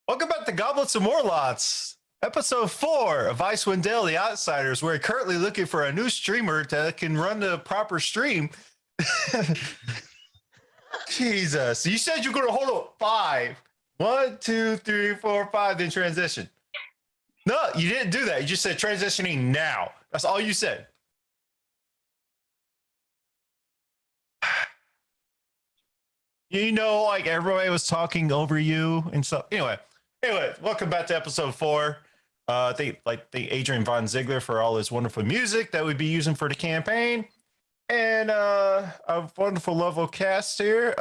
Welcome back to Goblets and Warlocks, episode 4 of Icewind The Outsiders. We're currently looking for a new streamer that can run the proper stream. Jesus, you said you're going to hold up 5. 1, 2, 3, 4, 5, then transition. No, you didn't do that. You just said transitioning now. That's all you said. You know, like everybody was talking over you and stuff. Anyway, welcome back to episode 4. Thank Adrian Von Ziegler for all his wonderful music that we'd be using for the campaign. And a wonderful level cast here.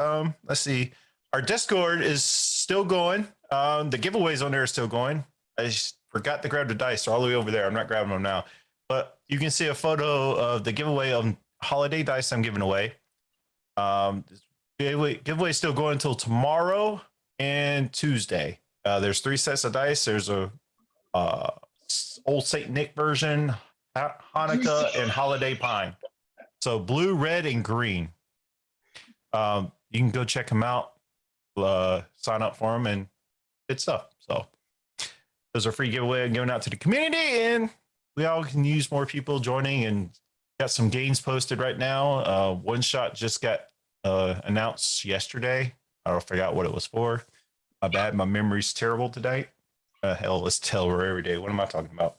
Let's see. Our Discord is still going. The giveaways on there are still going. I just forgot to grab the dice. They're all the way over there. I'm not grabbing them now. But you can see a photo of the giveaway of holiday dice I'm giving away. Giveaway is still going until tomorrow and Tuesday. There's 3 sets of dice. There's a Old Saint Nick version, Hanukkah, and Holiday Pine. So blue, red, and green. You can go check them out, sign up for them, and good stuff. So those are free giveaway and going out to the community, and we all can use more people joining. And got some games posted right now. One shot just got announced yesterday. I forgot what it was for. My bad. My memory's terrible today. Hell, it's terrible every day. What am I talking about?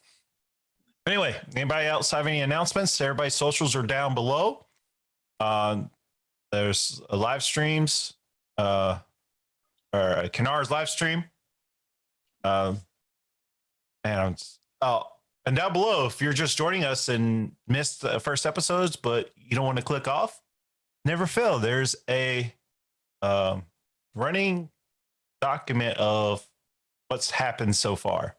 Anyway, anybody else have any announcements? Everybody's socials are down below. There's live streams, or Kanar's live stream. And down below, if you're just joining us and missed the first episodes, but you don't want to click off, never fail. There's a running document of what's happened so far.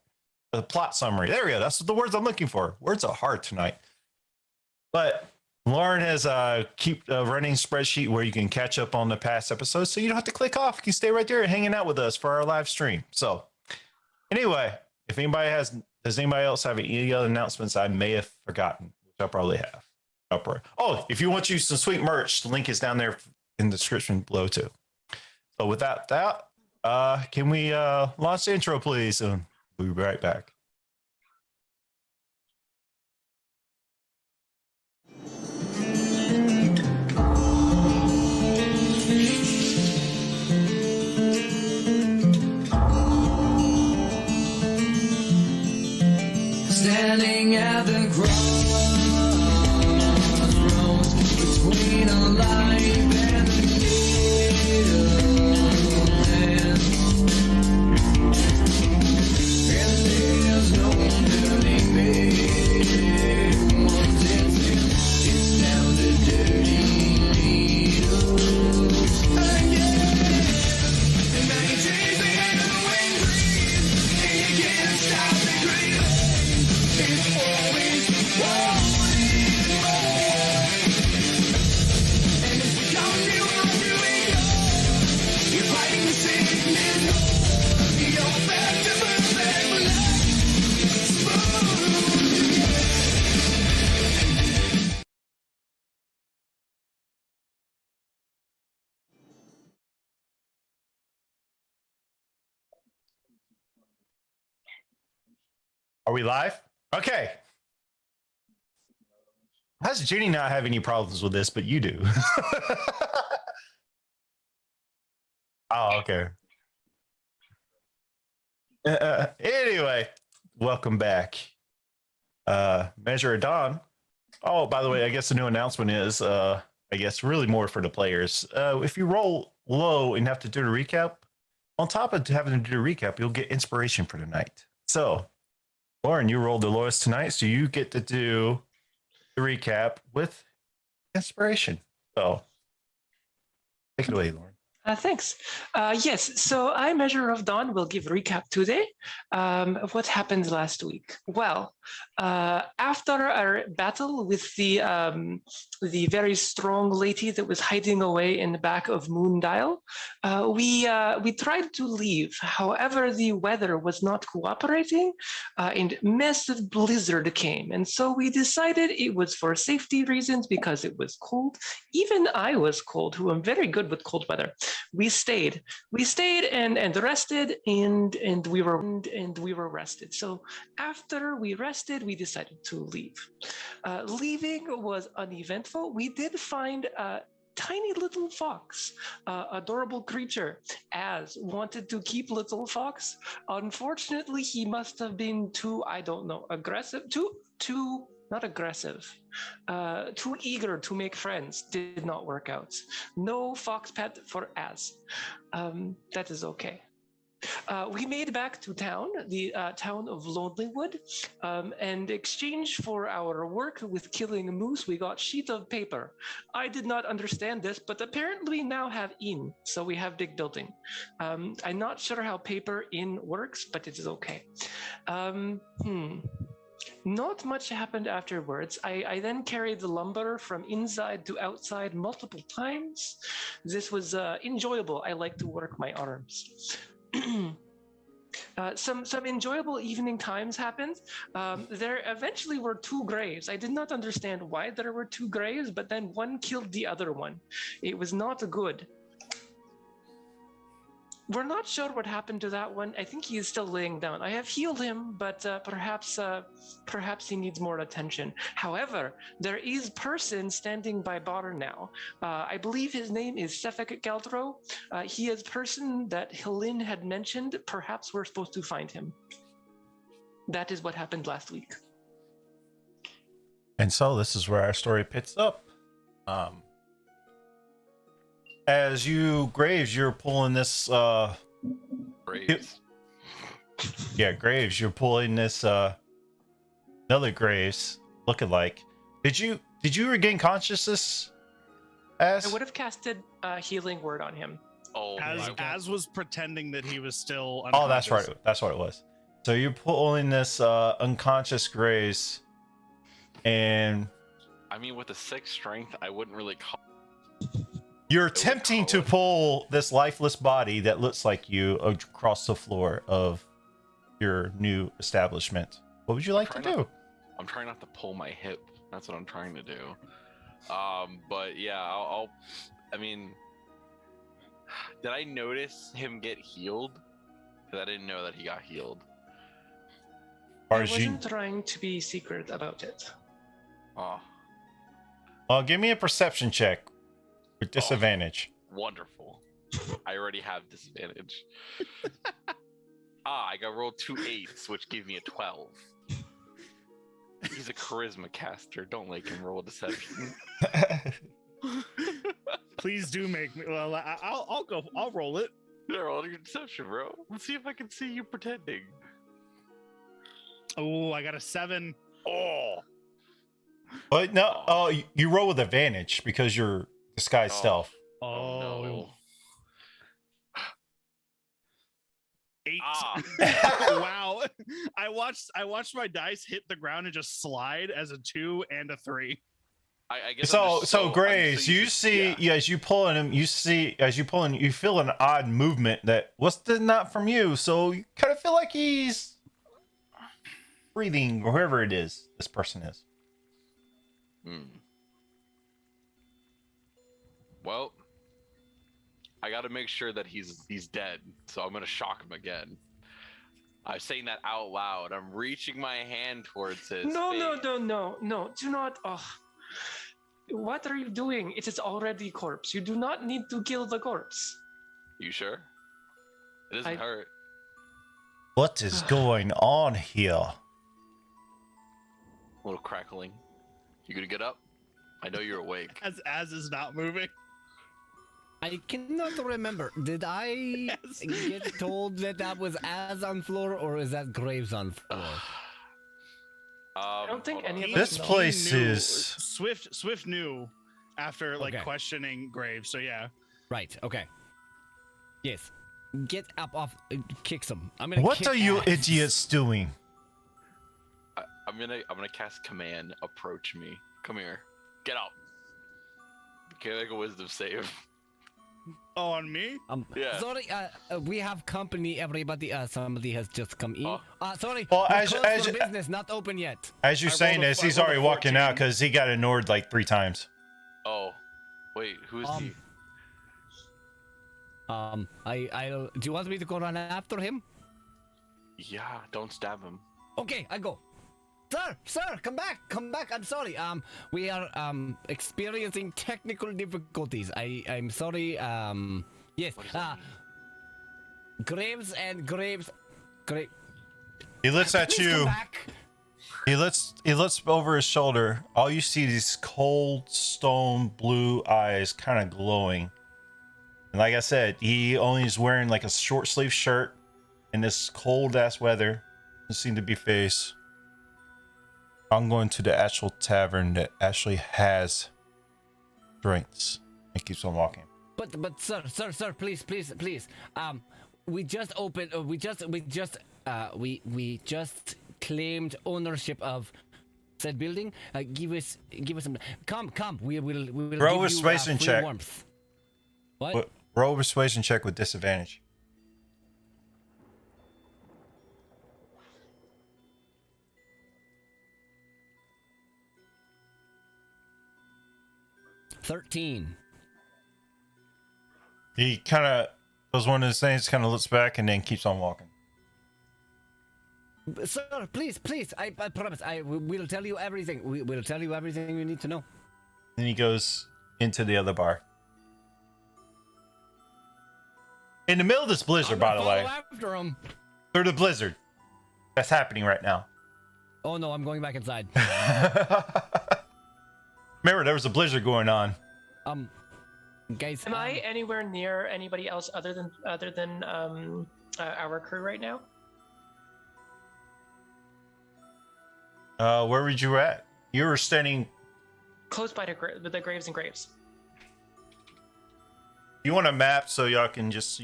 The plot summary. There we go. That's the words I'm looking for. Words are hard tonight. But Lauren has keep a running spreadsheet where you can catch up on the past episodes, so you don't have to click off. You can stay right there hanging out with us for our live stream. So anyway, if anybody does anybody else have any other announcements I may have forgotten, which I probably have. Oh, if you want to use some sweet merch, the link is down there in the description below too. So without that, can we launch the intro, please? And we'll be right back. Standing at the crossroads between a life and a land, and there's no turning back. Once it's down to dirty needles again. And now you're chasing the wind breeze, and you can't stop the green. It's always wanting more, and it's because you are doing good. You're fighting the sickness more. You're back to perfect life. Are we live? Okay. How does Jenny not have any problems with this, but you do? Oh, okay. Anyway, welcome back. Measure of Dawn. Oh, by the way, I guess the new announcement is, I guess, really more for the players. If you roll low and have to do the recap, on top of having to do the recap, you'll get inspiration for the night. So, Lauren, you rolled the lowest tonight, so you get to do the recap with inspiration. So, take it away, Lauren. Thanks. Yes, so I, Measure of Dawn, will give a recap today of what happened last week. Well, after our battle with the very strong lady that was hiding away in the back of Moondial, we tried to leave. However, the weather was not cooperating, and massive blizzard came. And so we decided it was for safety reasons because it was cold. Even I was cold, who am very good with cold weather. we stayed and rested, and we were rested. So after we rested, we decided to leave. Leaving was uneventful. We did find a tiny little fox, adorable creature. As wanted to keep little fox. Unfortunately, he must have been too, I don't know, aggressive, too not aggressive, too eager to make friends. Did not work out. No fox pet for Az. That is okay. We made back to town, the town of Lonelywood, and exchange for our work with killing a moose, we got sheet of paper. I did not understand this, but apparently we now have in, so we have big building. I'm not sure how paper in works, but it is okay. Not much happened afterwards. I then carried the lumber from inside to outside multiple times. This was enjoyable. I like to work my arms. Some enjoyable evening times happened. There eventually were 2 graves. I did not understand why there were 2 graves, but then one killed the other one. It was not good. We're not sure what happened to that one. I think he is still laying down. I have healed him, but perhaps he needs more attention. However, there is person standing by bar now. I believe his name is Sefek Galdro. He is person that Helin had mentioned. Perhaps we're supposed to find him. That is what happened last week. And so this is where our story picks up. As you, Graves, you're pulling this Graves. Yeah, Graves, you're pulling this another Graves looking like. Did you regain consciousness? I would have casted a healing word on him. Oh, As was pretending that he was still unconscious. Oh, that's right. That's what it was. So you're pulling this unconscious Graves, and I mean, with a 6 strength, I wouldn't really call. you're attempting to pull this lifeless body that looks like you across the floor of your new establishment. What would you like to do? I'm trying not to pull my hip. That's what I'm trying to do. But yeah, I mean, did I notice him get healed? Because I didn't know that he got healed. I wasn't trying to be secret about it. Oh. Well, give me a perception check with disadvantage. Wonderful. I already have disadvantage. I got rolled 2 8s, which gave me a 12. He's a charisma caster. Don't make him roll a deception. Please do make me. Well, I'll go. I'll roll it. Yeah, roll your deception, bro. Let's see if I can see you pretending. Oh, I got a 7. Oh. But no, you roll with advantage because you're disguised stealth. Oh no. 8. Wow. I watched my dice hit the ground and just slide as a 2 and a 3. I guess so Graves, you see, as you pulling him, you feel an odd movement that was not from you. So you kind of feel like he's breathing, or whoever it is this person is. Well, I got to make sure that he's dead, so I'm gonna shock him again. I'm saying that out loud. I'm reaching my hand towards his face. No, do not. What are you doing? It is already corpse. You do not need to kill the corpse. You sure? It doesn't hurt. What is going on here? A little crackling. You gonna get up? I know you're awake. As is not moving. I cannot remember. Did I get told that was Az on floor, or is that Graves on floor? I don't think any of This us know. place is Swift knew after questioning Graves. So yeah. Right. Okay. Yes. Get up off. Kick some. I'm gonna. What kick are you ass. idiots doing? I'm gonna cast command. Approach me. Come here. Get up. Okay, make a wisdom save. Oh, on me? Yeah. Sorry. We have company. Everybody. Somebody has just come in. Sorry. Well, we're as- closed as- for business, not open yet. As you're I saying rolled a- this, I he's rolled a already walking 14. out because he got ignored like 3 times. Oh, wait. Who's he? I'll. Do you want me to go run after him? Yeah, don't stab him. Okay, I go. Sir, come back. I'm sorry. We are experiencing technical difficulties. I'm sorry. Yes. What does that mean? Graves. He looks at Please come you. back. He looks over his shoulder. All you see is these cold stone blue eyes kind of glowing. And like I said, he only is wearing like a short sleeve shirt in this cold ass weather. Doesn't seem to be phased. I'm going to the actual tavern that actually has drinks. And keeps on walking. But sir, please. We just opened. We just claimed ownership of said building. Give us some. Come. We will Roll give you persuasion free check. warmth. What? Roll a persuasion check with disadvantage. $13. He kind of does one of those things, kind of looks back, and then keeps on walking. Sir, please. I promise. We'll tell you everything. We'll tell you everything you need to know. Then he goes into the other bar. In the middle of this blizzard, by the way. After him. Through the blizzard. That's happening right now. Oh no, I'm going back inside. Remember, there was a blizzard going on. Guys. Am I anywhere near anybody else other than our crew right now? Where were you at? You were standing. Close by the graves and graves. You want a map so y'all can just,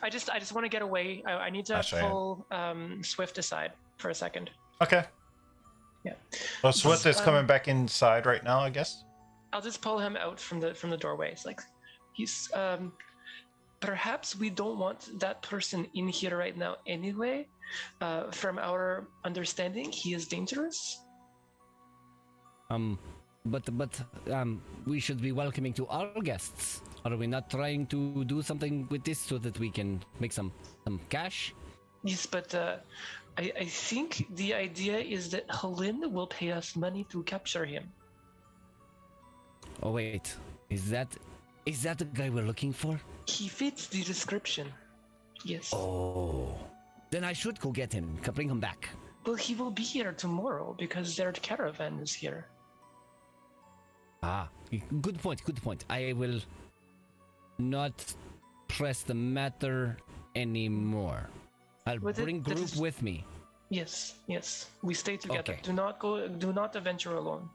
I just want to get away. I need to Gosh, I am. pull Swift aside for a second. Okay. Yeah. Well, Swift is coming back inside right now, I guess. I'll just pull him out from the doorway. It's like he's perhaps we don't want that person in here right now anyway. From our understanding, he is dangerous. But we should be welcoming to our guests. Are we not trying to do something with this so that we can make some cash? Yes, but I think the idea is that Helene will pay us money to capture him. Oh wait, is that the guy we're looking for? He fits the description. Yes. Oh, then I should go get him. Bring him back. Well, he will be here tomorrow because their caravan is here. Ah, good point. I will not press the matter anymore. I'll With it- bring that group is- with me. Yes. We stay together. Okay. Do not adventure alone.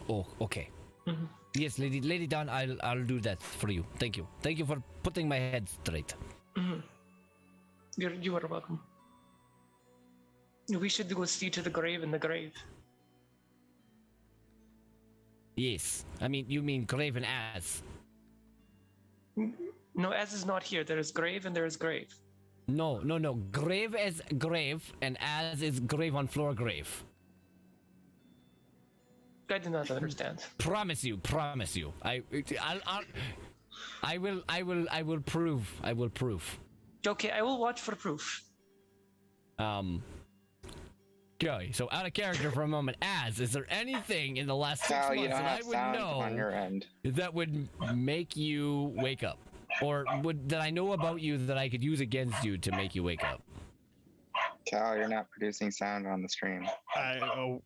Oh, okay. Mhm. Yes, Lady Dawn, I'll do that for you. Thank you for putting my head straight. Mhm. You are welcome. We should go see to the grave in the grave. Yes, I mean you mean grave and as. No, as is not here. There is grave and there is grave. No. Grave as grave and as is grave on floor grave. I do not understand. Promise you. I will prove. Okay, I will watch for proof. Okay, so out of character for a moment. Is there anything in the last 6 Cal, you months don't that I have would sound on know your end. that would make you wake up? Or that I know about you that I could use against you to make you wake up? Cal, you're not producing sound on the stream. Am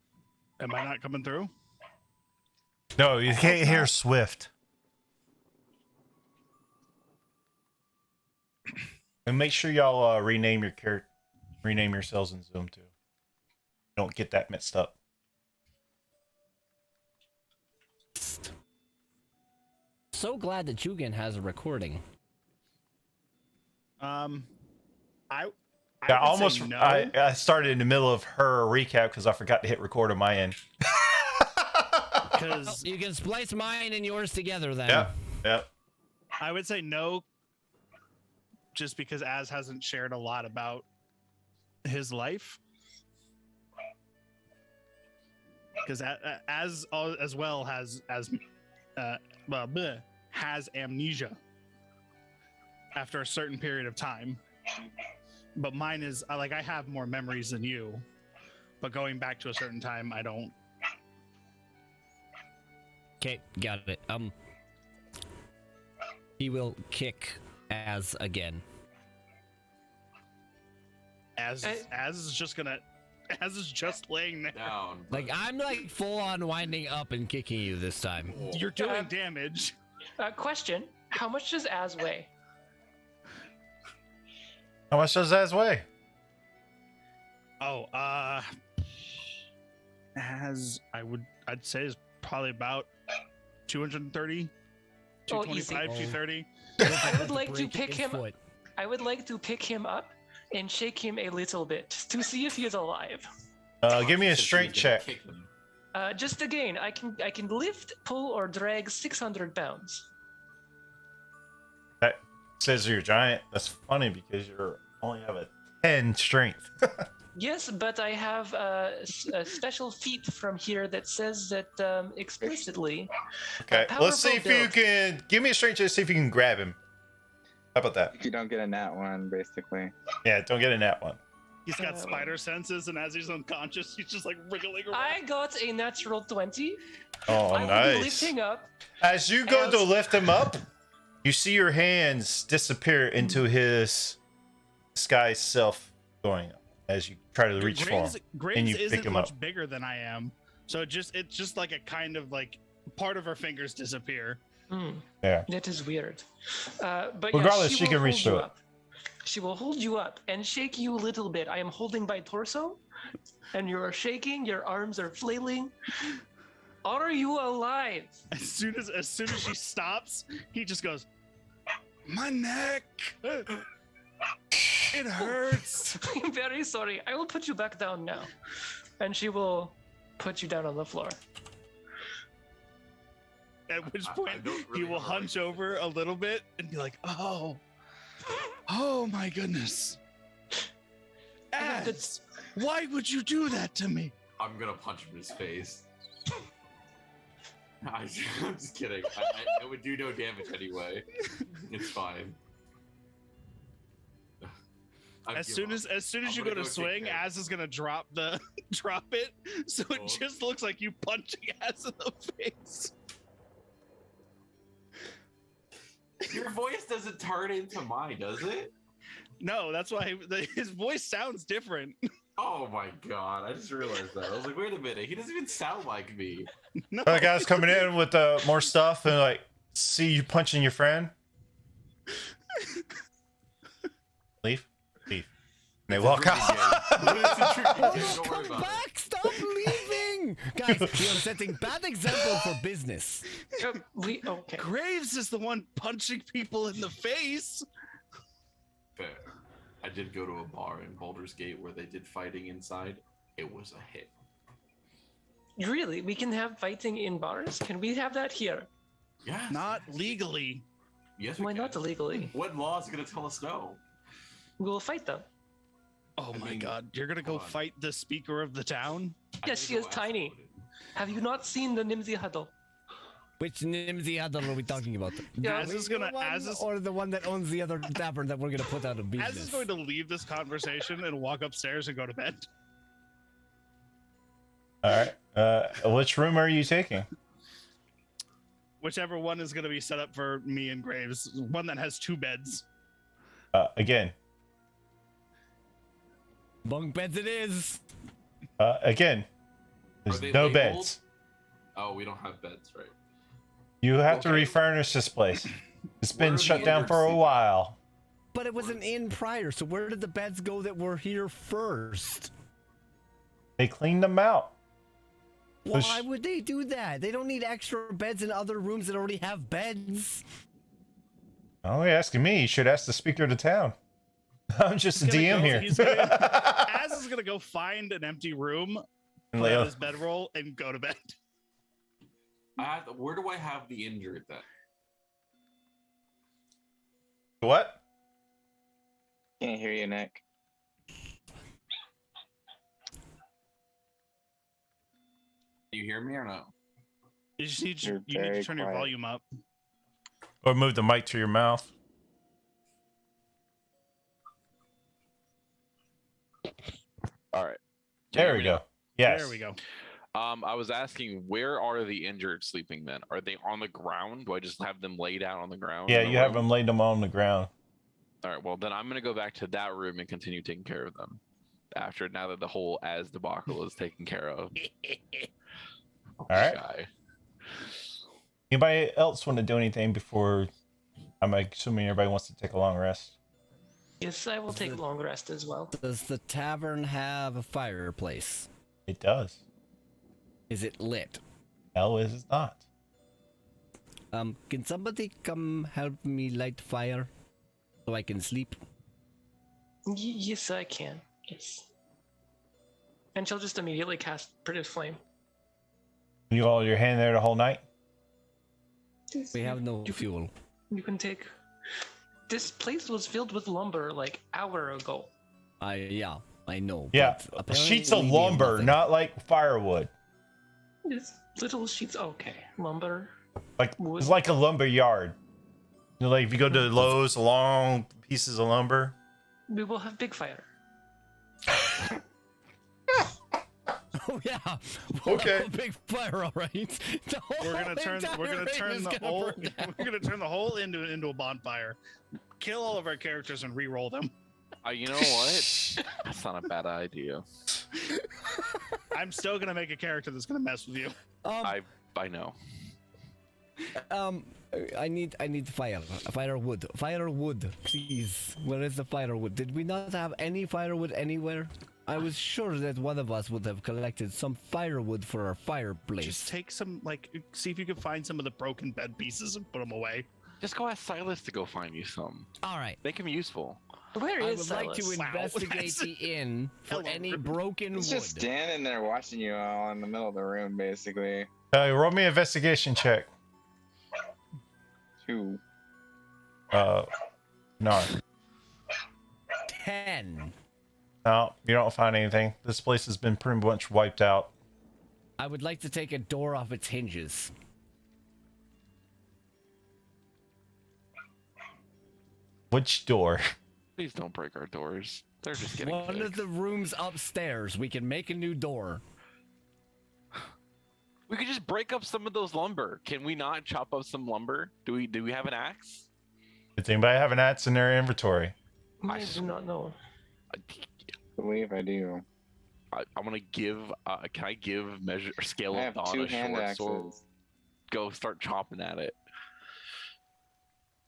I not coming through? No, you can't hear Swift. And make sure y'all rename yourselves in Zoom too. Don't get that mixed up. So glad that Chugan has a recording. I Yeah, would say almost. no. I started in the middle of her recap because I forgot to hit record on my end. because You can splice mine and yours together then. Yep. I would say no, just because Az hasn't shared a lot about his life. Because as well has amnesia. after a certain period of time. But mine is like I have more memories than you, but going back to a certain time, I don't. Okay, got it. He will kick Az again. As is just gonna, as is just laying there. Down. Like I'm like full on winding up and kicking you this time. You're doing damage. Question: how much does Az weigh? How much does that weigh? Oh, I'd say is probably about 230, Oh, 225, easy. 230. I would like to Break pick his him. foot. I would like to pick him up and shake him a little bit to see if he is alive. Give me a She said she was strength gonna check. kick him. Just again, I can lift, pull, or drag 600 pounds. That says you're giant. That's funny because you only have a 10 strength. Yes, but I have a special feat from here that says that explicitly. Okay, let's see if Powerful you build. can give me a strength check to see if you can grab him. How about that? If you don't get a nat one, basically. Yeah, don't get in that one. He's got spider senses, and as he's unconscious, he's just like wriggling around. I got a natural 20. Oh, I will be nice. lifting up. As you go to As- lift him up, you see your hands disappear into his disguised self going up as you try to reach for him. Graves you pick isn't him much up. bigger than I am, so it's just like a kind of like part of her fingers disappear. Yeah. That is weird. But Regardless, yeah, she can will reach hold you through it. up. She will hold you up and shake you a little bit. I am holding my torso, and you are shaking. Your arms are flailing. Are you alive? As soon as she stops, he just goes, "My neck, it hurts." I'm very sorry. I will put you back down now. And she will put you down on the floor. At which I point don't he really will know how to hunch do over a little bit and be like, "Oh my goodness, Yeah, Az, why would you do that to me?" I'm gonna punch him in his face. I'm just kidding. I would do no damage anyway. It's fine. I've As given soon up. as I'm you gonna go to take swing, care. Az is gonna drop it, so it Oh. just looks like you punching Az in the face. Your voice doesn't turn into mine, does it? No, that's why his voice sounds different. Oh my god! I just realized that. I was like, wait a minute. He doesn't even sound like me. No, The guy's coming in with more stuff and like see you punching your friend. Leave. And they It's a walk drinking out. game. It's a drinking Oh game. no, Don't worry come about it. back! Stop leaving! Guys, you are setting bad example for business. Okay. Graves is the one punching people in the face. Fair. I did go to a bar in Baldur's Gate where they did fighting inside. It was a hit. Really? We can have fighting in bars? Can we have that here? Yeah. Not legally. Yes, we Why can. not illegally? What law is going to tell us no? We will fight them. Oh I my mean, god, you're gonna go hold on. fight the speaker of the town? Yes, I she gotta is go ask tiny. Odin. Have you not seen the Nimsy Huddle? Which Nimsy Huddle are we talking about? Yeah, Az The is gonna, one Az is, or the one that owns the other tavern that we're gonna put out of business. Az is going to leave this conversation and walk upstairs and go to bed. All right. Which room are you taking? Whichever one is gonna be set up for me and Graves. One that has 2 beds. Again. Bunk beds it is. Again. There's they no labeled? beds. Oh, we don't have beds, right? You have to Okay. refurnish this place. It's Where been are shut the down others for a sleeping? while. But it was an inn prior, so where did the beds go that were here first? They cleaned them out. Why would they do that? They don't need extra beds in other rooms that already have beds. Oh, you're asking me. You should ask the speaker of the town. I'm just a He's gonna DM go- here. he's gonna- Az is gonna go find an empty room, And put lay out on- his bedroll, and go to bed. Where do I have the injured then? What? Can't hear you, Nick. Do you hear me or no? You just need, You're you need to very turn your quiet. volume up. Or move the mic to your mouth. All right. Can you There hear we me go. now? Yes. There we go. I was asking, where are the injured sleeping then? Are they on the ground? Do I just have them lay down on the ground? Yeah, in the you have room? them laid them on the ground. All right. Well, then I'm gonna go back to that room and continue taking care of them. After now that the whole as debacle is taken care of. All right. Guy. Anybody else want to do anything before? I'm assuming everybody wants to take a long rest. Yes, I will take a long rest as well. Does the tavern have a fireplace? It does. Is it lit? No, it is not. Can somebody come help me light fire so I can sleep? Yes, I can. Yes. And she'll just immediately cast Produce Flame. You hold your hand there the whole night. We have no fuel. You can take. This place was filled with lumber like hour ago. Yeah, I know. Yeah, but sheets of apparently we have lumber, nothing. not like firewood. Just little sheets. Okay, lumber. Like Wood. it's like a lumber yard. You know, like if you go to Lowe's, long pieces of lumber. We will have big fire. Oh yeah. Okay. We'll have a big fire, all right. The We're whole gonna turn entire the raid is whole gonna burn down. we're gonna turn the whole into a bonfire. Kill all of our characters and re-roll them. You know what? That's not a bad idea. I'm still gonna make a character that's gonna mess with you. I know. I need firewood, please. Where is the firewood? Did we not have any firewood anywhere? I was sure that one of us would have collected some firewood for our fireplace. Just take some, see if you can find some of the broken bed pieces and put them away. Just go ask Silas to go find you some. All right. Make him useful. Where I is would like to Silas? Wow. investigate the inn for Hello, any Ruben. broken He's wood. just standing there watching you all in the middle of the room, basically. Roll me an investigation check. 2. No. 10. No, you don't find anything. This place has been pretty much wiped out. I would like to take a door off its hinges. Which door? Please don't break our doors. They're just getting One of fixed. the rooms upstairs. We can make a new door. We could just break up some of those lumber. Can we not chop up some lumber? Do we have an axe? Does anybody have an axe in their inventory? I do not know. I believe I do. I want to give. Can I give measure or scale I of have dawn 2 a hand short sword? axes. Go start chopping at it.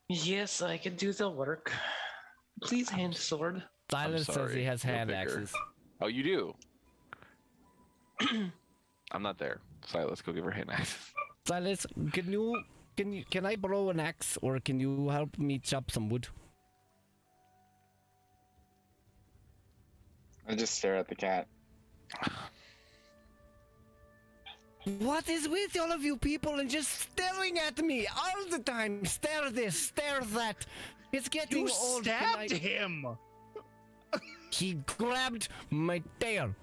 Yes, I could do the work. Please hand sword. Silas says sorry, he has no hand bigger. axes. Oh, you do. I'm not there. Silas, go give her hand axe. Silas, can I borrow an axe, or can you help me chop some wood? I just stare at the cat. What is with all of you people and just staring at me all the time? Stare this, stare that. It's getting You old. stabbed him. He grabbed my tail.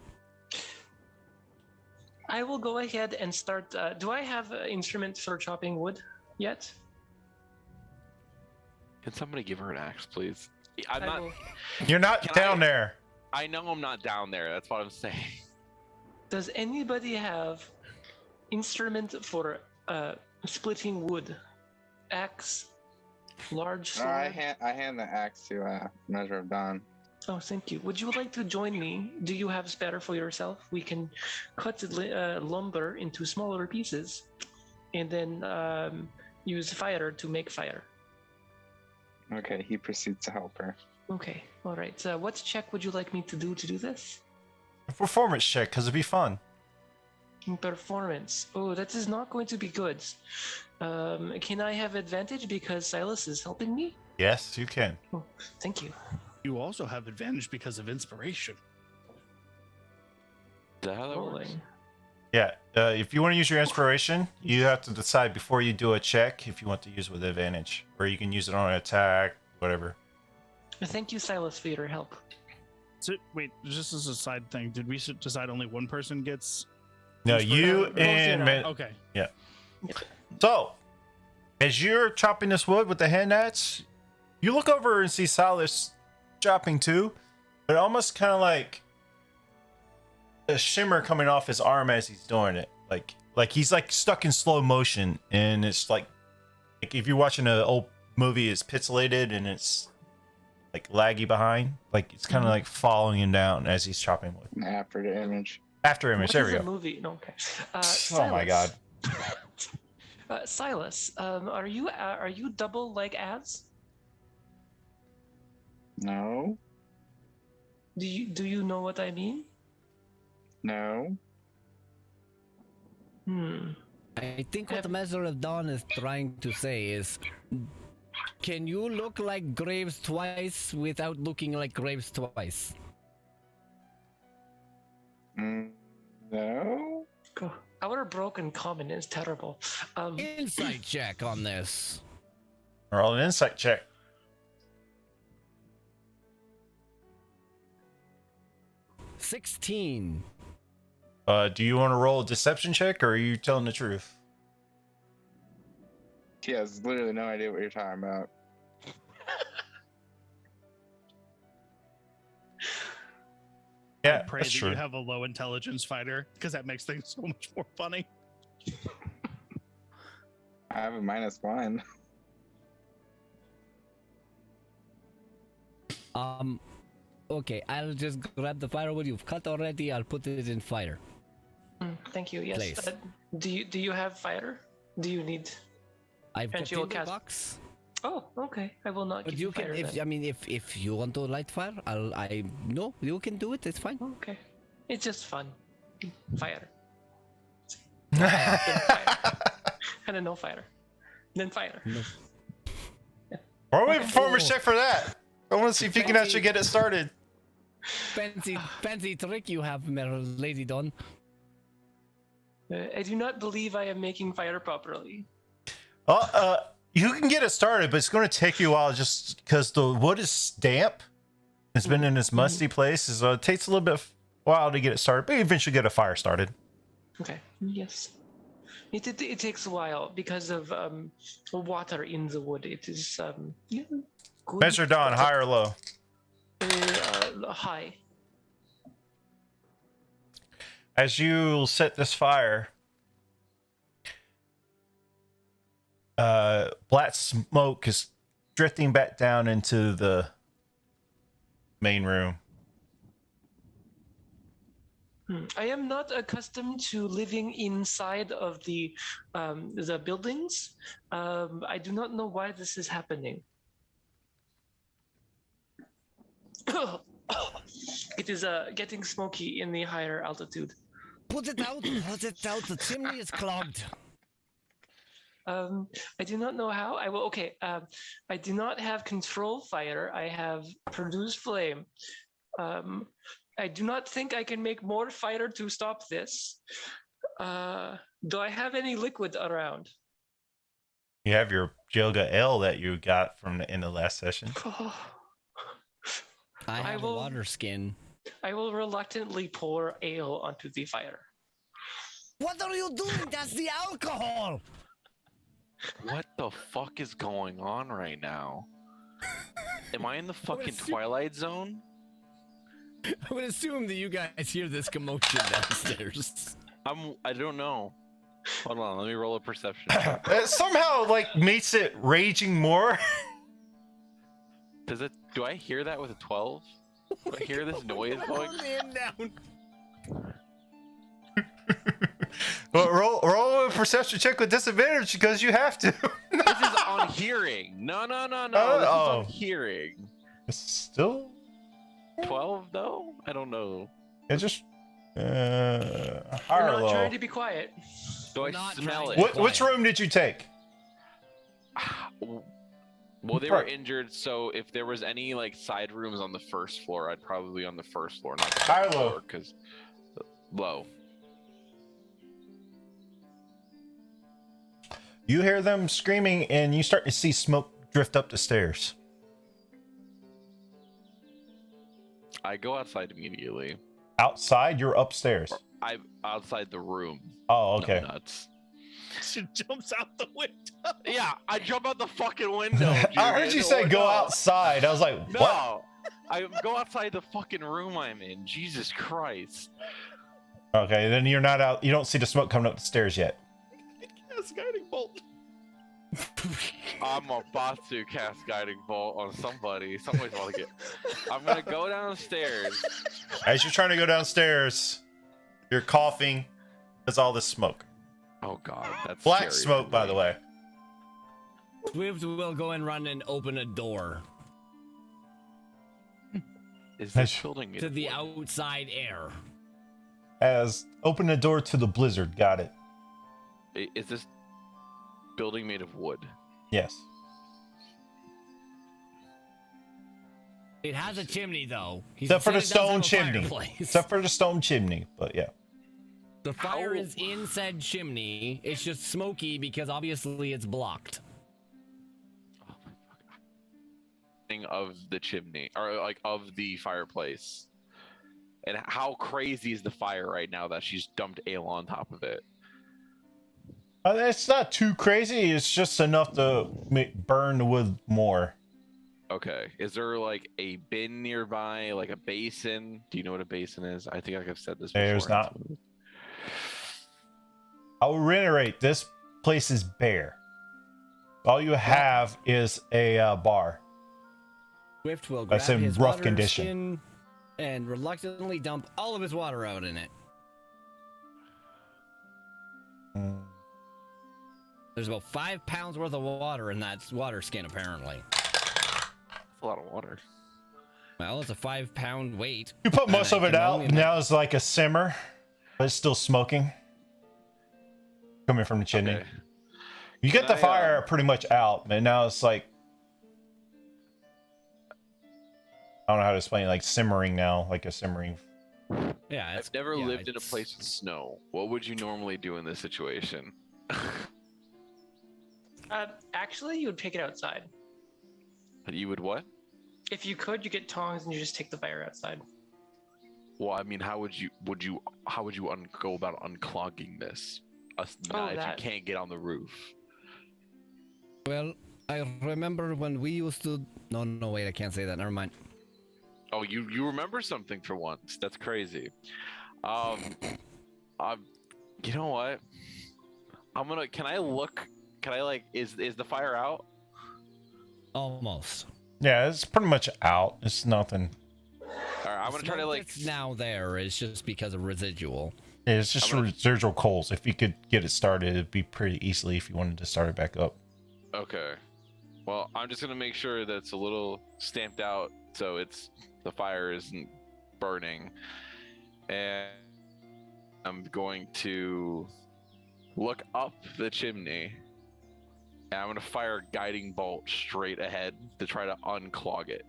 I will go ahead and start. Do I have an instrument for chopping wood yet? Can somebody give her an axe, please? I'm I not. will- You're not Can down I- there. I know I'm not down there. That's what I'm saying. Does anybody have instrument for splitting wood? Axe, large sword. I hand the axe to Measure of Dawn. Oh, thank you. Would you like to join me? Do you have spare for yourself? We can cut lumber into smaller pieces, and then use fire to make fire. Okay, he proceeds to help her. Okay. All right. What check would you like me to do this? A performance check, because it'd be fun. Performance. Oh, that is not going to be good. Can I have advantage because Silas is helping me? Yes, you can. Oh, thank you. You also have advantage because of inspiration. Is that how that works? Rolling. Yeah, if you want to use your inspiration, you have to decide before you do a check if you want to use it with advantage, or you can use it on an attack, whatever. Thank you, Silas, for your help. So, wait, just as a side thing, did we decide only one person gets? No, Inspiration? you Both and you Man- Okay. So, as you're chopping this wood with the hand axe, you look over and see Silas chopping too, but almost kind of like a shimmer coming off his arm as he's doing it, like he's like stuck in slow motion, and it's like if you're watching an old movie, it's pixelated and it's like laggy behind, like it's kind of like following him down as he's chopping wood. After the image. After image, What there is we the go. movie? No, okay. Oh my god. Silas, are you double like ads? No. Do you know what I mean? No. I think what the Measure of Dawn is trying to say is, can you look like Graves twice without looking like Graves twice? No. Our broken common is terrible. Insight check on this. Roll an insight check. $16. Do you want to roll a deception check, or are you telling the truth? He has literally no idea what you're talking about. Yeah, Pray that's that true. you have a low intelligence fighter, because that makes things so much more funny. I have a -1. Okay, I'll just grab the firewood you've cut already. I'll put it in fire. Thank you. Yes. Place. Do you have fire? Do you need? I've And got you will tinder cast- box. Oh, okay. I will not But give you you can, fire. if then. I mean, if you want to light fire, no, you can do it. It's fine. Okay. It's just fun. Fire. Then fire. And then no fire. Then fire. Roll a performance check for that. I want to see if you can actually get it started. Fancy trick you have, Lady Dawn. I do not believe I am making fire properly. You can get it started, but it's going to take you a while just because the wood is damp. It's been in this musty place, so it takes a little bit while to get it started, but you eventually get a fire started. Okay. Yes. It takes a while because of water in the wood. It is good. Measure Dawn, high or low? High. As you set this fire, black smoke is drifting back down into the main room. I am not accustomed to living inside of the buildings. I do not know why this is happening. It is getting smoky in the higher altitude. Put it out. Put it out. The chimney is clogged. I do not know how. I will. Okay. I do not have control fire. I have produce flame. I do not think I can make more fire to stop this. Do I have any liquid around? You have your Joga Ale that you got from the end of last session. I have will- a water skin. I will reluctantly pour ale onto the fire. What are you doing? That's the alcohol. What the fuck is going on right now? Am I in the fucking assume- Twilight Zone? I would assume that you guys hear this commotion downstairs. I don't know. Hold on, let me roll a perception. It somehow like makes it raging more. Do I hear that with a 12? Do I hear this noise going? Down. But roll a perception check with disadvantage because you have to. This is on hearing. No. This is Oh. on hearing. It's still 12 though? I don't know. it's just We're higher or not low. trying to be quiet. Do I Not smell trying it? to- Which room did you take? Well, they were Right. injured, so if there was any like side rooms on the first floor, I'd probably be on the first floor, not the High or second low? floor, because low. You hear them screaming, and you start to see smoke drift up the stairs. I go outside immediately. Outside, you're upstairs. I'm outside the room. Oh, okay. Nuts. She jumps out the window. Yeah, I jump out the fucking window. I heard you say go outside. I was like, No, what? I go outside the fucking room I'm in. Jesus Christ. Okay, then you're not out. You don't see the smoke coming up the stairs yet. Cast guiding bolt. I'm about to cast guiding bolt on somebody. Somebody's about to get. I'm gonna go downstairs. As you're trying to go downstairs, you're coughing. There's all this smoke. Oh god, that's Black scary smoke, for by me. the way. Swift will go and run and open a door Is this building to the outside air. As open the door to the blizzard. Got it. Is this building made of wood? Yes. It has a chimney though. Except for the said it does stone have a chimney. fireplace. Except for the stone chimney. But yeah. The fire How- is in said chimney. It's just smoky because obviously it's blocked. Of the chimney, or like of the fireplace. And how crazy is the fire right now that she's dumped ale on top of it? It's not too crazy. It's just enough to burn the wood more. Okay. Is there like a bin nearby, like a basin? Do you know what a basin is? I think I've said this before. There's not. I'll reiterate, this place is bare. All you have is a bar. Swift will That's grab in his rough water condition. skin and reluctantly dump all of his water out in it. There's about 5 pounds worth of water in that water skin, apparently. That's a lot of water. Well, it's a 5 pound weight. You put most And of I it can out. only Now it's like a simmer, but it's still smoking. Coming from the chimney. Okay. You get Can the I, fire pretty much out, but now it's like, I don't know how to explain it, like simmering now, like a simmering. Yeah, I've never yeah, lived in a it's- place with snow. What would you normally do in this situation? Actually, you would take it outside. You would what? If you could, you get tongs and you just take the fire outside. Well, I mean, how would you go about unclogging this? If that. you can't get on the roof. Well, I remember when we used to. No, wait, I can't say that. Never mind. Oh, you remember something for once. That's crazy. You know what? Can I like is the fire out? Almost. Yeah, it's pretty much out. It's nothing. All right, I'm gonna try to like It's now there. It's just because of residual. It's just I'm gonna- residual coals. If you could get it started, it'd be pretty easily if you wanted to start it back up. Okay. Well, I'm just gonna make sure that it's a little stamped out so the fire isn't burning. And I'm going to look up the chimney. And I'm gonna fire a guiding bolt straight ahead to try to unclog it.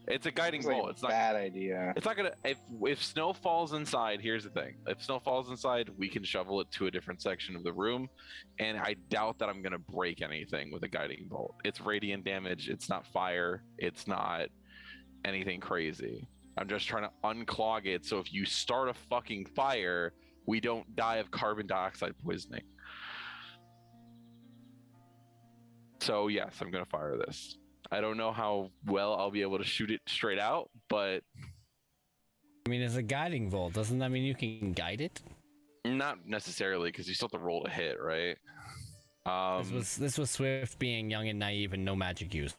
It's a guiding Seems like bolt. a It's not. bad idea. It's not gonna. If snow falls inside, here's the thing. If snow falls inside, we can shovel it to a different section of the room, and I doubt that I'm gonna break anything with a guiding bolt. It's radiant damage. It's not fire. It's not anything crazy. I'm just trying to unclog it so if you start a fucking fire, we don't die of carbon dioxide poisoning. So yes, I'm gonna fire this. I don't know how well I'll be able to shoot it straight out, but I mean, it's a guiding bolt. Doesn't that mean you can guide it? not necessarily because you still have to roll to hit, right? This was Swift being young and naive and no magic use.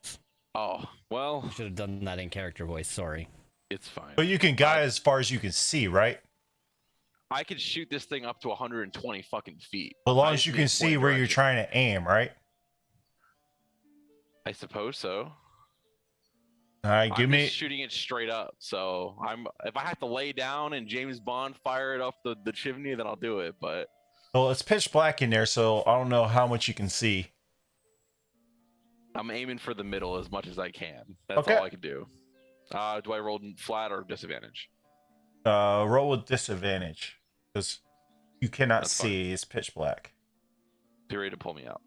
Oh well, I should have done that in character voice. Sorry. it's fine. But you can guide as far as you can see, right? I could shoot this thing up to 120 fucking feet. As long I as just you need can a see point where you're direction. trying to aim, right? I suppose so. All right, give I'm me. just shooting it straight up. So if I have to lay down and James Bond fire it up the chimney, then I'll do it. But Well, it's pitch black in there, so I don't know how much you can see. I'm aiming for the middle as much as I can. That's Okay. all I can do. Do I roll flat or disadvantage? Roll with disadvantage because you cannot That's fine. see. It's pitch black. Be ready to pull me out.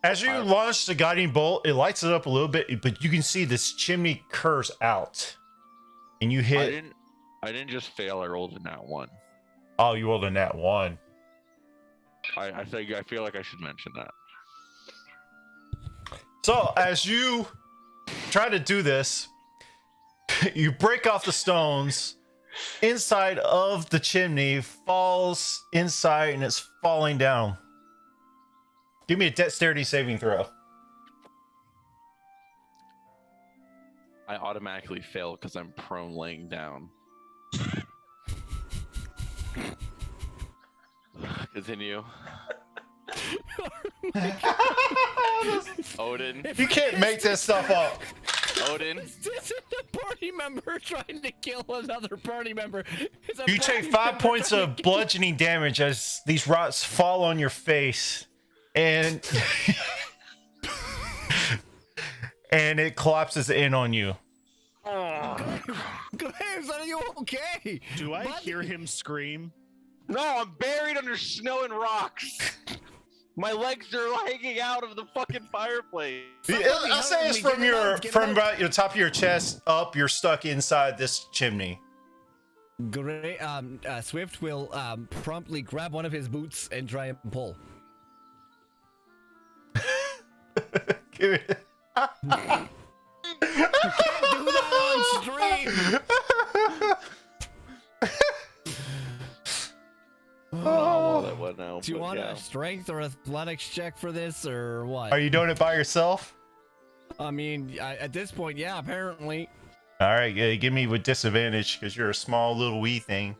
As you launch the guiding bolt, it lights it up a little bit, but you can see this chimney curves out, and you hit. I didn't just fail. I rolled a nat 1. Oh, you rolled a nat 1. I feel like I should mention that. So as you try to do this, You break off the stones. Inside of the chimney falls inside and it's falling down. Give me a dexterity saving throw. I automatically fail because I'm prone laying down. Continue. Odin. You can't make this stuff up. Odin. This isn't a party member trying to kill another party member. It's a You take party 5 member points trying of to kill- bludgeoning damage as these rocks fall on your face, and and it collapses in on you. Graves, are you okay? Do I Buddy. hear him scream? No, I'm buried under snow and rocks. My legs are hanging out of the fucking fireplace. I'll say it's help me, from about your top of your chest up. You're stuck inside this chimney. Great. Swift will promptly grab one of his boots and try and pull. Give it. You can't do that on stream. Oh, that one now. Do you but want yeah. a strength or athletics check for this, or what? Are you doing it by yourself? I mean, at this point, yeah, apparently. All right, yeah, give me with disadvantage because you're a small little wee thing.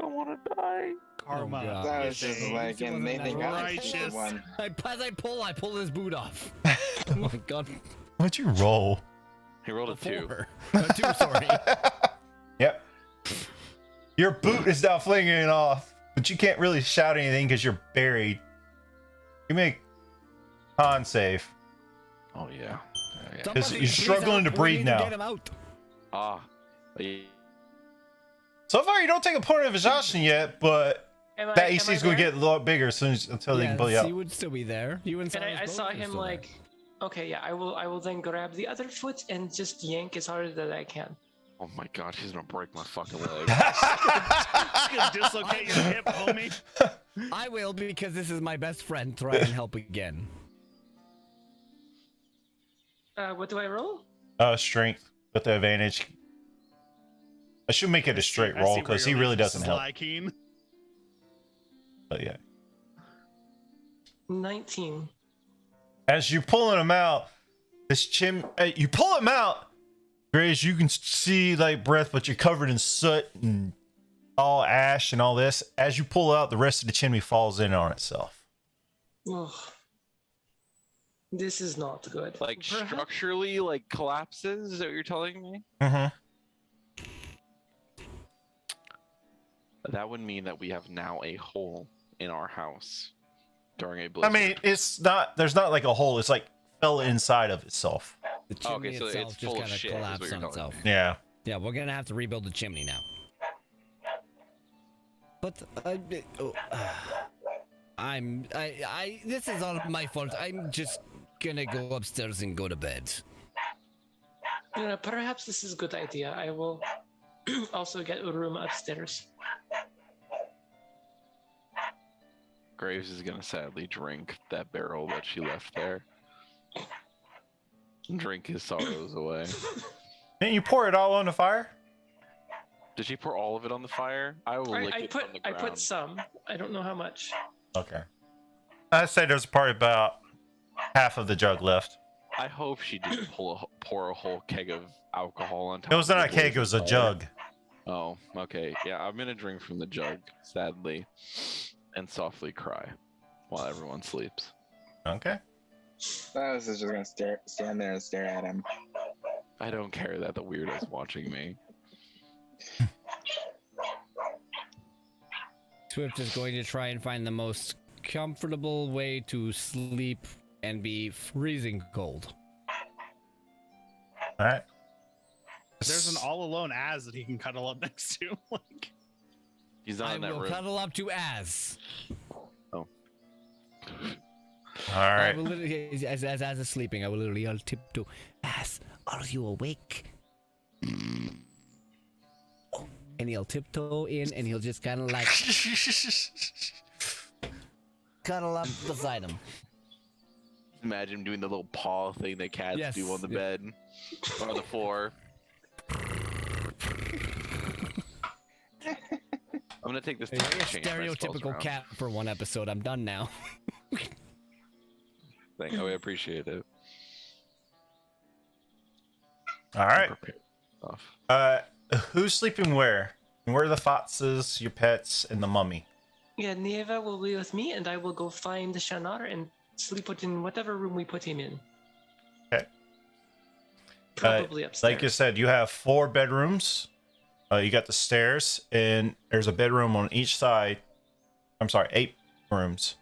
I want to die. Karma. Oh, God. That was just like, and they think I'm the Righteous. stupid one. As I pull his boot off. Oh my God. What'd you roll? He rolled a 2. 4. 2, sorry. Yep. Your boot is now flinging it off, but you can't really shout anything because you're buried. Give me a con save. Oh yeah. Because Somebody you're please struggling to help, we breathe need now. Get him out. Ah. So far, you don't take a point of exhaustion yet, but that AC is going to get a lot bigger as soon as until they can pull you Yes, out. he would still be there. You and And Silas I both saw are him still there. like, okay, yeah, I will then grab the other foot and just yank as hard as I can. Oh my god, he's gonna break my fucking leg. You can dislocate your hip, homie. I will because this is my best friend. Try and help again. What do I roll? Strength with the advantage. I should make it a straight I roll see where because he you're really leading, doesn't help. Sly Keen. But yeah. 19. As you're pulling him out, you pull him out, Grace, you can see like breath, but you're covered in soot and all ash and all this. As you pull out, the rest of the chimney falls in on itself. Oh, this is not good. Like Perhaps- structurally, like collapses. Is that what you're telling me? Mm-hmm. That would mean that we have now a hole in our house during a I blizzard. mean, it's not. There's not like a hole. It's like fell inside of itself. The Oh, chimney okay, so itself it's just full of kind of shit, is what collapsed you're on telling itself. me. Yeah. Yeah, we're gonna have to rebuild the chimney now. But this is all my fault. I'm just gonna go upstairs and go to bed. Perhaps this is a good idea. I will also get a room upstairs. Graves is gonna sadly drink that barrel that she left there. Drink his sorrows away. Didn't you pour it all on the fire? Did she pour all of it on the fire? I will lick it from the I ground. put some. I don't know how much. Okay. I'd say there's probably about half of the jug left. I hope she didn't pour a whole keg of alcohol on top. It was of not a the keg, it was a fire. jug. Oh, okay. Yeah, I'm gonna drink from the jug, sadly, and softly cry while everyone sleeps. Okay. Silas is just gonna stand there and stare at him. I don't care that the weirdo's watching me. Swift is going to try and find the most comfortable way to sleep and be freezing cold. All right. There's an all alone Az that he can cuddle up next to. Like, He's not I in that will room. cuddle up to Az. All I right. will literally, as is sleeping, I will literally I'll tiptoe. Az, are you awake? Oh, and he'll tiptoe in, and he'll just kind of like cuddle up beside him. imagine him doing the little paw thing that cats Yes, do on the yeah. bed or on the floor. I'm gonna take this Hey, time to you're a change my spells stereotypical around. cat for one episode. I'm done now. Thank you. I appreciate it. All right. Prepared stuff. Who's sleeping where? Where are the foxes, your pets, and the mummy? Yeah, Nieva will be with me, and I will go find Shanar and sleep in whatever room we put him in. Okay. Probably upstairs. Like you said, you have 4 bedrooms. You got the stairs, and there's a bedroom on each side. I'm sorry, 8 rooms.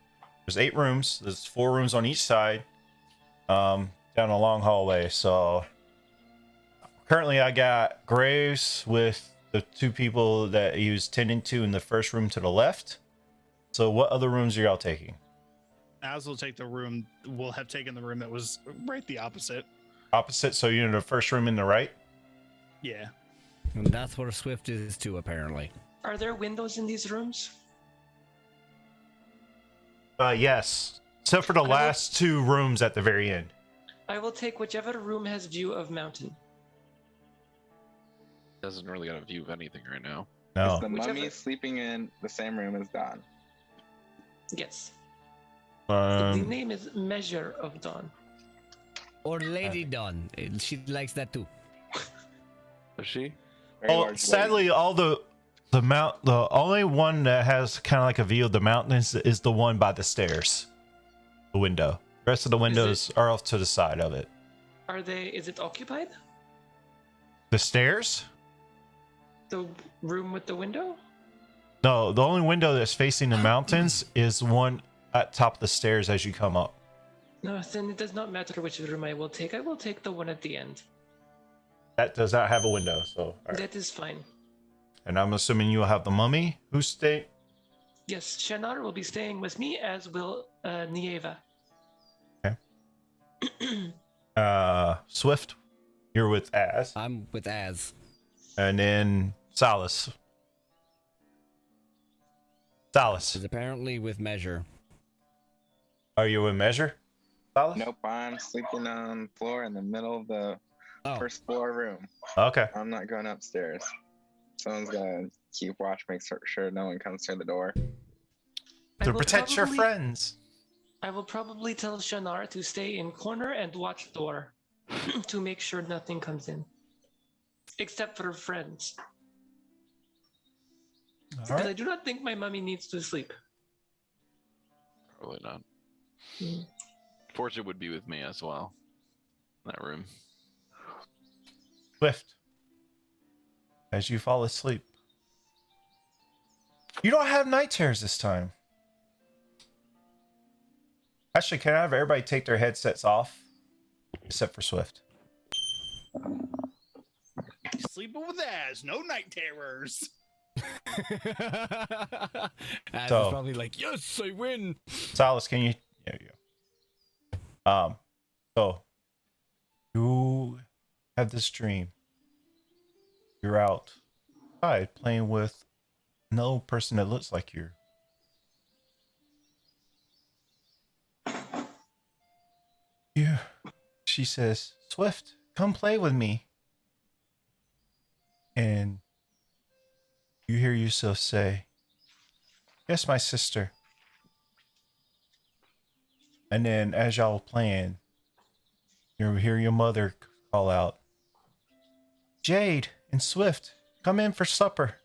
There's 8 rooms. There's 4 rooms on each side. Down a long hallway. So currently, I got Graves with the 2 people that he was tending to in the first room to the left. So what other rooms are y'all taking? Az will take the room. We'll have taken the room that was right the opposite. Opposite. So you're in the first room in the right. Yeah. And that's where Swift is too, apparently. Are there windows in these rooms? Yes, except for the will- last 2 rooms at the very end. I will take whichever room has view of mountain. Doesn't really got a view of anything right now. No. Is the Whichever- mummy sleeping in the same room as Don? Yes. The Um, name is Measure of Dawn. Or Lady Dawn. She likes that too. Is she? Very oh, large sadly, all the only one that has kind of like a view of the mountains is the one by the stairs, the window. The rest of the windows are off to the side of it. Is it occupied? The stairs? The room with the window? No, the only window that's facing the mountains is one at top of the stairs as you come up. No, then it does not matter which room I will take. I will take the one at the end. That does not have a window, so. All right. That is fine. And I'm assuming you'll have the mummy. Who's staying? Yes, Shanar will be staying with me, as will Nieva. Swift, you're with Az, I'm with Az. and then Salas. Salas, Is apparently with Measure. are you with Measure? Salas? Nope, I'm sleeping on the floor in the middle of the Oh, first floor room. Okay. I'm not going upstairs. Someone's gonna keep watch, make sure no one comes through the door. I To will protect your probably- friends. I will probably tell Shanar to stay in corner and watch door to make sure nothing comes in. Except for friends. All Because I right. do not think my mummy needs to sleep. Probably not. Hmm. Fortune would be with me as well. In that room. Swift, as you fall asleep. You don't have night terrors this time. Actually, can I have everybody take their headsets off? Except for Swift. Sleeping with Az. No night terrors. Az So- is probably like, yes, I win. Salas, can you? There you go. So you have this dream. You're outside playing with no person that looks like you. Yeah. She says, Swift, come play with me. And you hear yourself say, yes, my sister. And then as y'all playing, you hear your mother call out, Jade and Swift, come in for supper.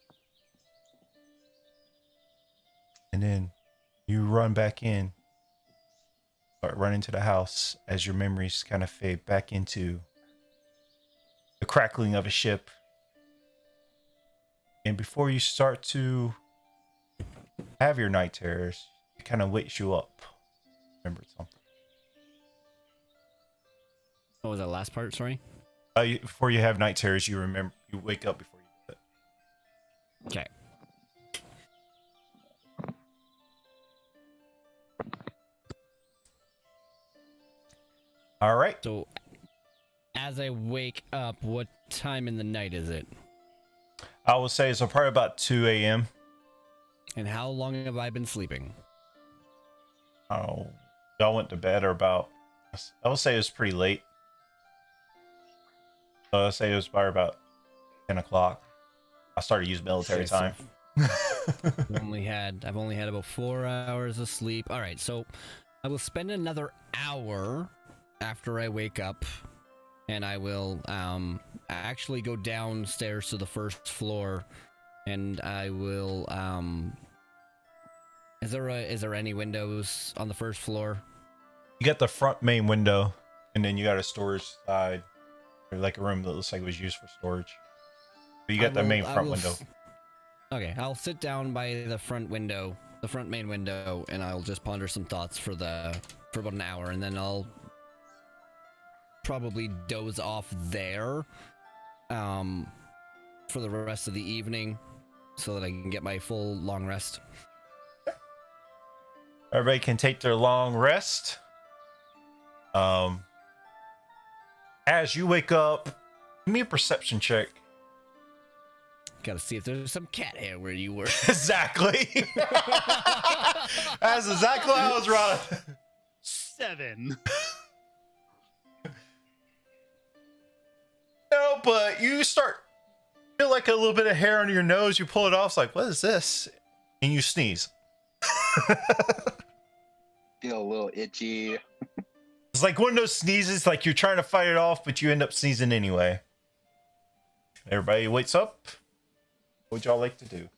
And then you run back in, or run into the house as your memories kind of fade back into the crackling of a ship. And before you start to have your night terrors, it kind of wakes you up. Remember something. What was that last part? Sorry. Before you have night terrors, you wake up before you do it. Okay. All right. So, as I wake up, what time in the night is it? I will say it's probably about 2 a.m. And how long have I been sleeping? Oh, y'all went to bed or about I will say it was pretty late. So I'll say it was probably about 10 o'clock. I started to use military Okay, so time. I've only had about 4 hours of sleep. All right, so I will spend another hour after I wake up, and I will actually go downstairs to the first floor, and I will Is there any windows on the first floor? You got the front main window, and then you got a storage side, or like a room that looks like it was used for storage. But you got the main front window. Okay, I'll sit down by the front window, the front main window, and I'll just ponder some thoughts for about an hour, and then I'll probably doze off there for the rest of the evening so that I can get my full long rest. Everybody can take their long rest. As you wake up, give me a perception check. Gotta see if there's some cat hair where you were. Exactly. That's exactly how I was running. 7. No, but you start feel like a little bit of hair under your nose. You pull it off. It's like, what is this? And you sneeze. Feel a little itchy. It's like one of those sneezes, like you're trying to fight it off, but you end up sneezing anyway. Everybody wakes up. What would y'all like to do?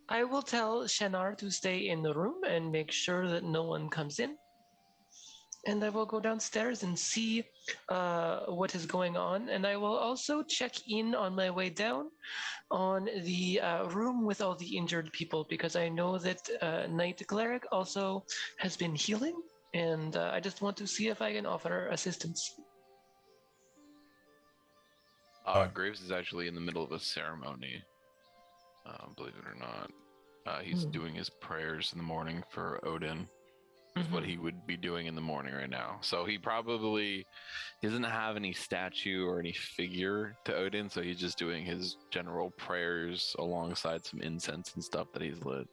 I will tell Shenar to stay in the room and make sure that no one comes in. And I will go downstairs and see what is going on. And I will also check in on my way down on the room with all the injured people, because I know that Knight Cleric also has been healing. And I just want to see if I can offer assistance. Graves is actually in the middle of a ceremony. Believe it or not, he's doing his prayers in the morning for Odin. Is what he would be doing in the morning right now. So he probably doesn't have any statue or any figure to Odin, so he's just doing his general prayers alongside some incense and stuff that he's lit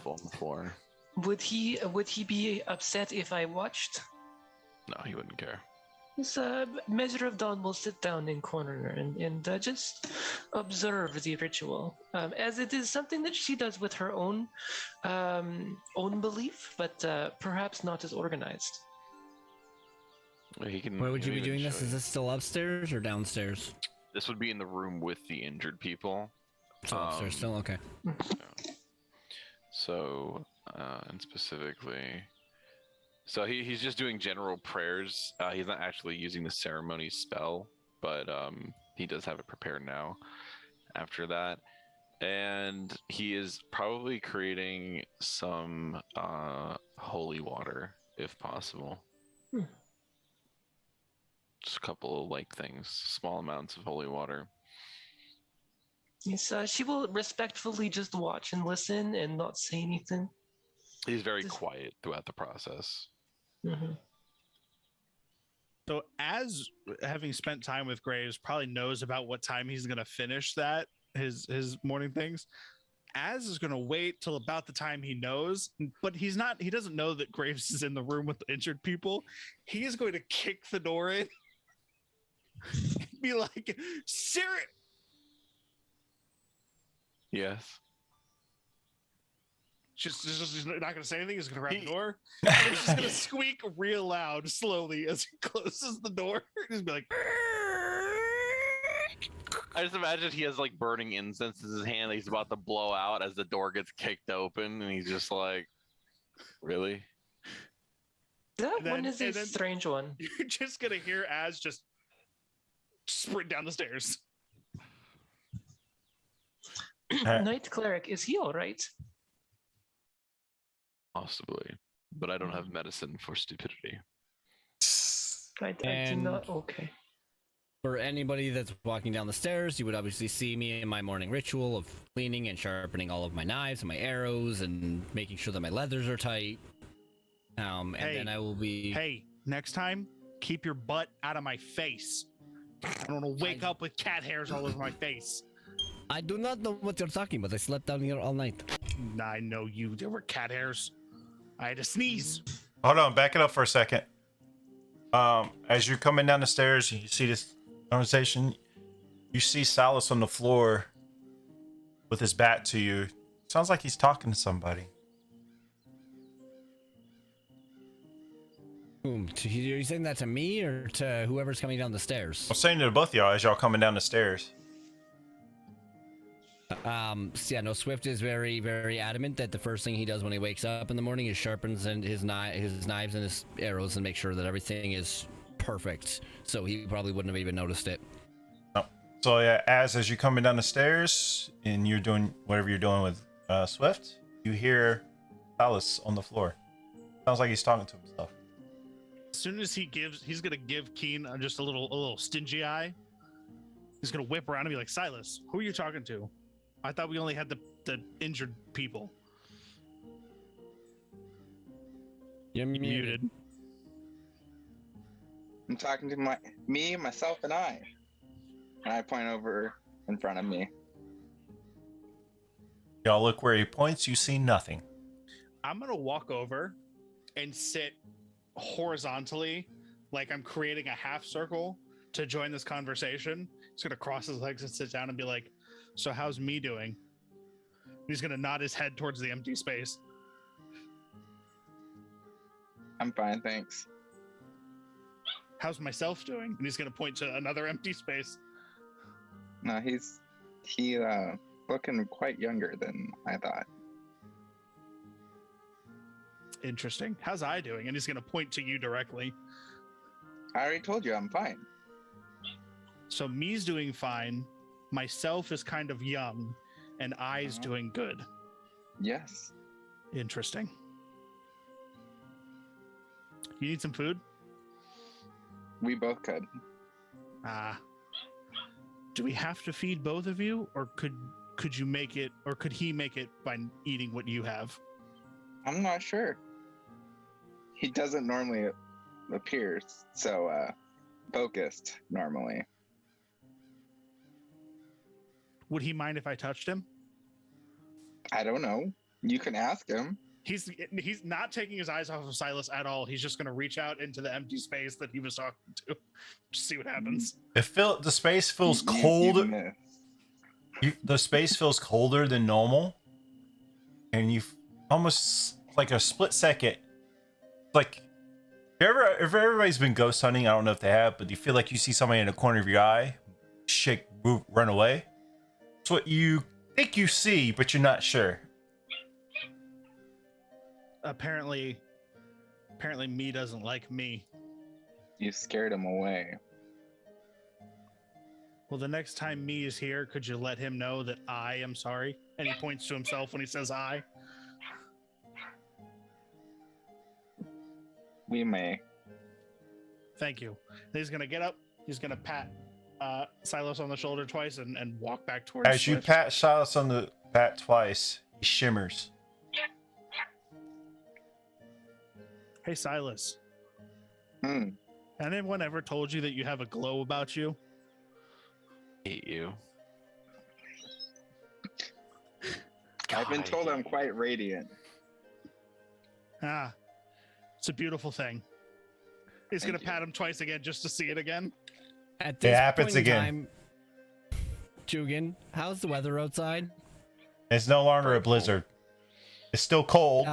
on the floor. Would he be upset if I watched? No, he wouldn't care. This Measure of Dawn will sit down in corner and just observe the ritual, as it is something that she does with her own belief, but perhaps not as organized. Well, he can. Where would you be even doing this? show Is you. this still upstairs or downstairs? This would be in the room with the injured people. So upstairs still? Okay. So, and specifically, so he's just doing general prayers. He's not actually using the ceremony spell, but he does have it prepared now. After that, and he is probably creating some holy water, if possible. Just a couple of like things, small amounts of holy water. Yes, she will respectfully just watch and listen and not say anything. He's very Just- quiet throughout the process. So, as having spent time with Graves, probably knows about what time he's gonna finish that his morning things. Az is gonna wait till about the time he knows, but he doesn't know that Graves is in the room with the injured people. He is going to kick the door in and be like, Sarah. Yes. Just he's not gonna say anything. He's gonna grab the door. And he's just gonna squeak real loud, slowly, as he closes the door. He's gonna be like, I just imagine he has like burning incense in his hand that he's about to blow out as the door gets kicked open, and he's just like, really? That And then- one is a and then- strange one. you're just gonna hear Az just sprint down the stairs. Knight Cleric, is he all right? Possibly. But I don't have medicine for stupidity. I do And- not. Okay. For anybody that's walking down the stairs, you would obviously see me in my morning ritual of cleaning and sharpening all of my knives and my arrows and making sure that my leathers are tight. And Hey, then I will be. Hey, next time, keep your butt out of my face. I don't want to wake up with cat hairs all over my face. I do not know what you're talking about. I slept down here all night. I know you. There were cat hairs. I had to sneeze. Hold on, back it up for a second. As you're coming down the stairs, you see this conversation. You see Silas on the floor with his bat to you. Sounds like he's talking to somebody. Are you saying that to me or to whoever's coming down the stairs? I'm saying to both of y'all as y'all coming down the stairs. So yeah, no, Swift is very, very adamant that the first thing he does when he wakes up in the morning is sharpens his knives and his arrows and make sure that everything is perfect. So he probably wouldn't have even noticed it. Oh. So yeah, as you're coming down the stairs and you're doing whatever you're doing with Swift, you hear Silas on the floor. Sounds like he's talking to himself. As soon as he's gonna give Keen just a little stingy eye. He's gonna whip around and be like, Silas, who are you talking to? I thought we only had the injured people. You're muted. I'm talking to me, myself, and I. And I point over in front of me. Y'all look where he points, you see nothing. I'm gonna walk over and sit horizontally, like I'm creating a half circle to join this conversation. He's gonna cross his legs and sit down and be like, so how's me doing? He's gonna nod his head towards the empty space. I'm fine, thanks. How's myself doing? And he's gonna point to another empty space. No, he's looking quite younger than I thought. Interesting. How's I doing? And he's gonna point to you directly. I already told you I'm fine. So me's doing fine. Myself is kind of young, and I's doing good. Yes. Interesting. You need some food? We both could. Do we have to feed both of you, or could you make it, or could he make it by eating what you have? I'm not sure. He doesn't normally appear so focused normally. Would he mind if I touched him? I don't know. You can ask him. He's not taking his eyes off of Silas at all. He's just going to reach out into the empty space that he was talking to. Just see what happens. The space feels You cold. miss. The space feels colder than normal, and you almost like a split second. Like if everybody's been ghost hunting, I don't know if they have, but you feel like you see somebody in the corner of your eye, shake, move, run away. It's what you think you see, but you're not sure. Apparently me doesn't like me. You scared him away. Well, the next time me is here, could you let him know that I am sorry? And he points to himself when he says I. We may. Thank you. He's going to get up. He's going to pat Silas on the shoulder twice and walk back towards As you Swift. pat Silas on the back twice, he shimmers. Hey, Silas. Hmm. Anyone ever told you that you have a glow about you? Hate you. I've been God, told I I'm hate quite radiant. It's a beautiful thing. He's Thank going to you. pat him twice again just to see it again. At this happens point in again. time, Jugan, how's the weather outside? It's no longer a blizzard. It's still cold.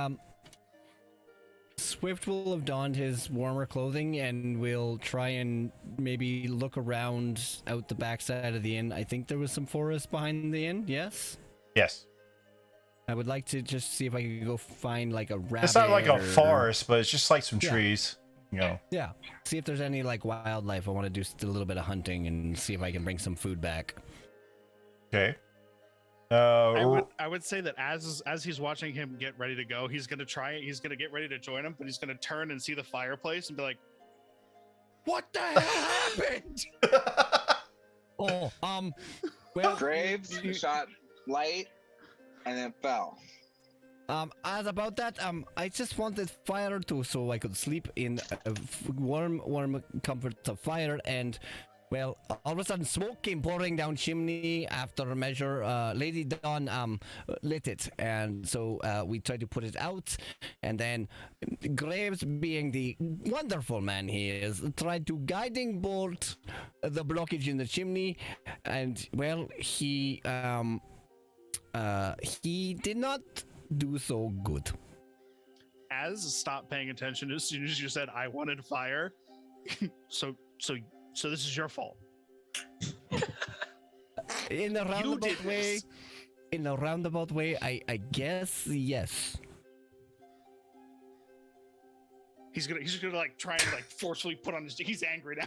Swift will have donned his warmer clothing and will try and maybe look around out the backside of the inn. I think there was some forest behind the inn, yes? Yes. I would like to just see if I could go find like a rabbit. It's not like a or- forest, but it's just like some Yeah. trees. You know. Yeah. See if there's any like wildlife. I want to do a little bit of hunting and see if I can bring some food back. Okay. I would say that as he's watching him get ready to go, he's gonna get ready to join him, but he's gonna turn and see the fireplace and be like, "What the hell happened?" Oh, well, Graves shot light and then fell. as about that, I just wanted fire too, so I could sleep in a warm comfort of fire, and Well, all of a sudden, smoke came pouring down chimney after a measure. Lady Dawn lit it, and so we tried to put it out. And then Graves, being the wonderful man he is, tried to guiding bolt the blockage in the chimney, and well, he did not do so good. Az stopped paying attention as soon as you said I wanted fire. so this is your fault. In a roundabout way. this. In a roundabout way, I guess yes. He's gonna like try and like forcefully put on his. He's angry now.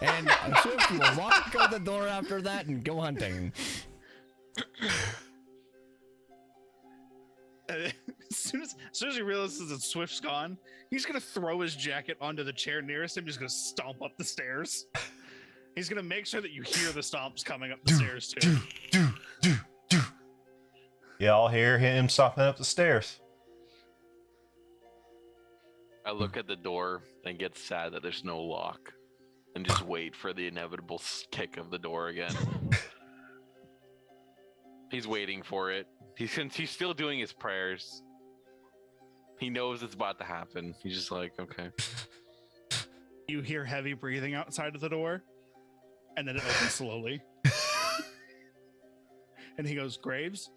And Swift will walk out the door after that and go hunting. As soon as he realizes that Swift's gone, he's gonna throw his jacket onto the chair nearest him. He's gonna stomp up the stairs. He's gonna make sure that you hear the stomps coming up the stairs too. Y'all hear him stomping up the stairs. I look at the door and get sad that there's no lock, and just wait for the inevitable kick of the door again. He's waiting for it. He's still doing his prayers. He knows it's about to happen. He's just like, okay. You hear heavy breathing outside of the door, and then it opens slowly. And he goes, Graves,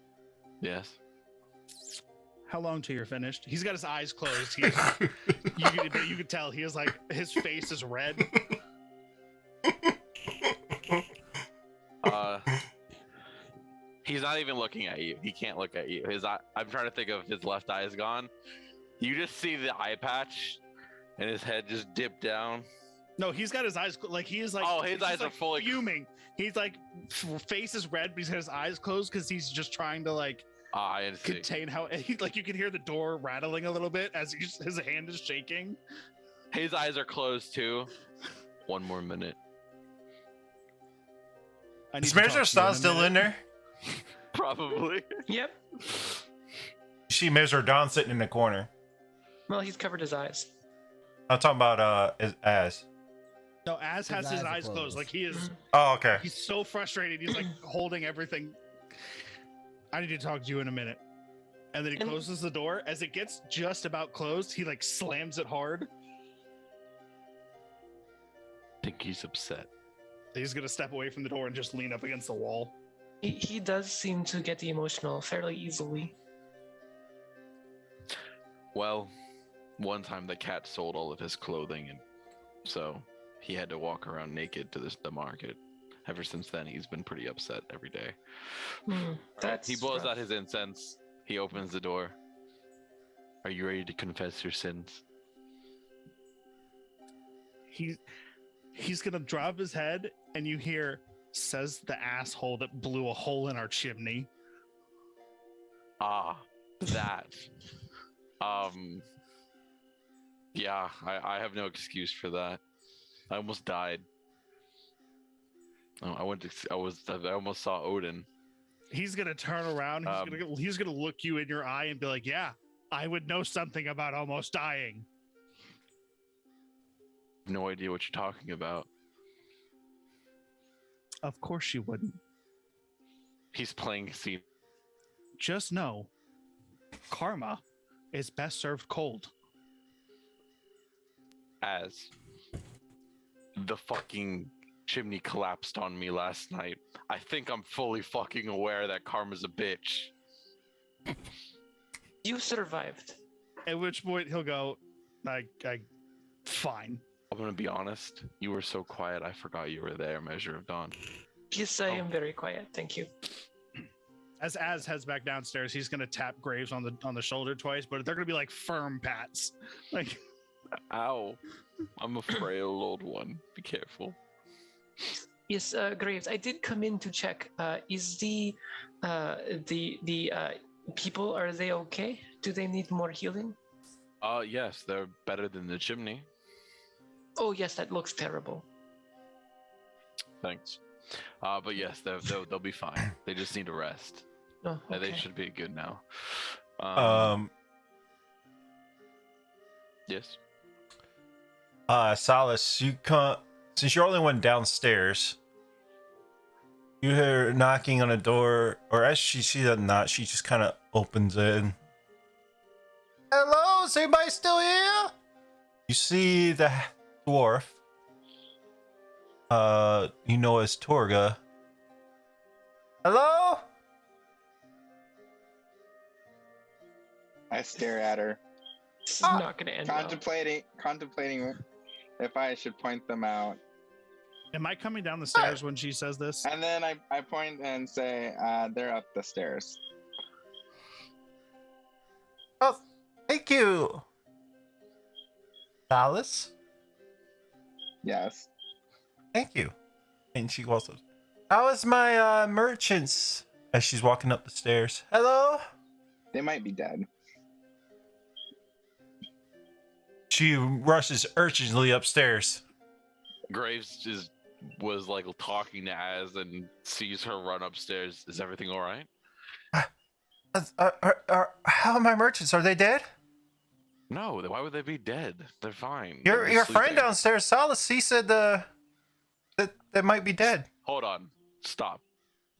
Yes. how long till you're finished? He's got his eyes closed. You can tell he is like, his face is red. He's not even looking at you. He can't look at you. His eye, I'm trying to think of his left eye is gone. You just see the eye patch, and his head just dipped down. No, he's got his eyes like he is like. Oh, his he's eyes are like fully fuming. He's like face is red, but he's got his eyes closed because he's just trying to like I see. contain how he like you can hear the door rattling a little bit as his hand is shaking. His eyes are closed too. One more minute. I need Is to talk Measure to you Star in a still minute. in there? Yep. Probably. You see Measure Don sitting in the corner. Well, he's covered his eyes. I'm talking about Az. No, Az has his eyes closed. closed. Like he is. Oh, okay. He's so frustrated. He's like holding everything. I need to talk to you in a minute. And then he And- closes the door. As it gets just about closed, he like slams it hard. I think he's upset. He's gonna step away from the door and just lean up against the wall. He does seem to get emotional fairly easily. Well, one time the cat sold all of his clothing, and so he had to walk around naked to the market. Ever since then, he's been pretty upset every day. That's He blows rough. out his incense. He opens the door. Are you ready to confess your sins? He's gonna drop his head, and you hear, "Says the asshole that blew a hole in our chimney." Ah, that. Yeah, I have no excuse for that. I almost died. Oh, I almost saw Odin. He's gonna turn around. He's gonna look you in your eye and be like, "Yeah, I would know something about almost dying." No idea what you're talking about. Of course you wouldn't. He's playing scene. Just know, karma is best served cold. As the fucking chimney collapsed on me last night, I think I'm fully fucking aware that karma's a bitch. You survived. At which point he'll go, fine. I'm gonna be honest. You were so quiet, I forgot you were there, Measure of Dawn. Yes, I am very quiet. Thank you. As heads back downstairs, he's gonna tap Graves on the shoulder twice, but they're gonna be like firm pats. Like, Ow. I'm a frail old one. Be careful. Yes, Graves, I did come in to check. Is the people, are they okay? Do they need more healing? Yes, they're better than the chimney. Oh yes, that looks terrible. Thanks. But yes, they'll be fine. They just need to rest. Oh, And okay. they should be good now. Yes. Solace, you come. since you're only one downstairs, you hear knocking on a door, or as she does not, she just kind of opens it. Hello, is anybody still here? You see the dwarf. You know as Torga. Hello? I stare at her, This is not going to end well. contemplating if I should point them out. Am I coming down the stairs when she says this? And then I point and say, they're up the stairs. Oh, thank you. Alice? Yes. Thank you. And she walks up. How is my merchants? As she's walking up the stairs. Hello? They might be dead. She rushes urgently upstairs. Graves was like talking to Az and sees her run upstairs. Is everything all right? How are my merchants? Are they dead? No, why would they be dead? They're fine. Your They're friend sleeping. downstairs, Silas, he said that they might be dead. Hold on. Stop.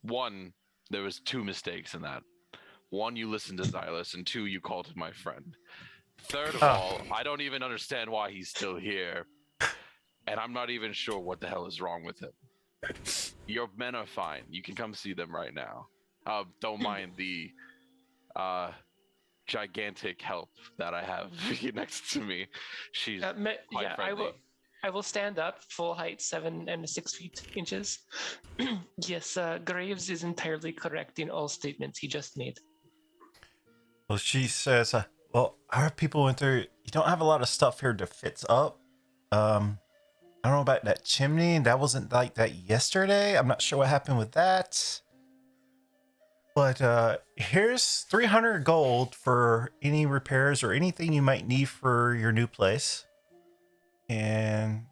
One, there was two mistakes in that. One, you listened to Silas, and two, you called him my friend. Third of all, I don't even understand why he's still here. And I'm not even sure what the hell is wrong with him. Your men are fine. You can come see them right now. Don't mind the gigantic help that I have next to me. She's quite friendly. I will stand up, full height, 7 and 6 feet inches. Yes, Graves is entirely correct in all statements he just made. Well, she says, well, our people went through. You don't have a lot of stuff here to fix up. I don't know about that chimney. That wasn't like that yesterday. I'm not sure what happened with that. But here's 300 gold for any repairs or anything you might need for your new place. And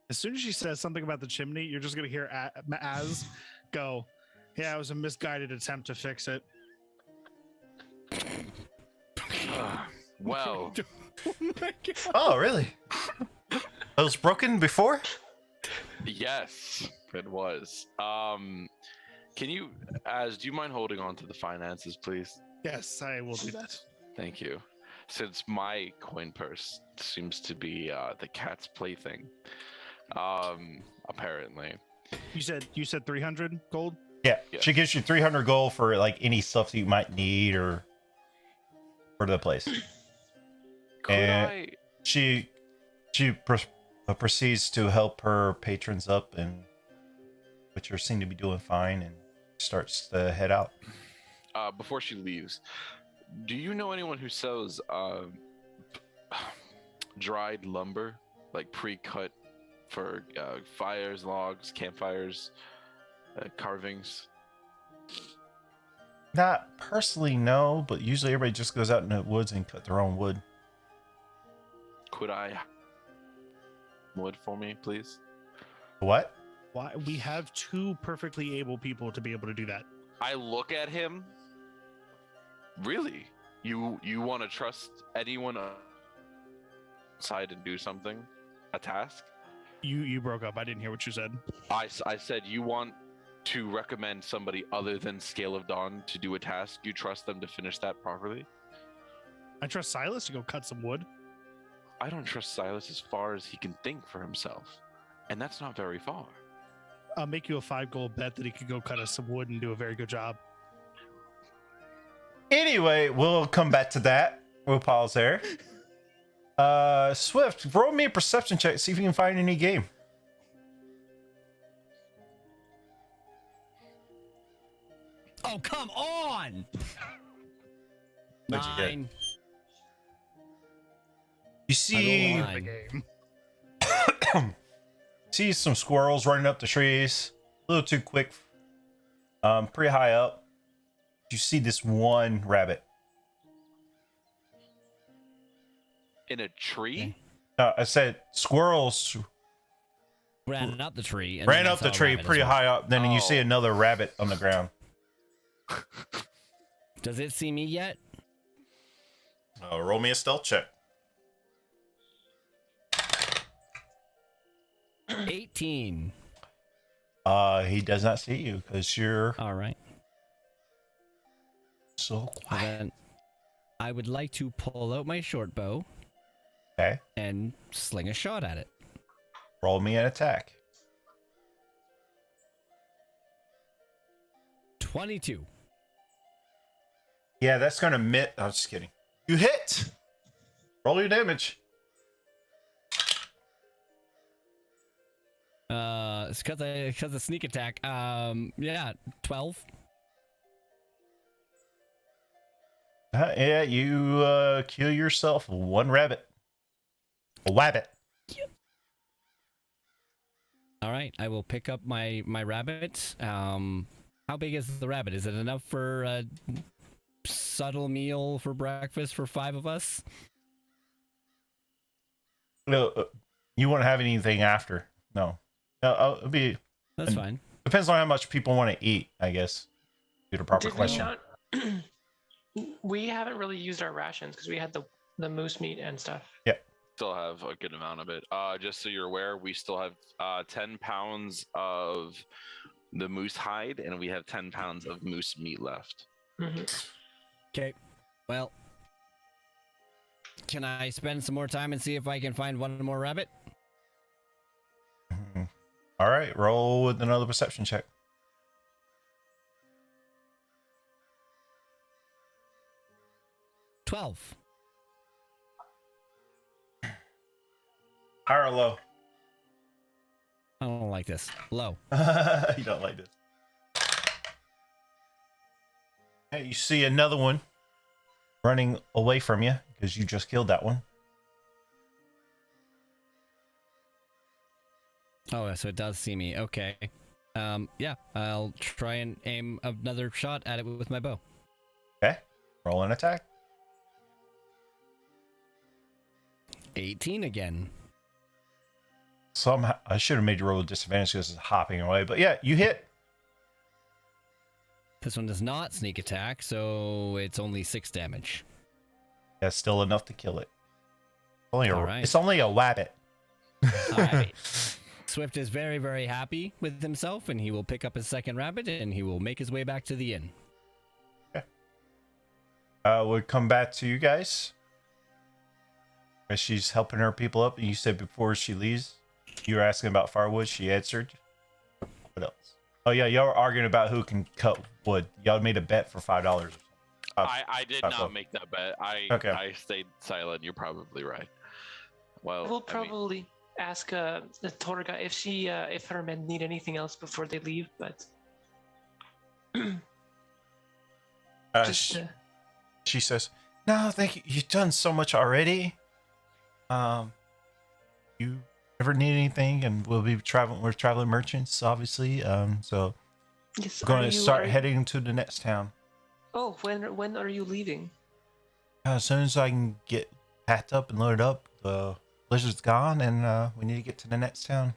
As soon as she says something about the chimney, you're just gonna hear Az go, "Yeah, it was a misguided attempt to fix it." Well, Oh my God. oh, really? It was broken before? yes, it was. Can you, do you mind holding on to the finances, please? Yes, I will do that. Thank you. Since my coin purse seems to be the cat's plaything, apparently. You said 300 gold. Yeah, Yeah. she gives you 300 gold for like any stuff that you might need or for the place. Could And- I? She proceeds to help her patrons up, and which are seem to be doing fine, and starts to head out. Before she leaves, do you know anyone who sells dried lumber, like pre-cut for fires, logs, campfires, carvings? Not personally, no, but usually everybody just goes out in the woods and cut their own wood. Could I wood for me, please? What? Why we have two perfectly able people to be able to do that. I look at him. Really? You want to trust anyone outside and do something? A task? You broke up. I didn't hear what you said. I said you want to recommend somebody other than Scale of Dawn to do a task. You trust them to finish that properly? I trust Silas to go cut some wood. I don't trust Silas as far as he can think for himself. And that's not very far. I'll make you a 5 gold bet that he could go cut us some wood and do a very good job. Anyway, we'll come back to that. We'll pause there. Swift, roll me a perception check, see if you can find any game. Oh, come on! What'd you get? 9. You see, I rolled a 9. see some squirrels running up the trees. A little too quick. Pretty high up. You see this one rabbit. In a tree? I said squirrels Ran up the tree. And ran then I up the saw a tree rabbit as pretty well. high up. Then you see Oh. another rabbit on the ground. Does it see me yet? Roll me a stealth check. 18. He does not see you because you're All right. so Well, quiet. then I would like to pull out my short bow Okay. and sling a shot at it. Roll me an attack. 22. Yeah, that's gonna miss. I was just kidding. You hit. Roll your damage. It's because of sneak attack. Yeah, 12. Yeah, you kill yourself one rabbit. A wabbit. All right, I will pick up my rabbit. How big is the rabbit? Is it enough for a subtle meal for breakfast for 5 of us? No, you won't have anything after. No. It'll be That's And- fine. depends on how much people want to eat. I guess. Get a proper Did we question. not? We haven't really used our rations because we had the moose meat and stuff. Still have a good amount of it. Just so you're aware, we still have 10 pounds of the moose hide, and we have 10 pounds of moose meat left. Mhm. Okay. Well, can I spend some more time and see if I can find one more rabbit? Mhm. All right, roll with another perception check. $12. High or low? I don't like this. Low. You don't like this. Hey, you see another one running away from you because you just killed that one. Oh, so it does see me. Okay. Yeah, I'll try and aim another shot at it with my bow. Okay, roll an attack. 18 again. Somehow I should have made you roll with disadvantage because it's hopping away, but yeah, you hit. This one does not sneak attack, so it's only 6 damage. That's still enough to kill it. All right. It's only a wabbit. All right. Swift is very, very happy with himself, and he will pick up his second rabbit, and he will make his way back to the inn. We'll come back to you guys. As she's helping her people up, and you said before she leaves, you were asking about firewood. She answered. What else? Oh yeah, y'all were arguing about who can cut wood. Y'all made a bet for $5. I did cool. not make that bet. Okay. I stayed silent. You're probably right. Well, We'll I mean, probably ask the Torga if her men need anything else before they leave, but just She says, "No, thank you. You've done so much already. You ever need anything? And we'll be traveling. We're traveling merchants, obviously. So yes, we're going are to you- start are- heading to the next town Oh, when are you leaving? as soon as I can get packed up and loaded up. The blizzard's gone, and we need to get to the next town."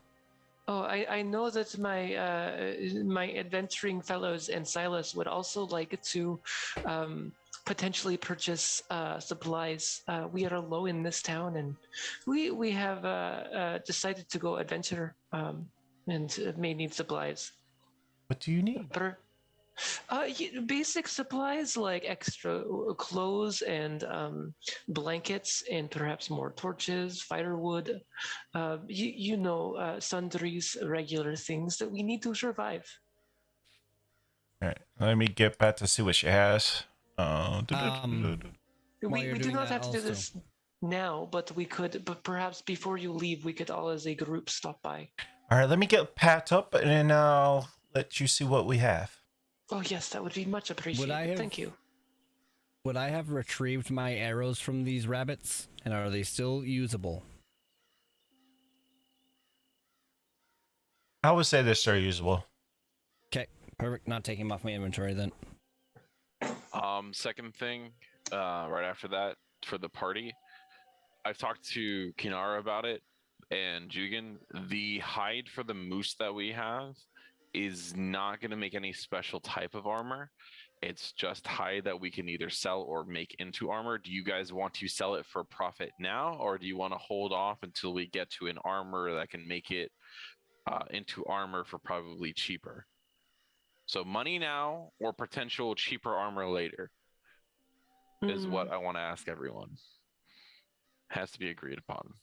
Oh, I know that my adventuring fellows and Silas would also like to potentially purchase supplies. We are low in this town, and we have decided to go adventure and may need supplies. What do you need? Basic supplies like extra clothes and blankets, and perhaps more torches, firewood. Sundries, regular things that we need to survive. All right, let me get back to see what she has. While We you're do doing not that have to do also. this now, but we could. But perhaps before you leave, we could all, as a group, stop by. All right, let me get packed up, and then I'll let you see what we have. Oh yes, that would be much appreciated. have- Thank you. Would I have retrieved my arrows from these rabbits? And are they still usable? I would say they're still usable. Okay, perfect. Not taking them off my inventory then. second thing, right after that, for the party, I've talked to Kinara about it and Jugan. The hide for the moose that we have is not going to make any special type of armor. It's just hide that we can either sell or make into armor. Do you guys want to sell it for profit now, or do you want to hold off until we get to an armor that can make it into armor for probably cheaper. So money now or potential cheaper armor later is what I want to ask everyone. Has to be agreed upon.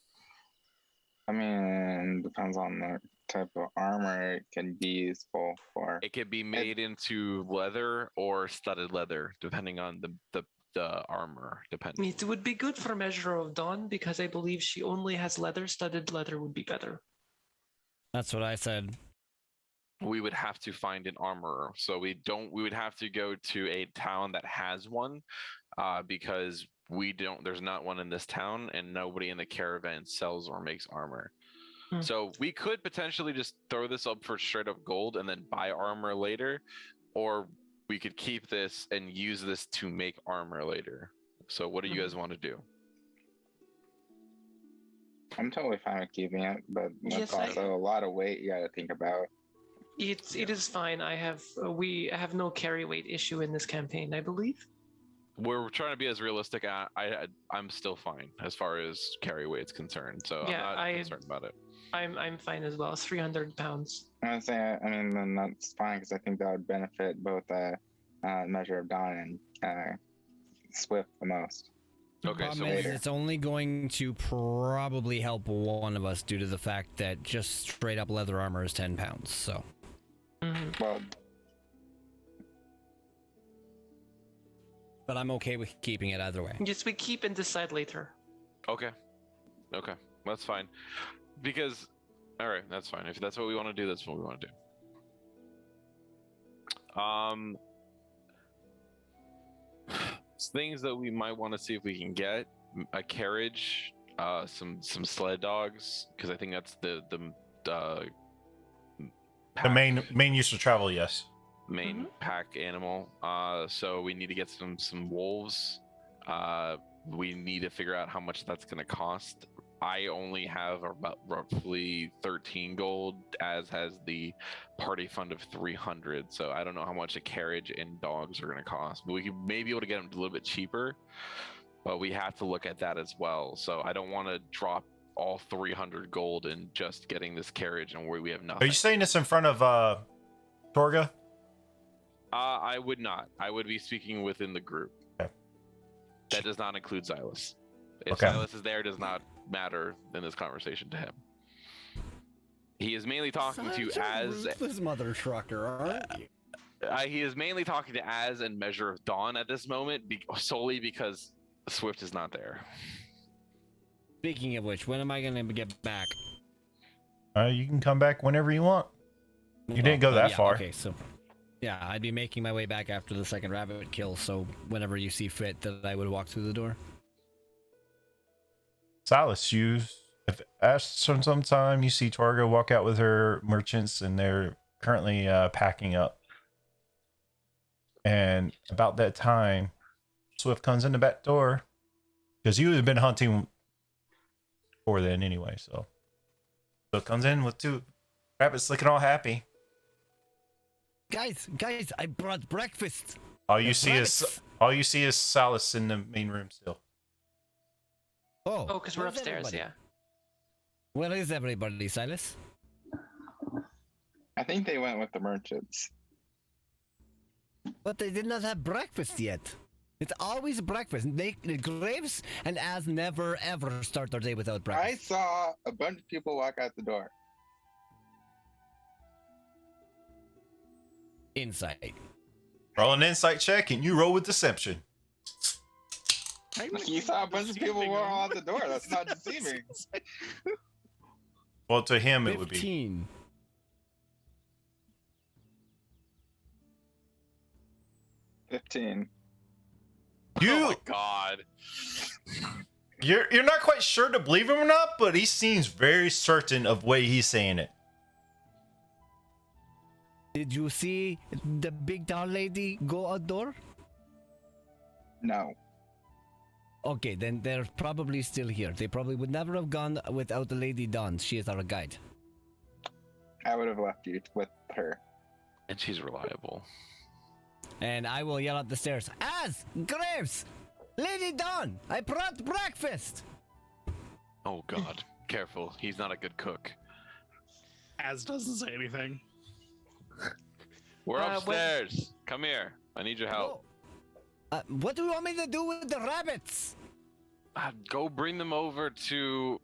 I mean, depends on the type of armor it can be useful for. It could be made into leather or studded leather, depending on the armor. Depending. It would be good for Measure of Dawn because I believe she only has leather. Studded leather would be better. That's what I said. We would have to find an armorer. So we would have to go to a town that has one, because there's not one in this town, and nobody in the caravan sells or makes armor. So we could potentially just throw this up for straight up gold and then buy armor later, or we could keep this and use this to make armor later. So what do you guys want to do? I'm totally fine with keeping it, but that's Yes, also a lot of weight you got to think about. It is fine. We have no carry weight issue in this campaign, I believe. We're trying to be as realistic. I'm still fine as far as carry weight's concerned, so Yeah, I'm not concerned about it. I'm fine as well. 300 pounds. I mean, then that's fine because I think that would benefit both Measure of Dawn and Swift the most. Okay, so Problem is, it's only going to probably help one of us due to the fact that just straight up leather armor is 10 pounds. So, Well, but I'm okay with keeping it either way. Yes, we keep and decide later. okay, that's fine. Because, all right, that's fine. If that's what we want to do, that's what we want to do. Things that we might want to see if we can get: a carriage, some sled dogs, because I think that's the main use of travel. Yes. main pack animal. So we need to get some wolves. We need to figure out how much that's going to cost. I only have about roughly 13 gold, as has the party fund of 300. So I don't know how much a carriage and dogs are going to cost. But we may be able to get them a little bit cheaper, but we have to look at that as well. So I don't want to drop all 300 gold in just getting this carriage and where we have nothing. Are you saying this in front of Torga? I would not. I would be speaking within the group. Okay. That does not include Silas. If Okay. Silas is there, does not matter in this conversation to him. He is mainly talking to Az. Ruthless mother trucker, aren't you? He is mainly talking to Az and Measure of Dawn at this moment, solely because Swift is not there. Speaking of which, when am I gonna get back? You can come back whenever you want. You didn't go that yeah, far. Okay, so yeah, I'd be making my way back after the second rabbit kill. So whenever you see fit, that I would walk through the door. Silas, you have asked some time. You see Torga walk out with her merchants, and they're currently packing up. And about that time, Swift comes in the back door, because you had been hunting before then anyway. So comes in with two rabbits looking all happy. Guys, I brought breakfast. All you see is Silas in the main room still. Oh, Oh, because we're where's upstairs, everybody? yeah. Where is everybody, Silas? I think they went with the merchants. But they did not have breakfast yet. It's always breakfast. Graves and Az never ever start their day without I breakfast. saw a bunch of people walk out the door. Insight. Roll an insight check, and you roll with deception. You saw a bunch of people walk out the door. That's not deceiving. Well, to him it would be. 15. 15. Oh You my god. you're not quite sure to believe him or not, but he seems very certain of way he's saying it. Did you see the big tall lady go outdoor? No. Okay, then they're probably still here. They probably would never have gone without the Lady Dawn. She is our guide. I would have left you with her. And she's reliable. And I will yell up the stairs, Az! Graves! Lady Dawn! I brought breakfast! Oh god. Careful. He's not a good cook. Az doesn't say anything. We're when- upstairs. Come here. I need your help. What do you want me to do with the rabbits? Go bring them over to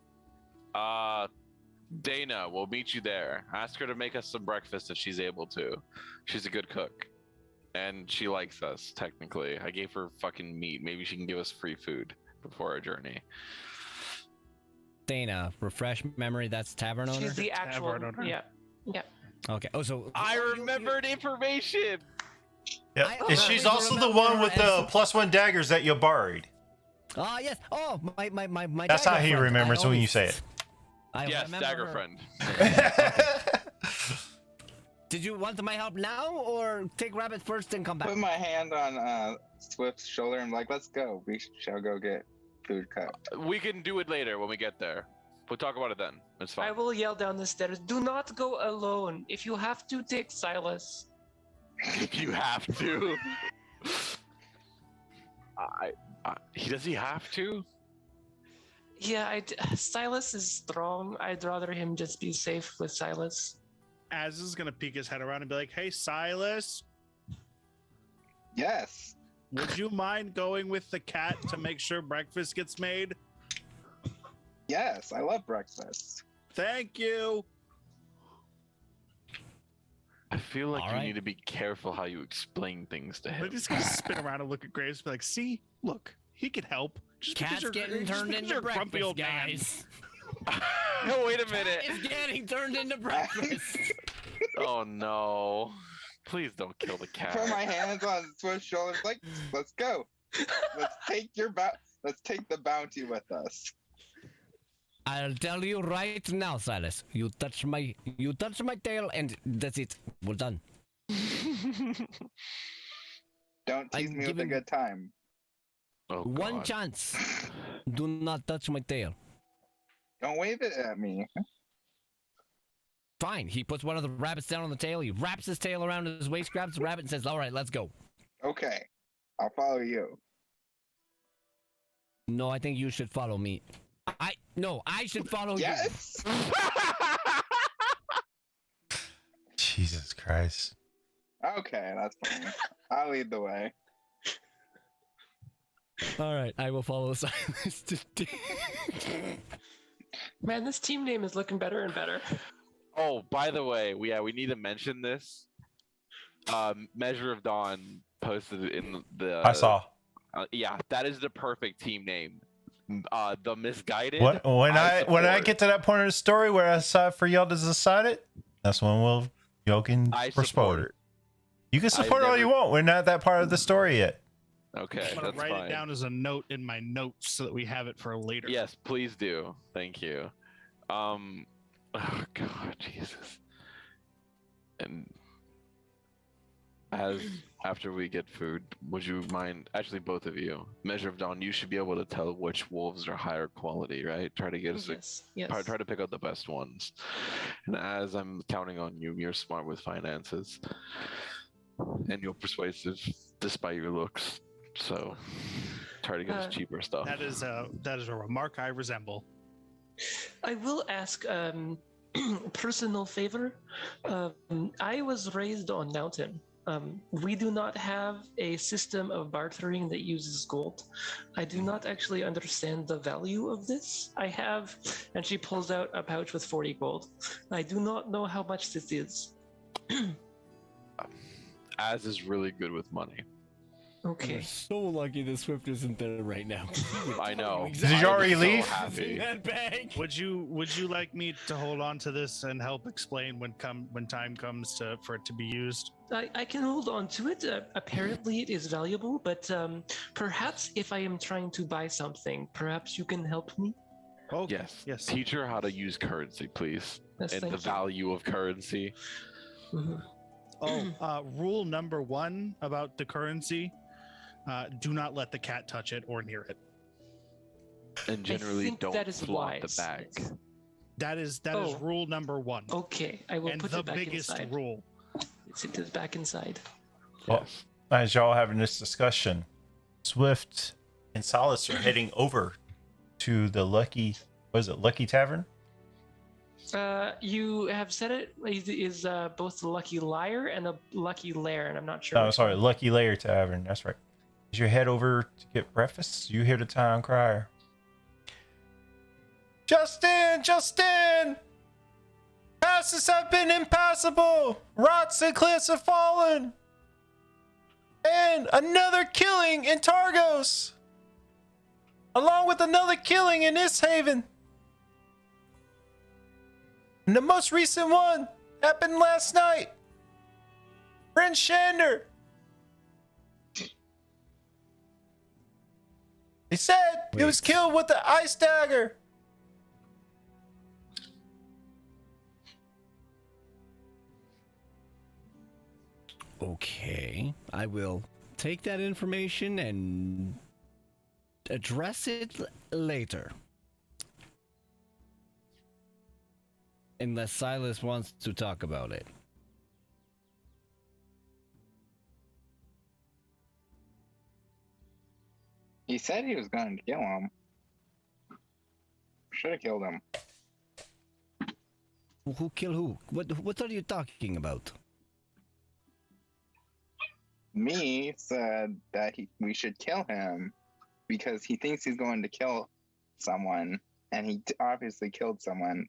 Dana. We'll meet you there. Ask her to make us some breakfast if she's able to. She's a good cook. And she likes us, technically. I gave her fucking meat. Maybe she can give us free food before our journey. Dana, refresh memory. That's tavern owner. She's the actual. Tavern owner. Yeah. Okay. Oh, so I remembered information! Yeah. I- And oh, she's you also the remember one with the as- +1 daggers that you borrowed. Ah, yes. Oh, my. That's how dagger he friend. remembers I when you always- say it. I Yes, remember Dagger her. Friend. Did you want my help now, or take rabbit first and come back? Put my hand on Swift's shoulder and like, let's go. We shall go get food cooked. We can do it later when we get there. We'll talk about it then. It's I fine. will yell down the stairs. Do not go alone. If you have to, take Silas. If you have to. Does he have to? Yeah, Silas is strong. I'd rather him just be safe with Silas. Az is gonna peek his head around and be like, "Hey, Silas, Yes. would you mind going with the cat to make sure breakfast gets made? Yes, I love breakfast. Thank you." I feel like All you right. need to be careful how you explain things to But him. he's gonna spin around and look at Graves and be like, "See, look, he can help." Just because Cat's you're- getting just turned because into you're a grumpy breakfast, old man. guys. No, wait a minute. It's getting turned into breakfast. Oh no. Please don't kill the cat. Put my hands on Swift's shoulders, like, let's go. Let's take let's take the bounty with us. I'll tell you right now, Silas. You touch my tail, and that's it. We're done. Don't tease I'm me with a giving- good time. Oh, One God. chance. Do not touch my tail. Don't wave it at me. Fine. He puts one of the rabbits down on the tail. He wraps his tail around his waist, grabs the rabbit, and says, "All right, let's go." Okay, I'll follow you. No, I think you should follow me. I should follow you. Yes. Jesus Christ. Okay, that's fine. I'll lead the way. All right, I will follow Silas. Man, this team name is looking better and better. Oh, by the way, we need to mention this. Measure of Dawn posted in the. I saw. Yeah, that is the perfect team name. The Misguided. When I support. get to that point of the story where I decide for y'all to decide it, that's when y'all can I support support it. it. You can support all you never- want. We're not that part of the story yet. Okay, I'm gonna that's write fine. it down as a note in my notes so that we have it for later. Yes, please do. Thank you. Oh God, Jesus. And after we get food, would you mind? Actually, both of you, Measure of Dawn. You should be able to tell which wolves are higher quality, right? Try to get us. Yes. Try to pick out the best ones. And as I'm counting on you, you're smart with finances, and you're persuasive despite your looks. So try to get us cheaper stuff. That is a remark I resemble. I will ask personal favor. I was raised on Mountain. We do not have a system of bartering that uses gold. I do not actually understand the value of this. I have, and she pulls out a pouch with 40 gold. I do not know how much this is. Az is really good with money. Okay. We're so lucky that Swift isn't there right now. I know. Did you already I'm so leave? happy. that bag. Would you like me to hold on to this and help explain when time comes for it to be used? I can hold on to it. Apparently, it is valuable, but perhaps if I am trying to buy something, perhaps you can help me. Oh Yes. yes. Teach her how to use currency, please, Yes, and thank the you. value of currency. Mhm. Rule number 1 about the currency: do not let the cat touch it or near it. And generally, think don't that is flaunt wise, the bag. yes. That is Oh. rule number 1, Okay, I will and put the it back biggest inside. rule. It is back inside. Well, Yes. as y'all having this discussion, Swift and Solace are heading over to the Lucky Tavern? You have said it is both the Lucky Liar and the Lucky Lair, and I'm not sure. No, which sorry, one. Lucky Lair Tavern. That's right. As you head over to get breakfast, you hear the town crier. Justin! Justin! Passes have been impassable! Rocks and cliffs have fallen! And another killing in Targos! Along with another killing in Ishaven! And the most recent one happened last night! Prince Shander! They said he was Wait. killed with the ice dagger! Okay, I will take that information and address it later. Unless Silas wants to talk about it. He said he was going to kill him. Should have killed him. Who kill who? What are you talking about? Me said that we should kill him because he thinks he's going to kill someone, and he obviously killed someone,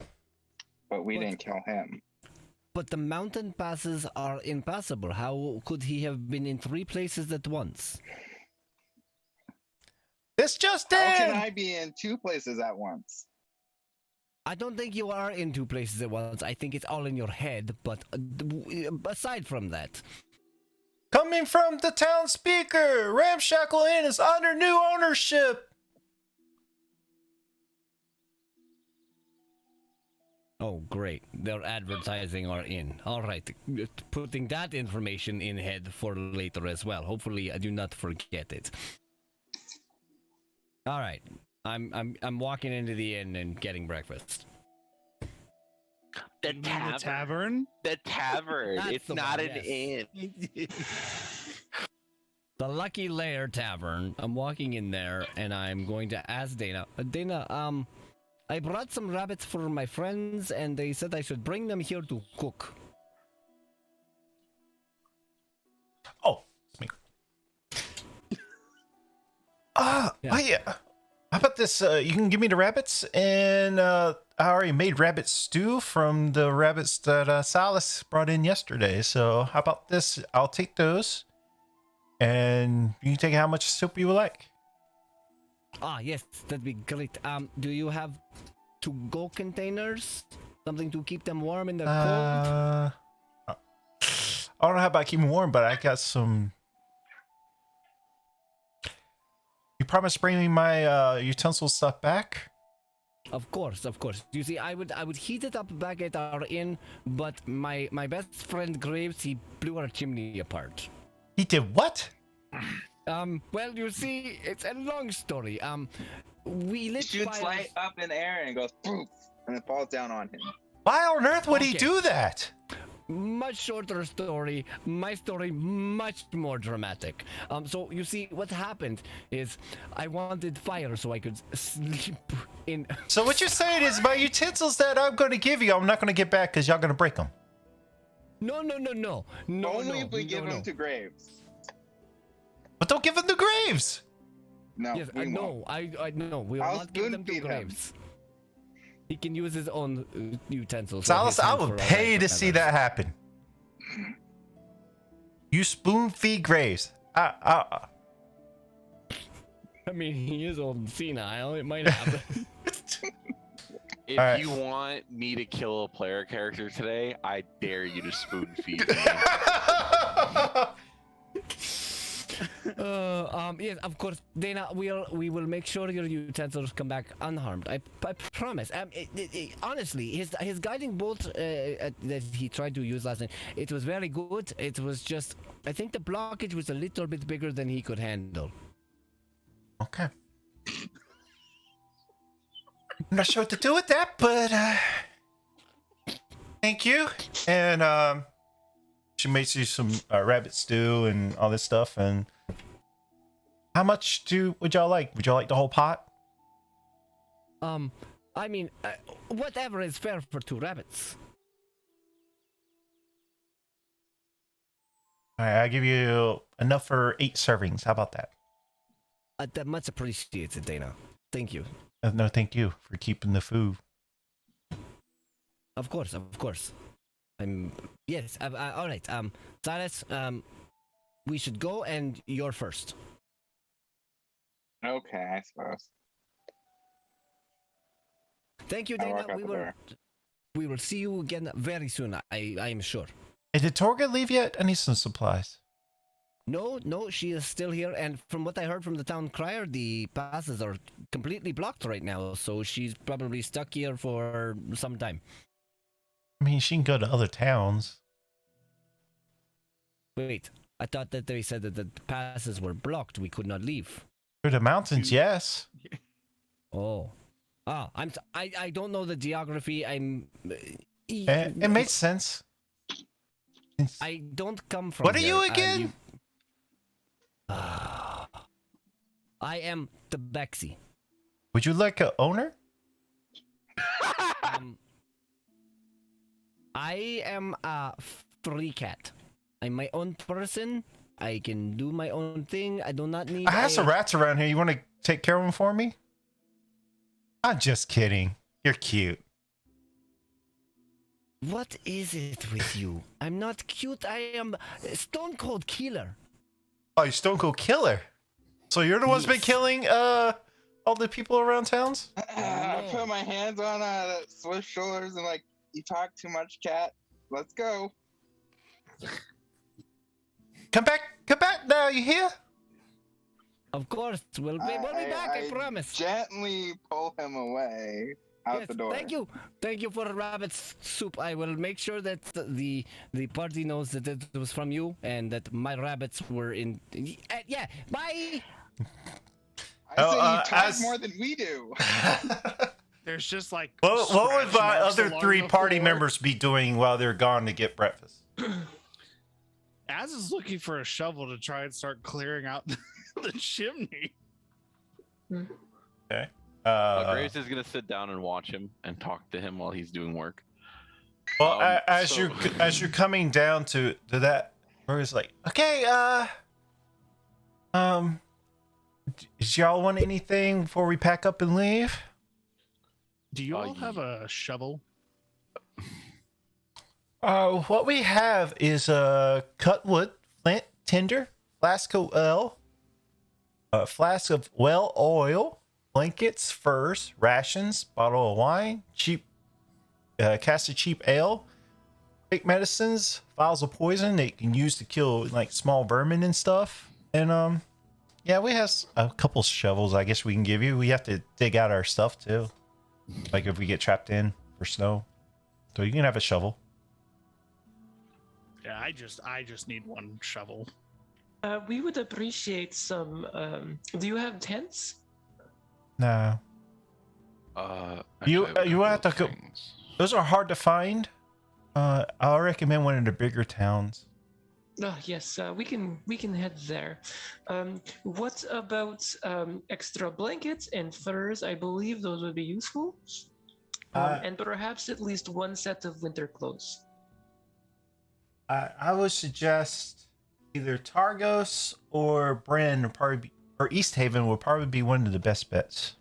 but we What? didn't kill him. But the mountain passes are impassable. How could he have been in 3 places at once? It's Justin! How can I be in 2 places at once? I don't think you are in 2 places at once. I think it's all in your head. But aside from that, Coming from the town speaker, Ramshackle Inn is under new ownership. oh great, they're advertising our inn. All right, putting that information in head for later as well. Hopefully, I do not forget it. All right, I'm walking into the inn and getting breakfast. The You mean the tavern? The tavern. That's It's the not one, an yes. inn. The Lucky Lair Tavern. I'm walking in there and I'm going to ask Dana. Dana, I brought some rabbits for my friends and they said I should bring them here to cook. Oh, it's me. Yeah. Yeah. How about this? You can give me the rabbits, and I already made rabbit stew from the rabbits that Silas brought in yesterday. So how about this? I'll take those, and you can take how much soup you would like. Ah, yes, that'd be great. Do you have to-go containers? Something to keep them warm in the cold? I don't know how about keeping warm, but I got some. You promised to bring me my utensil stuff back? Of course, of course. You see, I would heat it up back at our inn, but my best friend Graves, he blew our chimney apart. He did what? Well, you see, it's a long story. We lit Shoots fires. light up in the air and goes poof, and it falls down on him. Why on earth would he Okay. do that? Much shorter story. My story much more dramatic. So you see, what happened is I wanted fire so I could sleep in. So what you're saying is my utensils that I'm going to give you, I'm not going to get back because y'all going to break them. No. Only if we give him to Graves. But don't give them to Graves. No, Yes, we no, won't. I know. We will I'll not give them to spoon-feed him. Graves. He can use his own utensils. or Silas, his I hand would for all pay that to see matters. that happen. You spoon feed Graves. I mean, he is old and senile. It might happen. If All right. you want me to kill a player character today, I dare you to spoon feed me. Yes, of course, Dana. We will make sure your utensils come back unharmed. I promise. Honestly, his guiding bolt that he tried to use last night, it was very good. It was just, I think the blockage was a little bit bigger than he could handle. Okay. I'm not sure what to do with that, but thank you. And she makes you some rabbit stew and all this stuff. And how much would y'all like? Would y'all like the whole pot? I mean, whatever is fair for 2 rabbits. All right, I'll give you enough for 8 servings. How about that? That much appreciated, Dana. Thank you. No, thank you for keeping the food. Of course, of course. Yes. All right. Silas. We should go, and you're first. Okay, I suppose. Thank you, I Dana. walk out the door. We will see you again very soon. I am sure. Hey, did Torga leave yet? I need some supplies. No, she is still here, and from what I heard from the town crier, the passes are completely blocked right now, so she's probably stuck here for some time. I mean, she can go to other towns. Wait, I thought that they said that the passes were blocked. We could not leave. Through the mountains, yes. Oh. I don't know the geography. It makes sense. I don't come from What are here, you again? I am the Bexy. Would you like a owner? I am a free cat. I'm my own person. I can do my own thing. I do not need. I have some rats around here. You want to take care of them for me? I'm just kidding. You're cute. What is it with you? I'm not cute. I am stone cold killer. Oh, you're Stone Cold Killer. So you're the one's been Yes. killing all the people around towns? I put my hands on Swift's shoulders and like, you talk too much, cat. Let's go. Come back now, you hear? Of course, we'll be back. I promise. Gently pull him away out Yes, the door. Thank you for rabbit soup. I will make sure that the party knows that it was from you and that my rabbits were in. Yeah, bye. I say you talk as- more than we do. There's just like. What would scratch my marks other along 3 the party floor. members be doing while they're gone to get breakfast? Az is looking for a shovel to try and start clearing out the chimney. Okay. Graves is gonna sit down and watch him and talk to him while he's doing work. Well, as so- you're coming down to that, where it's like, okay, did y'all want anything before we pack up and leave? Do you all have a shovel? What we have is cut wood, flint, tinder, flask of well oil, blankets, furs, rations, bottle of wine, cheap cask of cheap ale, fake medicines, vials of poison that you can use to kill like small vermin and stuff. And yeah, we have a couple shovels I guess we can give you. We have to dig out our stuff too, like if we get trapped in for snow. So you can have a shovel. Yeah, I just need one shovel. We would appreciate some. Do you have tents? No. You- Actually, I have a you couple have to of go- things. Those are hard to find. I'll recommend one of the bigger towns. Yes, we can head there. What about extra blankets and furs? I believe those would be useful. And perhaps at least one set of winter clothes. I would suggest either Targos or Bren or East Haven would probably be one of the best bets.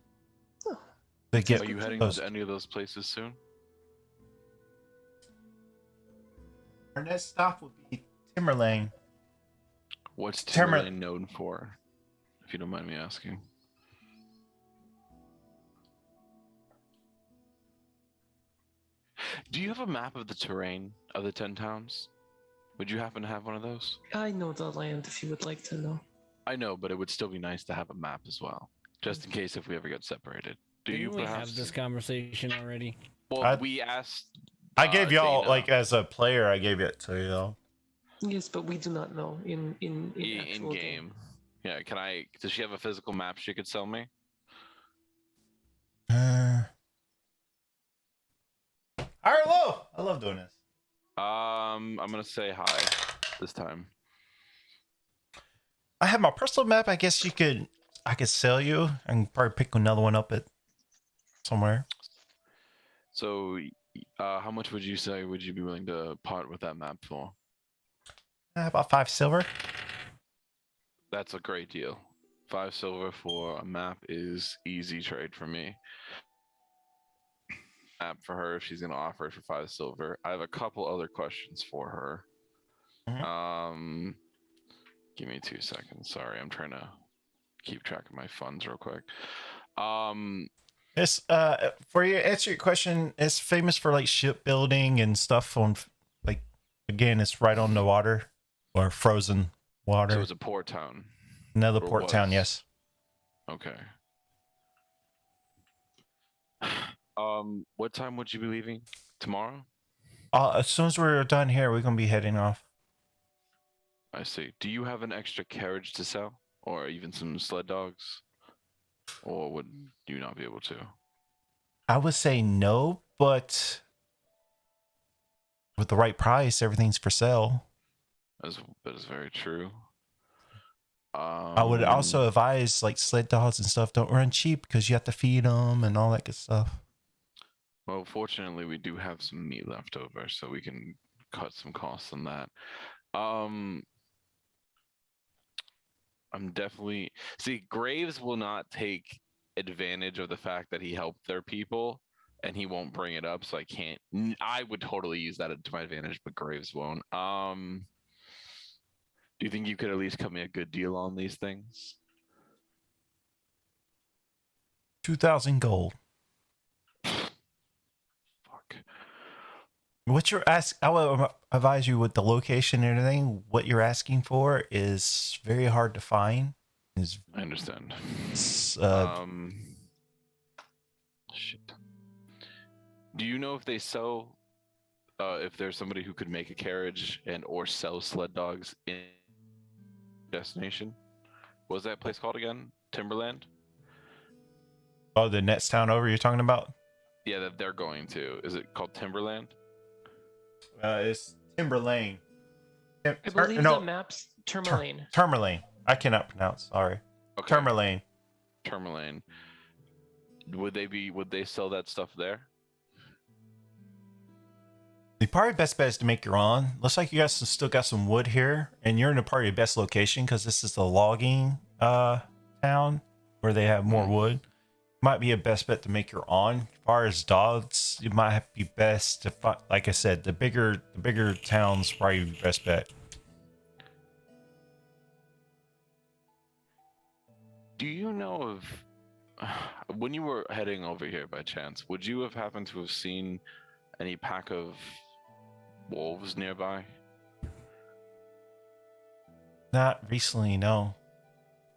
Oh, To get Are you heading those. to any of those places soon? Our next stop would be Timberlane. What's Timber- Timberlane known for? If you don't mind me asking. Do you have a map of the terrain of the 10 towns? Would you happen to have one of those? I know the land if you would like to know. I know, but it would still be nice to have a map as well, just in case if we ever get separated. Do you Didn't we perhaps? have this conversation already? Well, we asked. I gave y'all Dana like as a player, I gave it to y'all. Yes, but we do not know in in actual game. Yeah, can I? Does she have a physical map she could sell me? All right, hello. I love doing this. I'm gonna say hi this time. I have my personal map. I guess I could sell you. I can probably pick another one up at somewhere. So, how much would you say would you be willing to part with that map for? About 5 silver. That's a great deal. 5 silver for a map is easy trade for me. Map for her if she's gonna offer it for 5 silver. I have a couple other questions for her. Mhm. Give me 2 seconds. Sorry, I'm trying to keep track of my funds real quick. It's for you answer your question, it's famous for like shipbuilding and stuff on like again, it's right on the water or frozen water. So it's a port town. Another or port town, was. yes. Okay. What time would you be leaving tomorrow? As soon as we're done here, we're gonna be heading off. I see. Do you have an extra carriage to sell, or even some sled dogs, or would you not be able to? I would say no, but with the right price, everything's for sale. That is very true. I would also advise like sled dogs and stuff don't run cheap because you have to feed them and all that good stuff. Well, fortunately, we do have some meat left over, so we can cut some costs on that. I'm definitely see. Graves will not take advantage of the fact that he helped their people, and he won't bring it up. So I can't. I would totally use that to my advantage, but Graves won't. Do you think you could at least cut me a good deal on these things? 2,000 gold. Fuck. What you're asking, I would advise you with the location and everything. What you're asking for is very hard to find. Is I understand. Shit. Do you know if they sell? If there's somebody who could make a carriage and or sell sled dogs in destination? What was that place called again? Timberland? oh, the next town over you're talking about? Yeah, that they're going to. Is it called Timberland? It's Timberlane. I believe the map's Tourmaline. Tourmaline. I cannot pronounce. Sorry. Okay. Tourmaline. Tourmaline. Would they sell that stuff there? The probably best bet is to make your own. Looks like you guys still got some wood here, and you're in the probably best location because this is the logging town where they have more wood. Might be a best bet to make your own. As far as dogs, it might have to be best to find, like I said, the bigger towns probably the best bet. Do you know of when you were heading over here by chance, would you have happened to have seen any pack of wolves nearby? Not recently, no.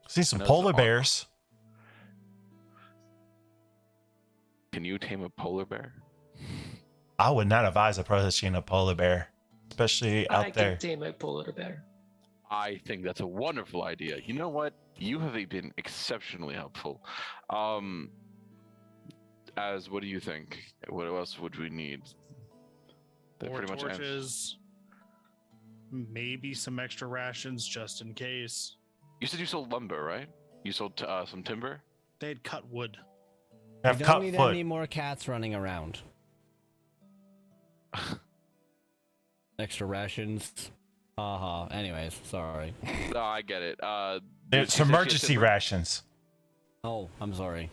Seen some No, polar so- bears. Can you tame a polar bear? I would not advise approaching a polar bear, especially I out there. can tame a polar bear. I think that's a wonderful idea. You know what? You have been exceptionally helpful. As what do you think? What else would we need? That More pretty much answers- torches. Maybe some extra rations just in case. You said you sold lumber, right? You sold some timber? They had cut wood. We Have don't cut need foot. any more cats running around. Extra rations. Haha. Anyways, sorry. No, I get it. It's you said she had emergency timber? rations. Oh, I'm sorry.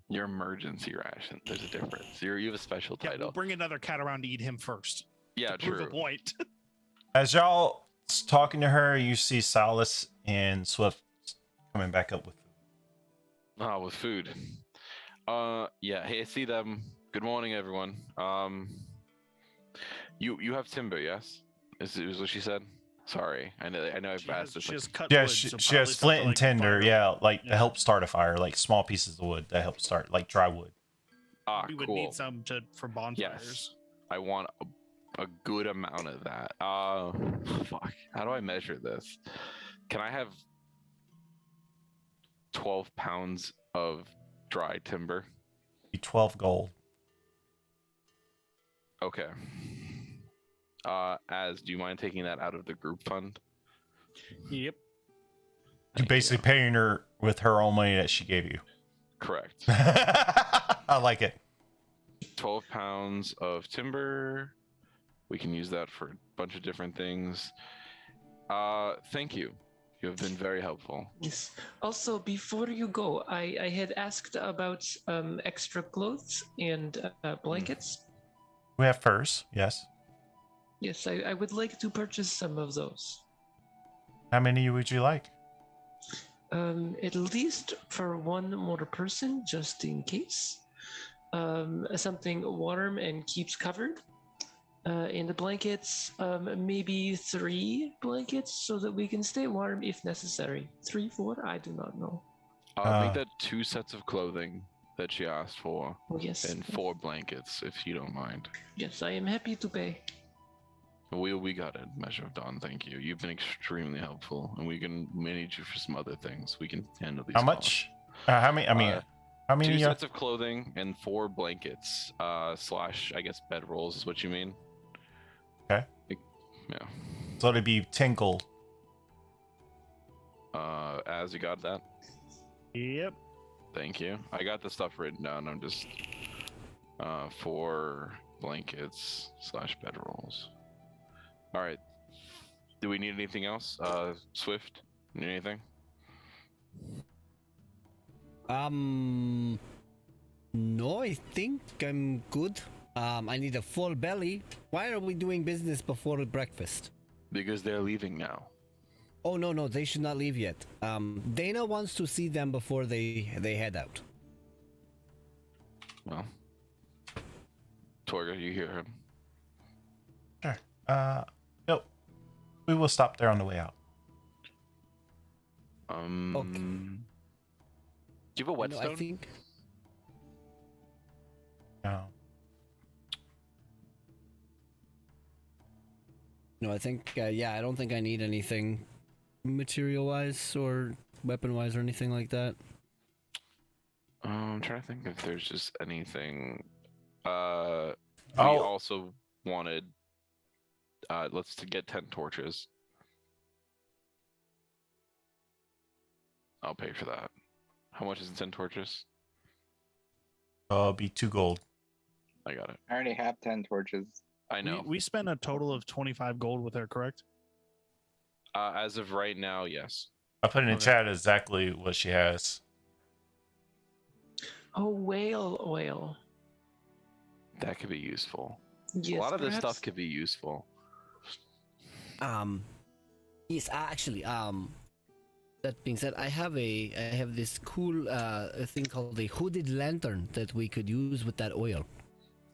Your emergency ration. There's a difference. You have a special Yeah, title. we'll bring another cat around to eat him first. Yeah, to prove true. a point. As y'all talking to her, you see Silas and Swift coming back up with With food. Yeah. Hey, I see them. Good morning, everyone. You have timber, yes? Is what she said? Sorry, I know I've asked this. She like- has cut Yeah, wood. she so has probably flint something and like tinder. fire. Yeah, like to Yeah. help start a fire, like small pieces of wood that help start, like dry wood. We would Cool. need some for bonfires. I want a good amount of that. Fuck. How do I measure this? Can I have 12 pounds of dry timber? Be 12 gold. Okay. Do you mind taking that out of the group fund? Yep. You Thank basically paying her with her own money that she gave you. Correct. I like it. 12 pounds of timber. We can use that for a bunch of different things. Thank you. You have been very helpful. Yes. Also, before you go, I had asked about extra clothes and blankets. We have furs, yes. Yes, I would like to purchase some of those. How many would you like? At least for one more person, just in case. Something warm and keeps covered. And the blankets, maybe 3 blankets so that we can stay warm if necessary. 3, 4, I do not know. I'll make that 2 sets of clothing that she asked for, Oh, yes. and 4 blankets, if you don't mind. Yes, I am happy to pay. We got it, Measure of Dawn. Thank you. You've been extremely helpful, and we can manage you for some other things. We can handle these. How much? How many? I mean, how 2 many? sets of clothing and 4 blankets. Slash, I guess, bedrolls is what you mean. Okay. Yeah. So it'd be 10 gold. As you got that. Yep. Thank you. I got the stuff written down. I'm just 4 blankets slash bedrolls. All right. Do we need anything else? Swift? Need anything? No, I think I'm good. I need a full belly. Why are we doing business before breakfast? Because they're leaving now. Oh no, they should not leave yet. Dana wants to see them before they head out. Well, Torga, you hear him. Sure. Nope. We will stop there on the way out. Okay. Do you have a No, whetstone? I think. No. No, I think. Yeah, I don't think I need anything material-wise or weapon-wise or anything like that. I'm trying to think if there's just anything. We Oh. also wanted. Let's to get 10 torches. I'll pay for that. How much is 10 torches? It'll be 2 gold. I got it. I already have 10 torches. I know. We spent a total of 25 gold with her, correct? As of right now, yes. I put in the Okay. chat exactly what she has. Oh, whale oil. That could be useful. Yes, A lot of this perhaps- stuff could be useful. Yes, actually, that being said, I have this cool thing called a hooded lantern that we could use with that oil.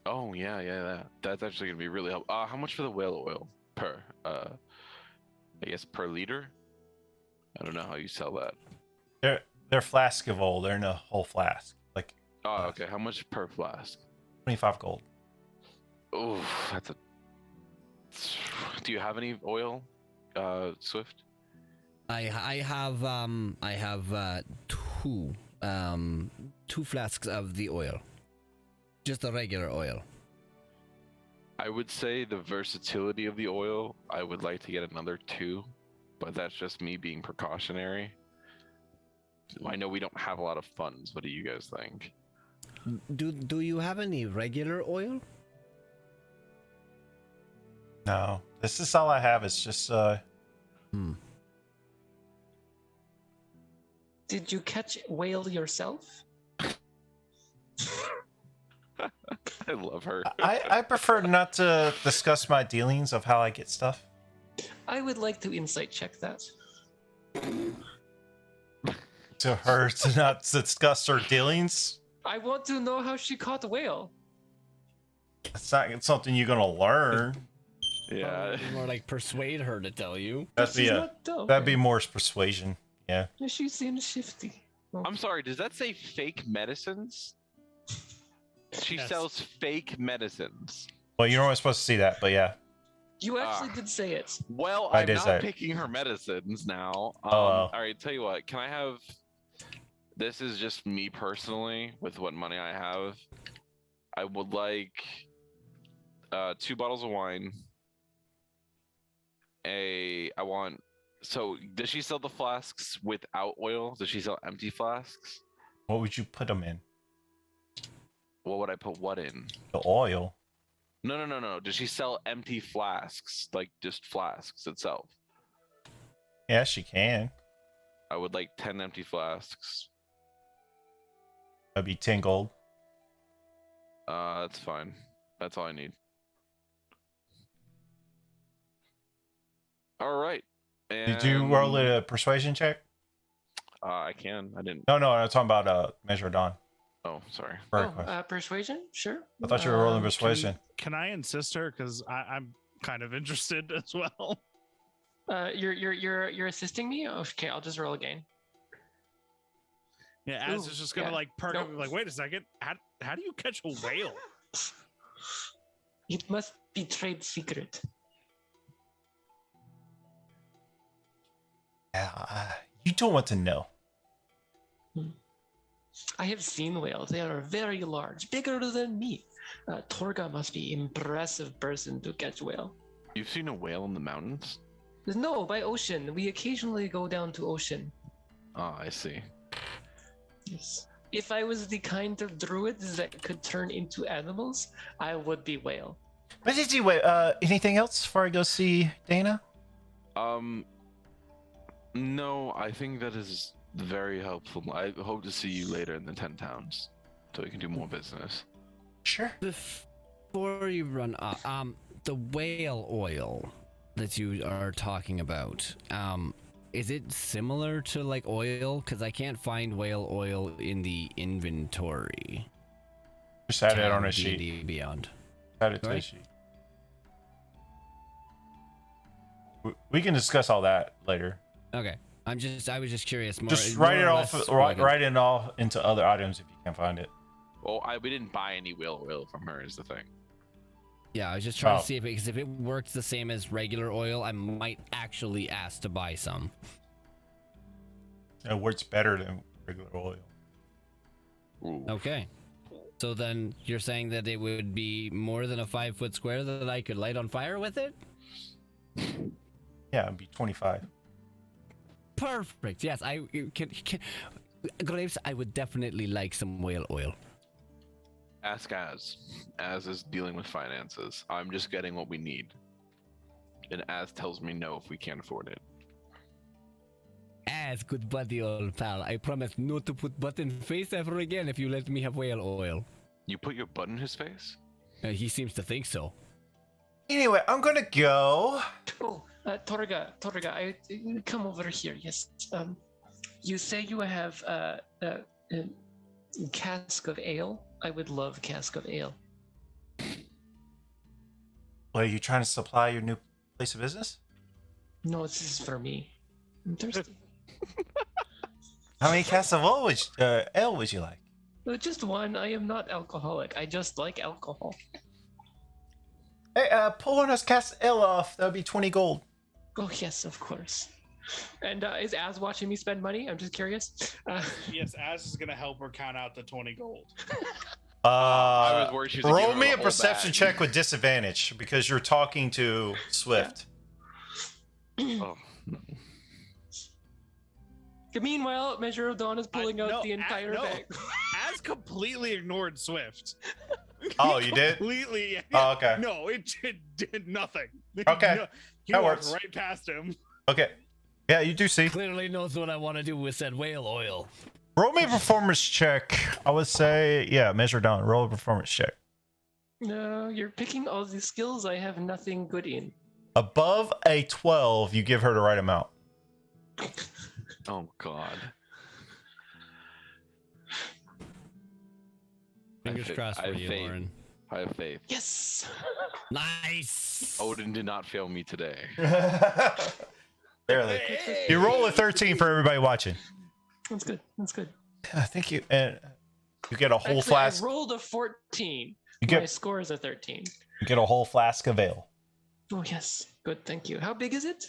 Oh yeah. That's actually gonna be really helpful. How much for the whale oil per? I guess per liter. I don't know how you sell that. They're flask of oil. They're in a whole flask. Like Oh, okay. How much per flask? 25 gold. Oh, that's a. Do you have any oil, Swift? I have two flasks of the oil, just the regular oil. I would say the versatility of the oil. I would like to get another 2, but that's just me being precautionary. I know we don't have a lot of funds. What do you guys think? Do you have any regular oil? No, this is all I have. It's just Did you catch whale yourself? I love her. I prefer not to discuss my dealings of how I get stuff. I would like to insight check that. To her to not discuss her dealings. I want to know how she caught a whale. It's not something you're gonna learn. Yeah. More like persuade her to tell you. That'd be She's a, not dumb. that'd be more persuasion. Yeah. Yeah, she seems shifty. I'm sorry. Does that say fake medicines? She Yes. sells fake medicines. Well, you're only supposed to see that, but yeah. You actually Ah. did say it. Well, I I'm did not say it. picking her medicines now. Oh, well. All right, tell you what. Can I have? This is just me personally with what money I have. I would like 2 bottles of wine. I want. So, does she sell the flasks without oil? Does she sell empty flasks? What would you put them in? What would I put what in? The oil. No. Does she sell empty flasks, like just flasks itself? Yeah, she can. I would like 10 empty flasks. That'd be 10 gold. That's fine. That's all I need. All right. Did you roll a persuasion check? I can. I didn't. No, I'm talking about Measure of Dawn. Oh, sorry. Very question. Persuasion, sure. I thought you were rolling Um, persuasion. Can I insist her? Because I'm kind of interested as well. You're assisting me. Okay, I'll just roll again. Yeah, Az Ooh, is just gonna yeah. like perk Nope. up and be like, wait a second, how do you catch a whale? It must be trade secret. Yeah, you don't want to know. I have seen whales. They are very large, bigger than me. Torga must be impressive person to catch whale. You've seen a whale in the mountains? No, by ocean. We occasionally go down to ocean. Oh, I see. Yes. If I was the kind of druids that could turn into animals, I would be whale. But did you wait? Anything else before I go see Dana? No, I think that is very helpful. I hope to see you later in the 10 towns so we can do more business. Sure. Before you run off, the whale oil that you are talking about, is it similar to like oil? Because I can't find whale oil in the inventory. Just add it tab on a of sheet. D&D Beyond. Add it to a Right. sheet. We can discuss all that later. Okay. I was just curious. Just more write it or off. less Write it all into other items if you can find it. Well, we didn't buy any whale oil from her is the thing. Yeah, I was just trying Oh. to see if because if it works the same as regular oil, I might actually ask to buy some. It works better than regular oil. Ooh. Okay. So then you're saying that it would be more than a 5-foot square that I could light on fire with it? Yeah, it'd be 25. Perfect. Yes, I can. Graves, I would definitely like some whale oil. Ask Az. Az is dealing with finances. I'm just getting what we need. And Az tells me no if we can't afford it. As good buddy, old pal. I promise not to put butt in face ever again if you let me have whale oil. You put your butt in his face? He seems to think so. Anyway, I'm gonna go. Oh, Torga, come over here. Yes. You say you have a cask of ale. I would love cask of ale. Well, are you trying to supply your new place of business? No, this is for me. I'm thirsty. How many casks of ale would you like? Just one. I am not alcoholic. I just like alcohol. Hey, pull one of those casks of ale off. That would be 20 gold. Oh yes, of course. And is Az watching me spend money? I'm just curious. Yes, Az is gonna help her count out the 20 gold. I was worried she was gonna Roll give her me the a whole perception bag. check with disadvantage because you're talking to Swift. Oh. Meanwhile, Measure of Dawn is pulling out the entire bag. Az completely ignored Swift. Oh, you did? Completely. Oh, okay. No, it did nothing. Okay, No, he that walked works. right past him. Okay. Yeah, you do see. Clearly knows what I want to do with said whale oil. Roll me a performance check. I would say, yeah, measure down. Roll a performance check. No, you're picking all the skills I have nothing good in. Above a 12, you give her the right amount. Oh God. Fingers crossed for I have you, faith. Lauren. I have faith. Yes. Nice. Odin did not fail me today. Barely. You roll a 13 for everybody watching. That's good. That's good. I think you and you get a whole Actually, flask. I rolled a 14. You My get score is a 13. you get a whole flask of ale. Oh yes. Good. Thank you. How big is it?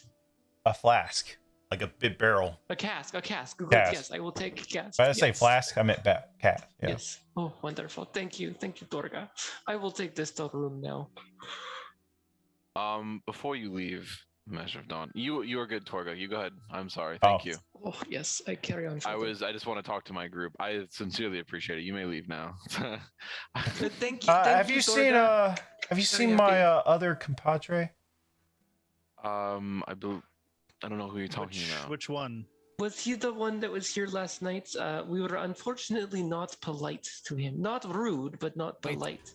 A flask, like a big barrel. A cask. A cask. Good. Cask. Yes, I will take a cask. When I say Yes. flask, I meant cat. Yeah. Yes. Oh, wonderful. Thank you. Thank you, Torga. I will take this to the room now. Before you leave, Measure of Dawn. You are good, Torga. You go ahead. I'm sorry. Thank you. Oh yes, I carry on. I further. just want to talk to my group. I sincerely appreciate it. You may leave now. Thank you. Have you seen Torga. Have you Very seen my happy. other compadre? I don't know who you're talking about. Which one? Was he the one that was here last night? We were unfortunately not polite to him. Not rude, but not Wait. polite.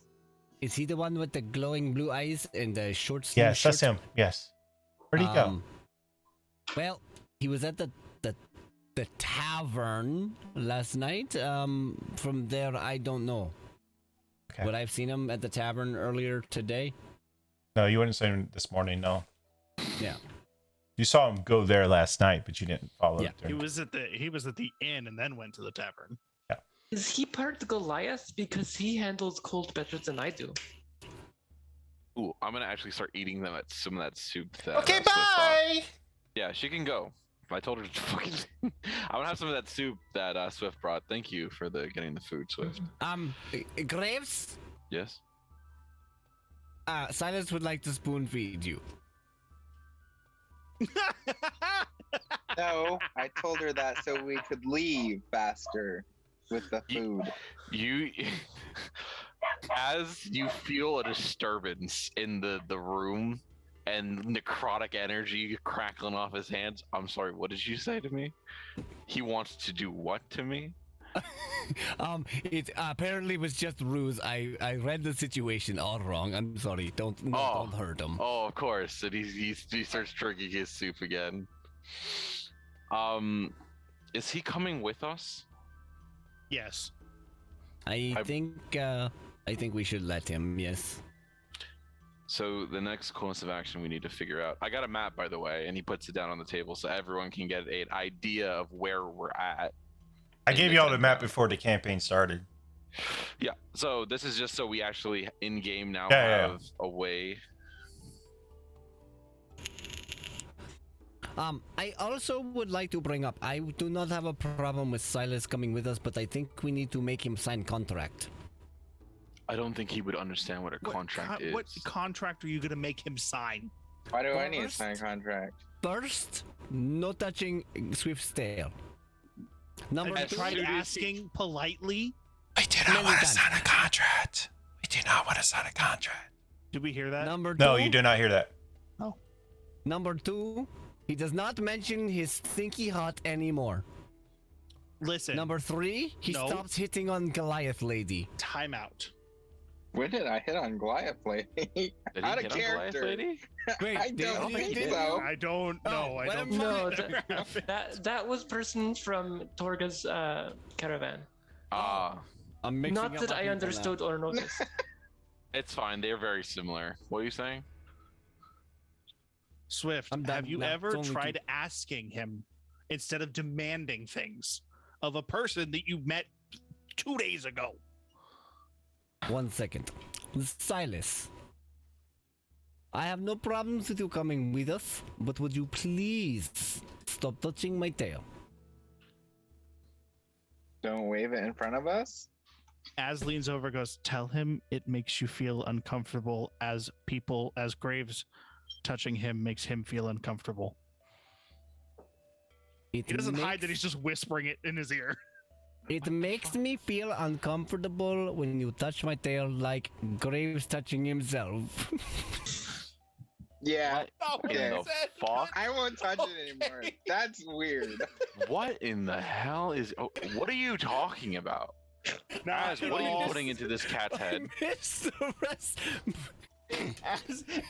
Is he the one with the glowing blue eyes and the short sleeve Yes, that's him. Yes. Where'd he go? Well, he was at the tavern last night. From there, I don't know. Okay. But I've seen him at the tavern earlier today. No, you wouldn't say him this morning. No. Yeah. You saw him go there last night, but you didn't follow. Yeah, it He was at the inn and then went to the tavern. Is he part Goliath? Because he handles cold better than I do. Ooh, I'm gonna actually start eating some of that soup. That, Okay, Swift brought. bye. Yeah, she can go. I told her to fucking. I'm gonna have some of that soup that Swift brought. Thank you for getting the food, Swift. Graves. Yes. Silas would like to spoon feed you. No, I told her that so we could leave faster with the food. You, as you feel a disturbance in the room and necrotic energy crackling off his hands. I'm sorry. What did you say to me? He wants to do what to me? It apparently was just ruse. I read the situation all wrong. I'm sorry. Don't hurt him. Oh, of course. And he starts drinking his soup again. Is he coming with us? Yes. I think we should let him. Yes. So the next course of action we need to figure out. I got a map, by the way, and he puts it down on the table so everyone can get an idea of where we're at. I gave you all the map before the campaign started. Yeah. So this is just so we actually in game now Yeah. have a way. I also would like to bring up, I do not have a problem with Silas coming with us, but I think we need to make him sign contract. I don't think he would understand what a contract is. What contract are you going to make him sign? Why do I need to First- sign a contract? First, no touching Swift's tail. Number I two, tried soon as asking politely. We do not wanna sign a contract. We do not want to sign a contract. Did we hear that? number two, No, you did not hear that. Number two, he does not mention his stinky hut anymore. Listen. Number three, he No. stops hitting on Goliath lady. Timeout. When did I hit on Goliath lady? Did he Out hit of on Goliath character. lady? Wait, I did- don't did- think did- so. I don't know. I let don't him No, think that was person from Torga's caravan. I'm mixing Not up that my I people understood or noticed. It's fine. They're very similar. What are you saying? Swift, I'm have done. you No, ever it's only tried two. asking him instead of demanding things of a person that you met 2 days ago? now. 1 second. Silas, I have no problems with you coming with us, but would you please stop touching my tail? Don't wave it in front of us. Az leans over and goes, tell him it makes you feel uncomfortable as Graves touching him makes him feel uncomfortable. It He doesn't hide makes- that he's just whispering it in his ear. It makes me feel uncomfortable when you touch my tail like Graves touching himself. Yeah, What Okay. in the fuck? I won't touch it anymore. That's weird. What in the hell is? Oh, what are you talking about? Guys, what are you putting into this cat's head? Missed the rest.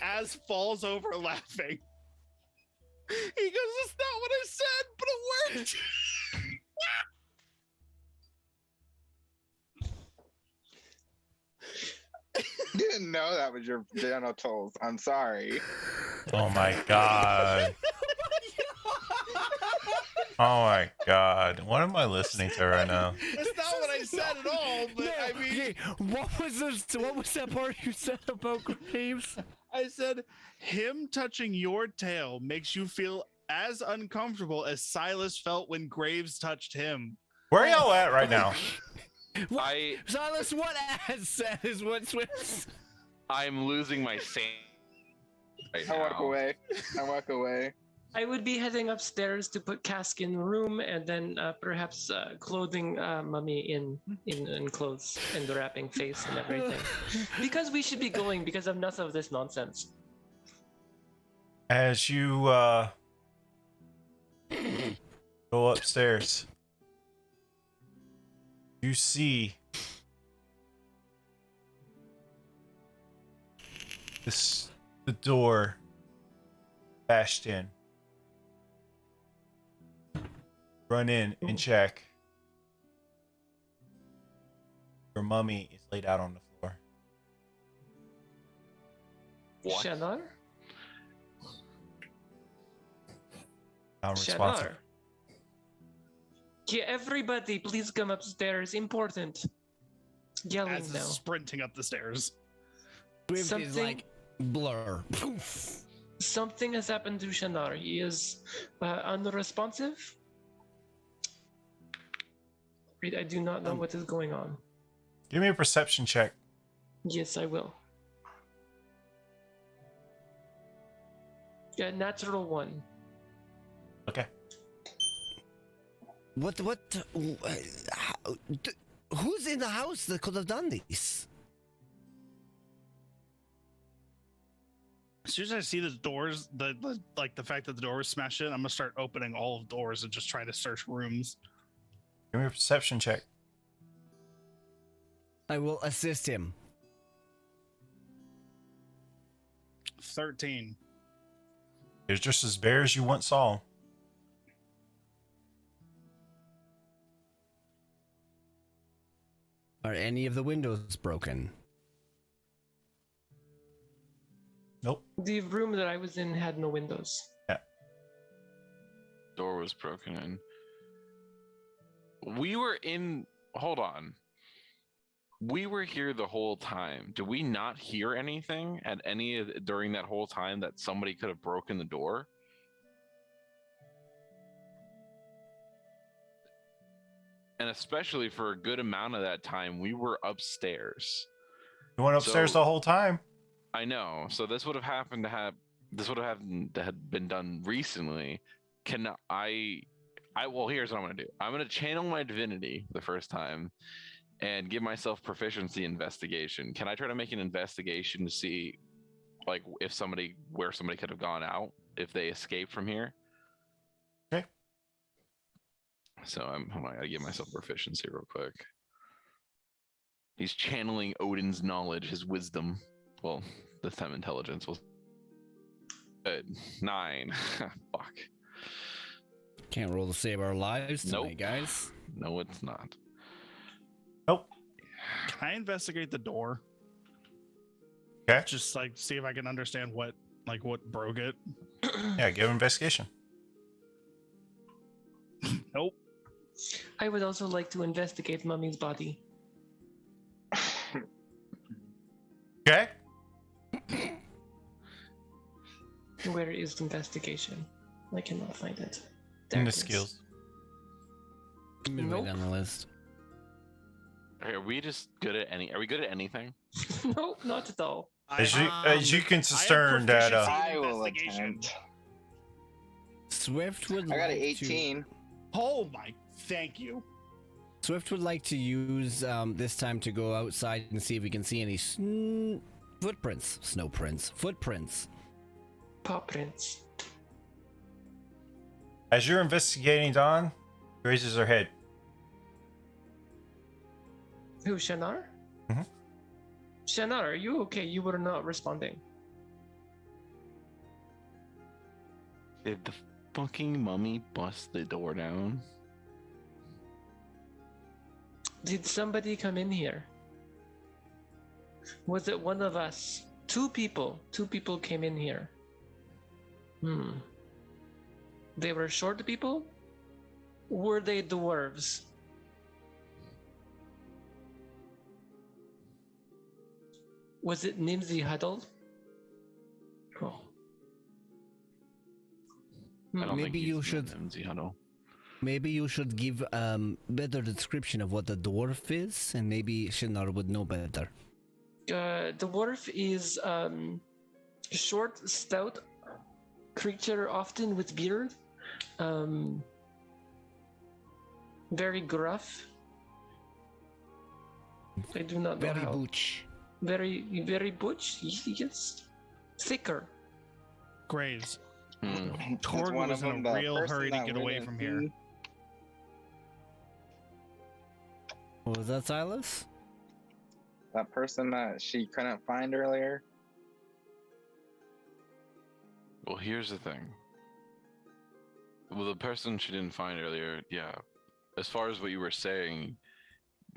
As falls over laughing. He goes, that's not what I said, but it worked. Didn't know that was your genitals. I'm sorry. Oh my god. Oh my god. What am I listening to right now? That's not what I said at all, but I mean, Okay, what was this? What was that part you said about Graves? I said him touching your tail makes you feel as uncomfortable as Silas felt when Graves touched him. Where are y'all at right now? I Silas, what as said is what Swift. I'm losing my sand. right I walk now. away. I walk away. I would be heading upstairs to put Cask in room and then perhaps clothing Mummy in clothes and wrapping face and everything. Because we should be going because of enough of this nonsense. As you go upstairs, you see the door bashed in. Run in and check. Your mummy is laid out on the floor. What? Shanar? Not responsive. Shanar? Yeah, everybody, please come upstairs. Important. Yelling As is now. sprinting up the stairs. Swift is Something- like blur. Poof. Something has happened to Shanar. He is unresponsive. I do not know what is going on. Give me a perception check. Yes, I will. Yeah, natural one. Okay. What? Who's in the house that could have done this? As soon as I see the doors, the fact that the door was smashed in, I'm gonna start opening all of the doors and just trying to search rooms. Give me a perception check. I will assist him. 13. It's just as bare as you once saw. Are any of the windows broken? Nope. The room that I was in had no windows. Door was broken in. We were in. Hold on. We were here the whole time. Do we not hear anything at any of during that whole time that somebody could have broken the door? And especially for a good amount of that time, we were upstairs. You went upstairs So- the whole time. I know. So this would have happened to have. This would have had been done recently. Can I? Well, here's what I'm gonna do. I'm gonna channel my divinity the first time, and give myself proficiency investigation. Can I try to make an investigation to see, like, if where somebody could have gone out if they escaped from here? Okay. So hold on, I gotta give myself proficiency real quick. He's channeling Odin's knowledge, his wisdom. Well, this time intelligence was good. 9. Fuck. Can't roll to save our lives tonight, Nope. guys. No, it's not. Nope. Can I investigate the door? Okay. Just like see if I can understand what broke it. Yeah, give investigation. Nope. I would also like to investigate Mummy's body. Okay. Where is the investigation? I cannot find it. In There the it is. skills. Midway Nope. down the list. Okay, are we just good at any? Are we good at anything? No, not at all. As you can I have discern that proficiency in I will investigation. attempt. Swift would I got an like to- 18. Oh my! Thank you. Swift would like to use this time to go outside and see if we can see any footprints. Snow prints. Footprints. Paw prints. as you're investigating, Dawn raises her head. Who, Shanar? Mhm. Shanar, are you okay? You were not responding. Did the fucking mummy bust the door down? Did somebody come in here? Was it one of us? Two people. Two people came in here. They were short people? Were they dwarves? Was it Nimsy Huddled? Oh. I don't Maybe think you he's should- Nimsy Huddle. Maybe you should give better description of what a dwarf is, and maybe Shinar would know better. The dwarf is short, stout creature, often with beard. Very gruff. I do not know Very how. butch. Very butch. Yes. Thicker. Graves. Hmm. Is Torg one was of in them a the real person hurry to that get we away didn't from here. see? What was that, Silas? That person that she couldn't find earlier? Well, here's the thing. Well, the person she didn't find earlier, yeah. As far as what you were saying,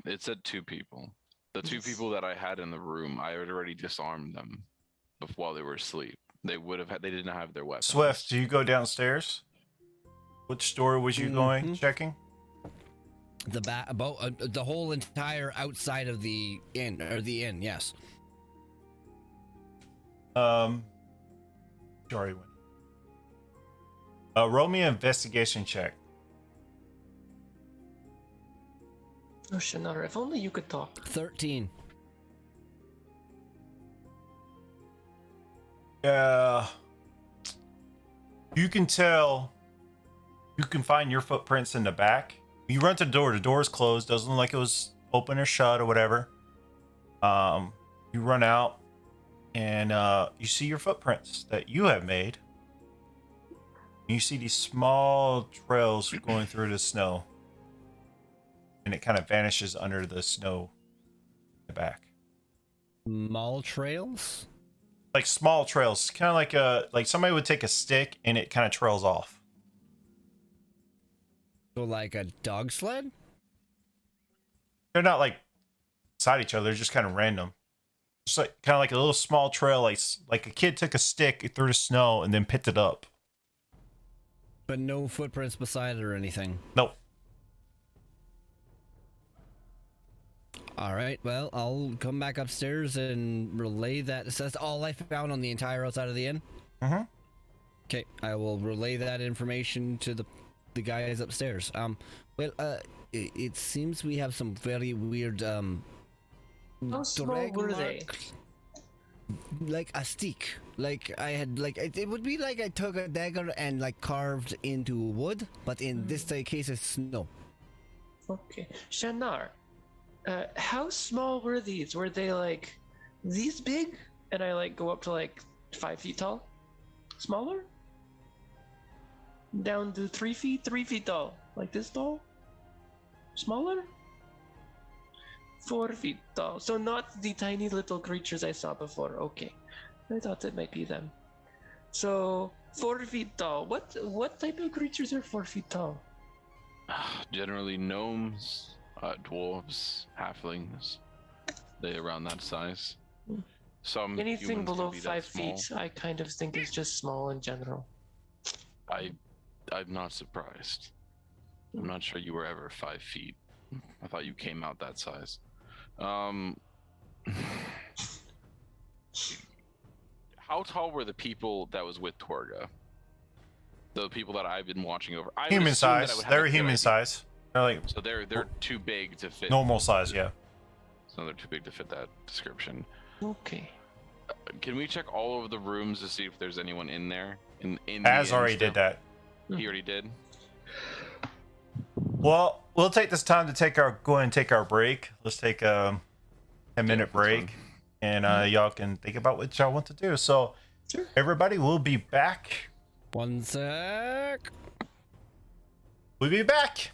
it said 2 people. The 2 Yes. people that I had in the room, I had already disarmed them while they were asleep. They would have had. They didn't have their weapons. Swift, do you go downstairs? Which door was you going Mhm. checking? The whole entire outside of the inn, yes. Sorry. Roll me an investigation check. Oh, Shannara, if only you could talk. 13. Yeah. You can tell. You can find your footprints in the back. You run to the door. The door is closed. Doesn't look like it was open or shut or whatever. You run out, and you see your footprints that you have made. You see these small trails going through the snow, and it kind of vanishes under the snow in the back. Mall trails? Like small trails, kind of like somebody would take a stick and it kind of trails off. So like a dog sled? They're not like beside each other; they're just kind of random. Just like kind of like a little small trail, like a kid took a stick through the snow and then picked it up. But no footprints beside it or anything. Nope. All right, well, I'll come back upstairs and relay that. So that's all I found on the entire outside of the inn? Mm-hmm. Okay, I will relay that information to the guys upstairs. It seems we have some very weird How small were they? Like a stick. Like I had like it would be like I took a dagger and like carved into wood, but in this case it's snow. Okay. Shannar, how small were these? Were they like these big? And I like go up to like 5 feet tall? Smaller? Down to 3 feet? 3 feet tall. Like this tall? Smaller? 4 feet tall. So not the tiny little creatures I saw before. Okay. I thought it might be them. So 4 feet tall. What type of creatures are 4 feet tall? Generally gnomes, dwarves, halflings. They around that size. Some Anything humans can below be that 5 small. feet, I kind of think is just small in general. I'm not surprised. I'm not sure you were ever 5 feet. I thought you came out that size. How tall were the people that was with Torga? The people that I've been watching over. I would Human assume that I size. would have They're a good human idea. size. They're like So they're too big to fit. normal size, yeah. So they're too big to fit that description. Okay. Can we check all of the rooms to see if there's anyone in there? In the Az inn already still? did that. He already did. Well, we'll take this time to go ahead and take our break. Let's take a 10-minute that's break, fine. and y'all can think about what y'all want to do. So, Sure. everybody, we'll be back. One sec. We'll be back.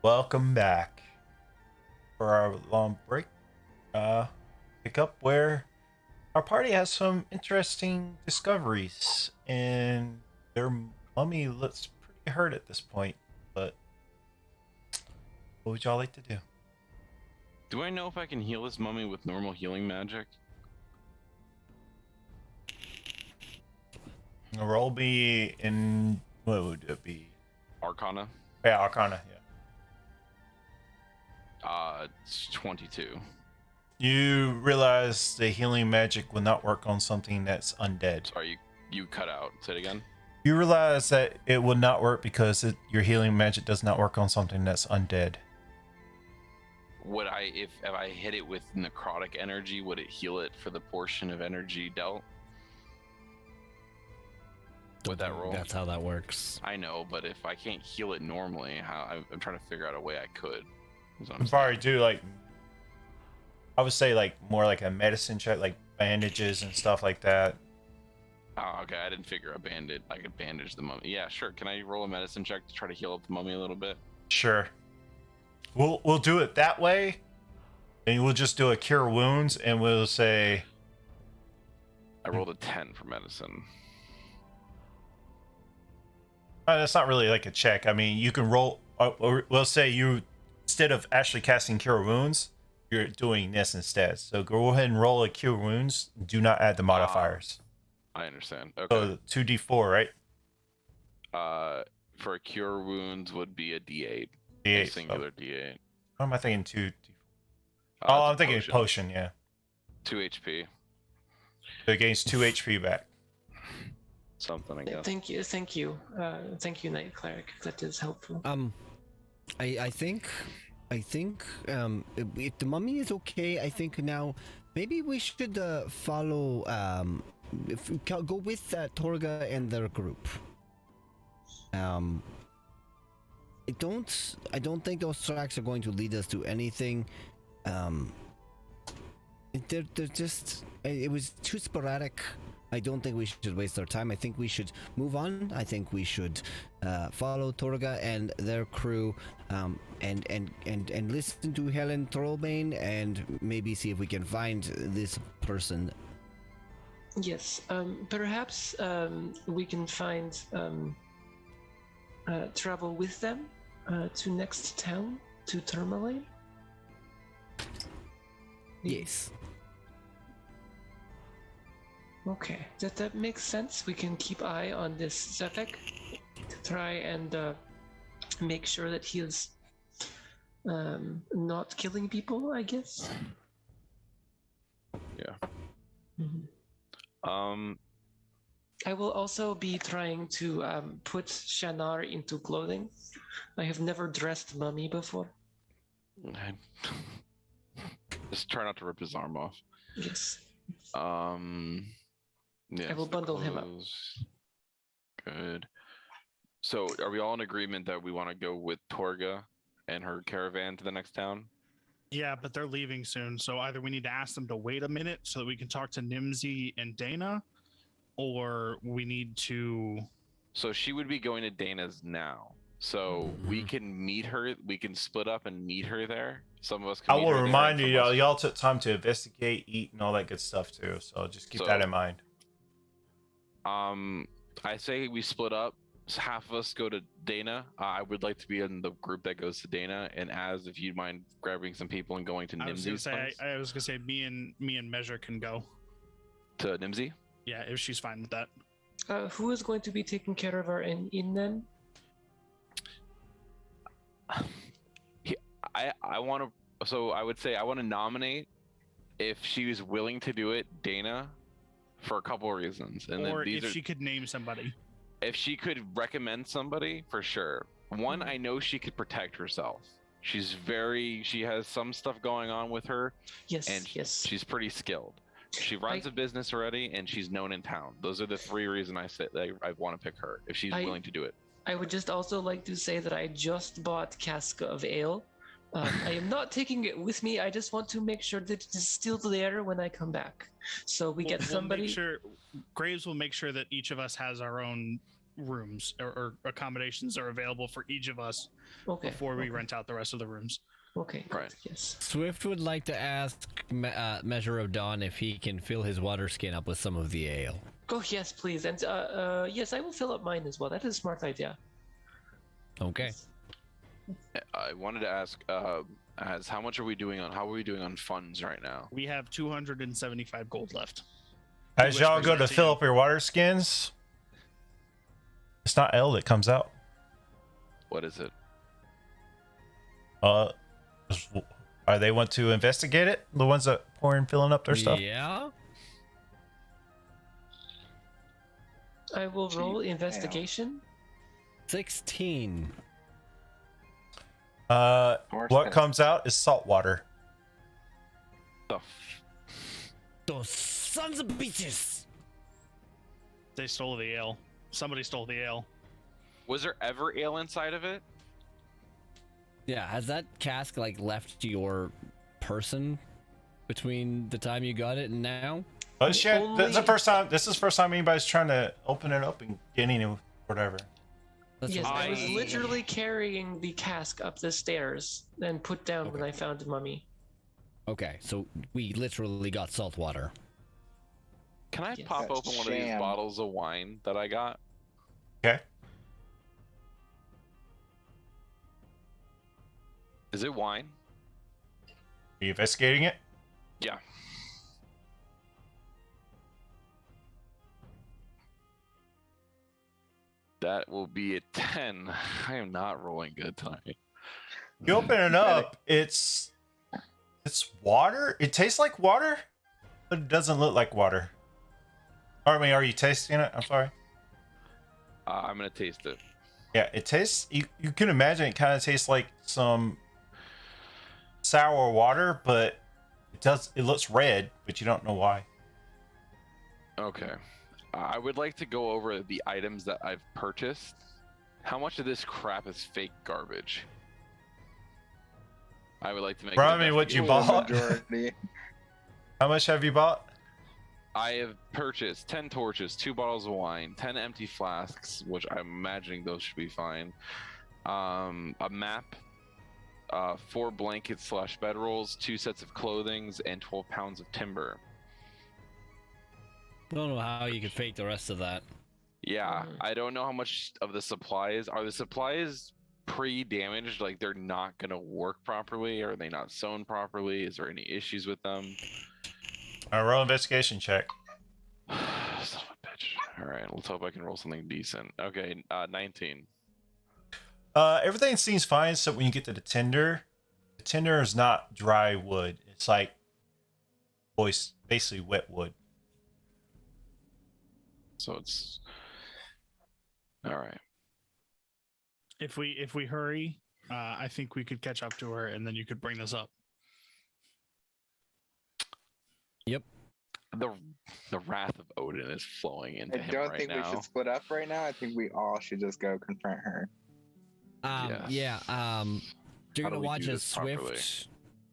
Welcome back for our long break. Pick up where our party has some interesting discoveries, and their mummy looks pretty hurt at this point. But what would y'all like to do? Do I know if I can heal this mummy with normal healing magic? A roll be in what would it be? Arcana? Yeah, Arcana. Yeah. It's 22. You realize the healing magic will not work on something that's undead. Sorry, you cut out. Say it again. You realize that it will not work because your healing magic does not work on something that's undead. would I if I hit it with necrotic energy, would it heal it for the portion of energy dealt? With that roll? That's how that works. I know, but if I can't heal it normally, I'm trying to figure out a way I could. is what I'm You probably saying. do like, I would say like more like a medicine check, like bandages and stuff like that. Oh, okay. I didn't figure I could bandage the mummy. Yeah, sure. Can I roll a medicine check to try to heal up the mummy a little bit? Sure. We'll do it that way, and we'll just do a cure wounds, and we'll say I rolled a 10 for medicine. that's not really like a check. I mean, you can roll. Or we'll say you instead of actually casting cure wounds, you're doing this instead. So go ahead and roll a cure wounds. Do not add the modifiers. I understand. Okay. So 2d4, right? For cure wounds would be a D8. A D8. singular D8. What am I thinking? 2d4. Uh, Oh, I'm it's a thinking potion. Yeah. 2 HP. So it gains 2 HP back. Something, I guess. Thank you, thank you, Night Cleric. That is helpful. I think if the mummy is okay, I think now maybe we should follow if we go with Torga and their group. I don't think those tracks are going to lead us to anything. They're just it was too sporadic. I don't think we should waste our time. I think we should move on. I think we should follow Torga and their crew, and listen to Helen Trollbane, and maybe see if we can find this person. Yes, perhaps we can find travel with them to next town, to Tourmaline. Yes. Okay, that makes sense. We can keep eye on this Zefek to try and make sure that he is not killing people, I guess. Yeah. Mhm. I will also be trying to put Shanar into clothing. I have never dressed mummy before. Just try not to rip his arm off. Yes. Yeah. I will bundle him up. Good. So, are we all in agreement that we want to go with Torga and her caravan to the next town? Yeah, but they're leaving soon, so either we need to ask them to wait a minute so that we can talk to Nimsy and Dana, or we need to. So she would be going to Dana's now. So we can meet her. We can split up and meet her there. Some of us can. I meet will her there, remind and you, some of us- y'all took time to investigate, eat, and all that good stuff too. So just keep that in mind. I say we split up. So half of us go to Dana. I would like to be in the group that goes to Dana, and if you'd mind grabbing some people and going to I was gonna Nimsy's say, place. I was gonna say, me and Measure can go. To Nimsy. Yeah, if she's fine with that. Who is going to be taking care of our inn then? I want to. So I would say I want to nominate, if she was willing to do it, Dana, for a couple of reasons. And Or then these if are, she could name somebody. if she could recommend somebody, for sure. One, I know she could protect herself. She has some stuff going on with her, Yes, and yes. she's pretty skilled. She runs a business already, and she's known in town. Those are the three reasons I say that I want to pick her, if she's willing to do it. I would just also like to say that I just bought cask of ale. I am not taking it with me. I just want to make sure that it is still there when I come back. So we get somebody. Make sure, Graves will make sure that each of us has our own rooms or accommodations are available for each of us before we rent out the rest of the rooms. Okay. Right. Yes. Swift would like to ask Measure of Dawn if he can fill his water skin up with some of the ale. Oh yes, please. And yes, I will fill up mine as well. That is a smart idea. Okay. I wanted to ask, how are we doing on funds right now? We have 275 gold left. As Who y'all whispers go that to to fill you? up your water skins, it's not L that comes out. What is it? Are they want to investigate it? The ones that pour in filling up their stuff? Yeah. I will roll investigation. 16. Horse What piss. comes out is salt water. The Those sons of bitches. They stole the ale. Somebody stole the ale. Was there ever ale inside of it? Yeah, has that cask like left your person between the time you got it and now? But shit, this is the Only- first time. This is the first time anybody's trying to open it up and get any whatever. That's Yes, what I was I- literally carrying the cask up the stairs and put down when I found the mummy. Okay, so we literally got salt water. Can I Yes. pop That's open one of these sham. bottles of wine that I got? Okay. Is it wine? Are you investigating it? Yeah. That will be a 10. I am not rolling good tonight. You open it up. It's water. It tastes like water, but it doesn't look like water. Or, I mean, are you tasting it? I'm sorry. I'm gonna taste it. Yeah, it tastes. You can imagine it kind of tastes like some sour water, but it does. It looks red, but you don't know why. Okay. I would like to go over the items that I've purchased. How much of this crap is fake garbage? I would like to make. an Remind me what you investigation. bought. Majority. How much have you bought? I have purchased 10 torches, 2 bottles of wine, 10 empty flasks, which I'm imagining those should be fine. A map, 4 blankets / bedrolls, 2 sets of clothing, and 12 pounds of timber. I don't know how you could fake the rest of that. Yeah, Mhm. I don't know how much of the supplies are the supplies pre-damaged, like they're not gonna work properly. Are they not sewn properly? Is there any issues with them? Roll investigation check. Son of a bitch. All right, let's hope I can roll something decent. Okay, 19. Everything seems fine. So when you get to the tinder is not dry wood. It's like basically wet wood. So it's all right. If we hurry, I think we could catch up to her, and then you could bring this up. The wrath of Odin is flowing I into him don't right think we now. should split up right now. I think we all should just go confront her. Yes. Yeah. You're How do gonna we watch do as this properly?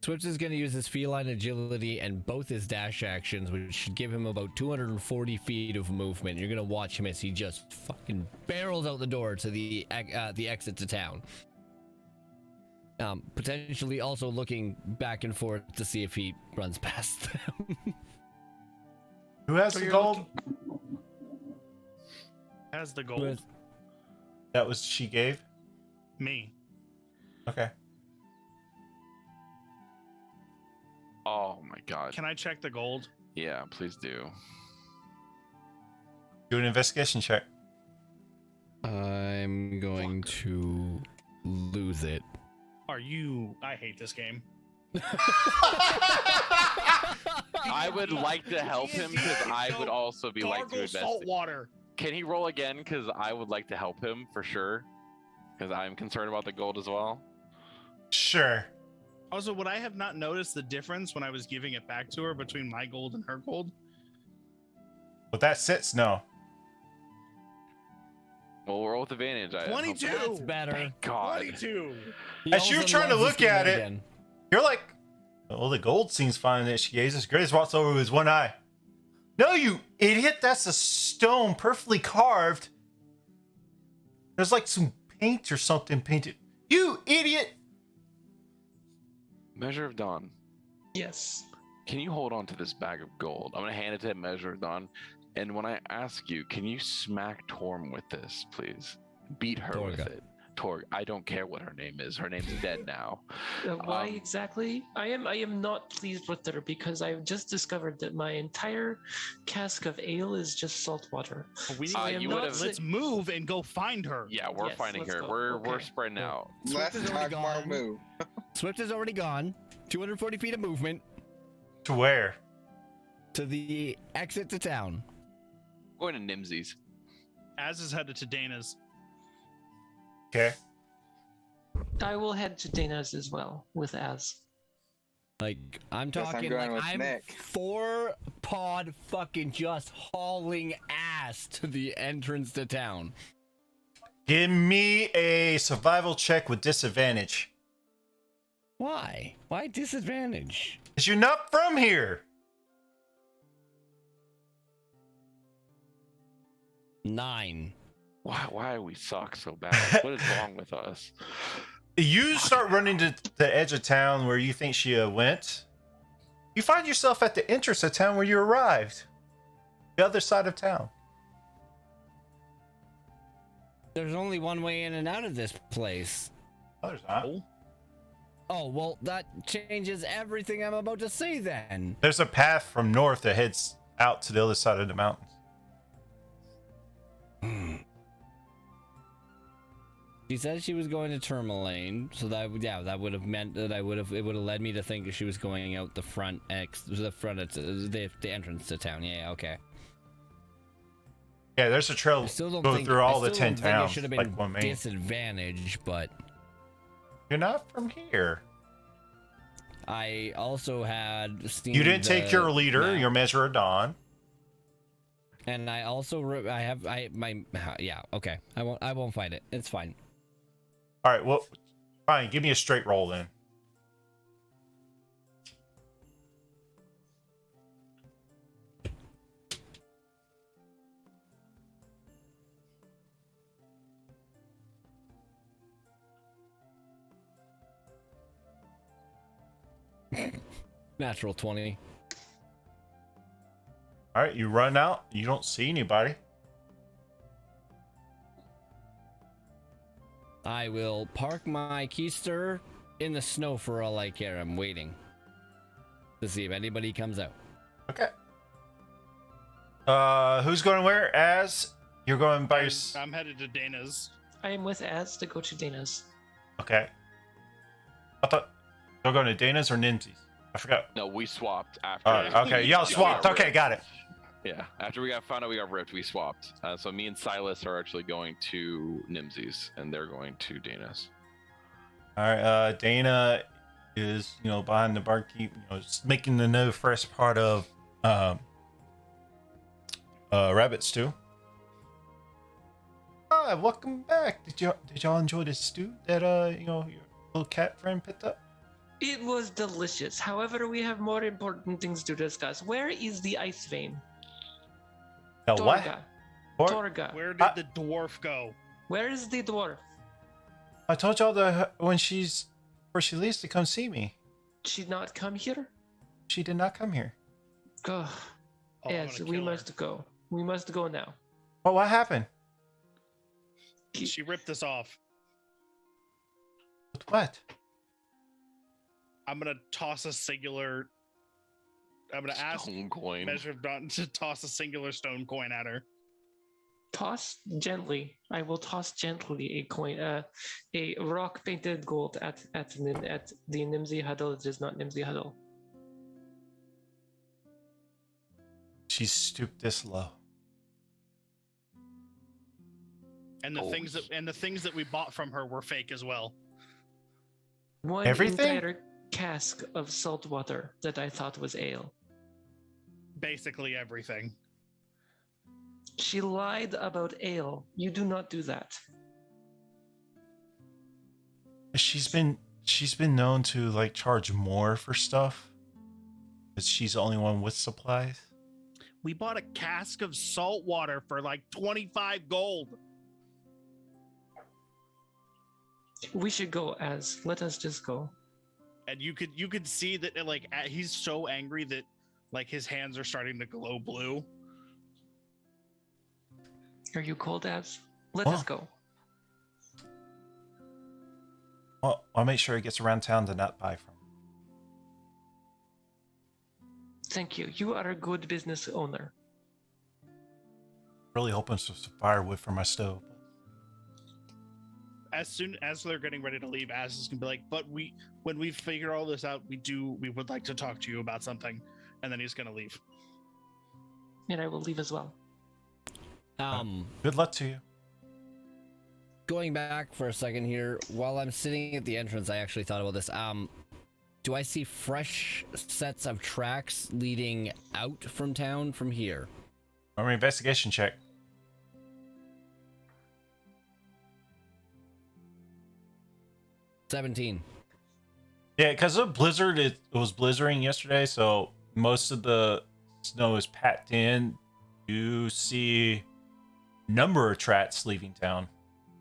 Swift is gonna use his feline agility and both his dash actions, which should give him about 240 feet of movement. You're gonna watch him as he just fucking barrels out the door to the exit to town. Potentially also looking back and forth to see if he runs past them. Who has So the you're gold? Has the gold. With- That was she gave. Me. Okay. Oh my god. Can I check the gold? Yeah, please do. Do an investigation check. I'm going to lose it. Are you? I hate this game. I would like to help him because I would also be like to Gargle salt investigate. water. Can he roll again? Because I would like to help him for sure. Because I'm concerned about the gold as well. Sure. Also, would I have not noticed the difference when I was giving it back to her between my gold and her gold? With that sits, no. Well, we'll roll with advantage. I hope- 22. That's better. God. 22. He As you're also trying to loves look his at feline it- again. You're like, well, the gold seems fine that she gave us. Grace walks over with his one eye. No, you idiot. That's a stone perfectly carved. There's like some paint or something painted. You idiot. Measure of Dawn. Yes. Can you hold on to this bag of gold? I'm gonna hand it to Measure of Dawn. And when I ask you, can you smack Torm with this, please? Beat her with Torga. it. Torg. I don't care what her name is. Her name's dead now. Why Um, exactly? I am not pleased with her because I've just discovered that my entire cask of ale is just salt water. We So I am you not would've- sa- Let's move and go find her. Yeah, we're Yes, finding let's her. go. We're Okay. spreading out. Swift Let's is already talk more gone. move. Swift is already gone. 240 feet of movement To where? to the exit to town. Going to Nimsy's. Az is headed to Dana's. Okay. I will head to Dana's as well with Az. Like, I'm Guess I'm talking going like with I'm Nick. 4-pod fucking just hauling ass to the entrance to town. Give me a survival check with disadvantage. Why? Why disadvantage? Because you're not from here. 9. Why do we suck so bad? What is wrong with us? You start running to the edge of town where you think she went. You find yourself at the entrance of town where you arrived. The other side of town. There's only one way in and out of this place. Oh, there's not. Oh, well, that changes everything I'm about to say then. There's a path from north that heads out to the other side of the mountains. She said she was going to Tourmaline, so that would have meant that it would have led me to think she was going out the front the entrance to town. Yeah, okay. Yeah, there's a trail I still don't go think through all I the still 10 don't think it towns. should have been Like one main. disadvantage, but You're not from here. I also had seen You didn't take your leader, map, your measure of dawn. and I also yeah, okay. I won't fight it. It's fine. All right, well, fine. Give me a straight roll then. Natural 20. All right, you run out. You don't see anybody. I will park my keister in the snow for all I care. I'm waiting to see if anybody comes out. Okay. Who's going where? As you're going by your... I'm headed to Dana's. I am with Az to go to Dana's. Okay. I thought you're going to Dana's or Ninty's. I forgot. No, we swapped after. Okay, y'all swapped. Okay, got it. Yeah, after we found out we got ripped, we swapped. So me and Silas are actually going to Nimsy's, and they're going to Dana's. All right. Dana is, behind the barkeep, making the no fresh part of rabbit stew. Hi, welcome back. Did y'all enjoy the stew that your little cat friend picked up? It was delicious. However, we have more important things to discuss. Where is the ice vein? The what? Torga. What? Torga. Where did the dwarf go? Where is the dwarf? I told y'all before she leaves to come see me. She not come here? She did not come here. Go. Oh, I'm Yes, gonna we kill her. must go. We must go now. Well, what happened? She ripped us off. With what? I'm gonna toss a singular. I'm gonna ask Stone coin. Measure of Dawn to toss a singular stone coin at her. Toss gently. I will toss gently a coin, a rock painted gold at the Nimsy Huddle. It is not Nimsy Huddle. She stooped this low. And the things that we bought from her were fake as well. One Everything? entire cask of salt water that I thought was ale. Basically everything. She lied about ale. You do not do that. She's been known to charge more for stuff. But she's the only one with supplies. We bought a cask of salt water for 25 gold. We should go, Az. Let us just go. And you could see that he's so angry that his hands are starting to glow blue. Are you cold, Az? Let Well, us go. Well, I'll make sure it gets around town to not buy from. Thank you. You are a good business owner. Really hoping for some firewood for my stove. As soon as they're getting ready to leave, Az is gonna be like, "But when we figure all this out, we would like to talk to you about something," and then he's gonna leave. And I will leave as well. Good luck to you. going back for a second here, while I'm sitting at the entrance, I actually thought about this. Do I see fresh sets of tracks leading out from town from here? Or an investigation check. $17. Yeah, because of blizzard, it was blizzarding yesterday, so most of the snow is packed in. You see a number of tracks leaving town.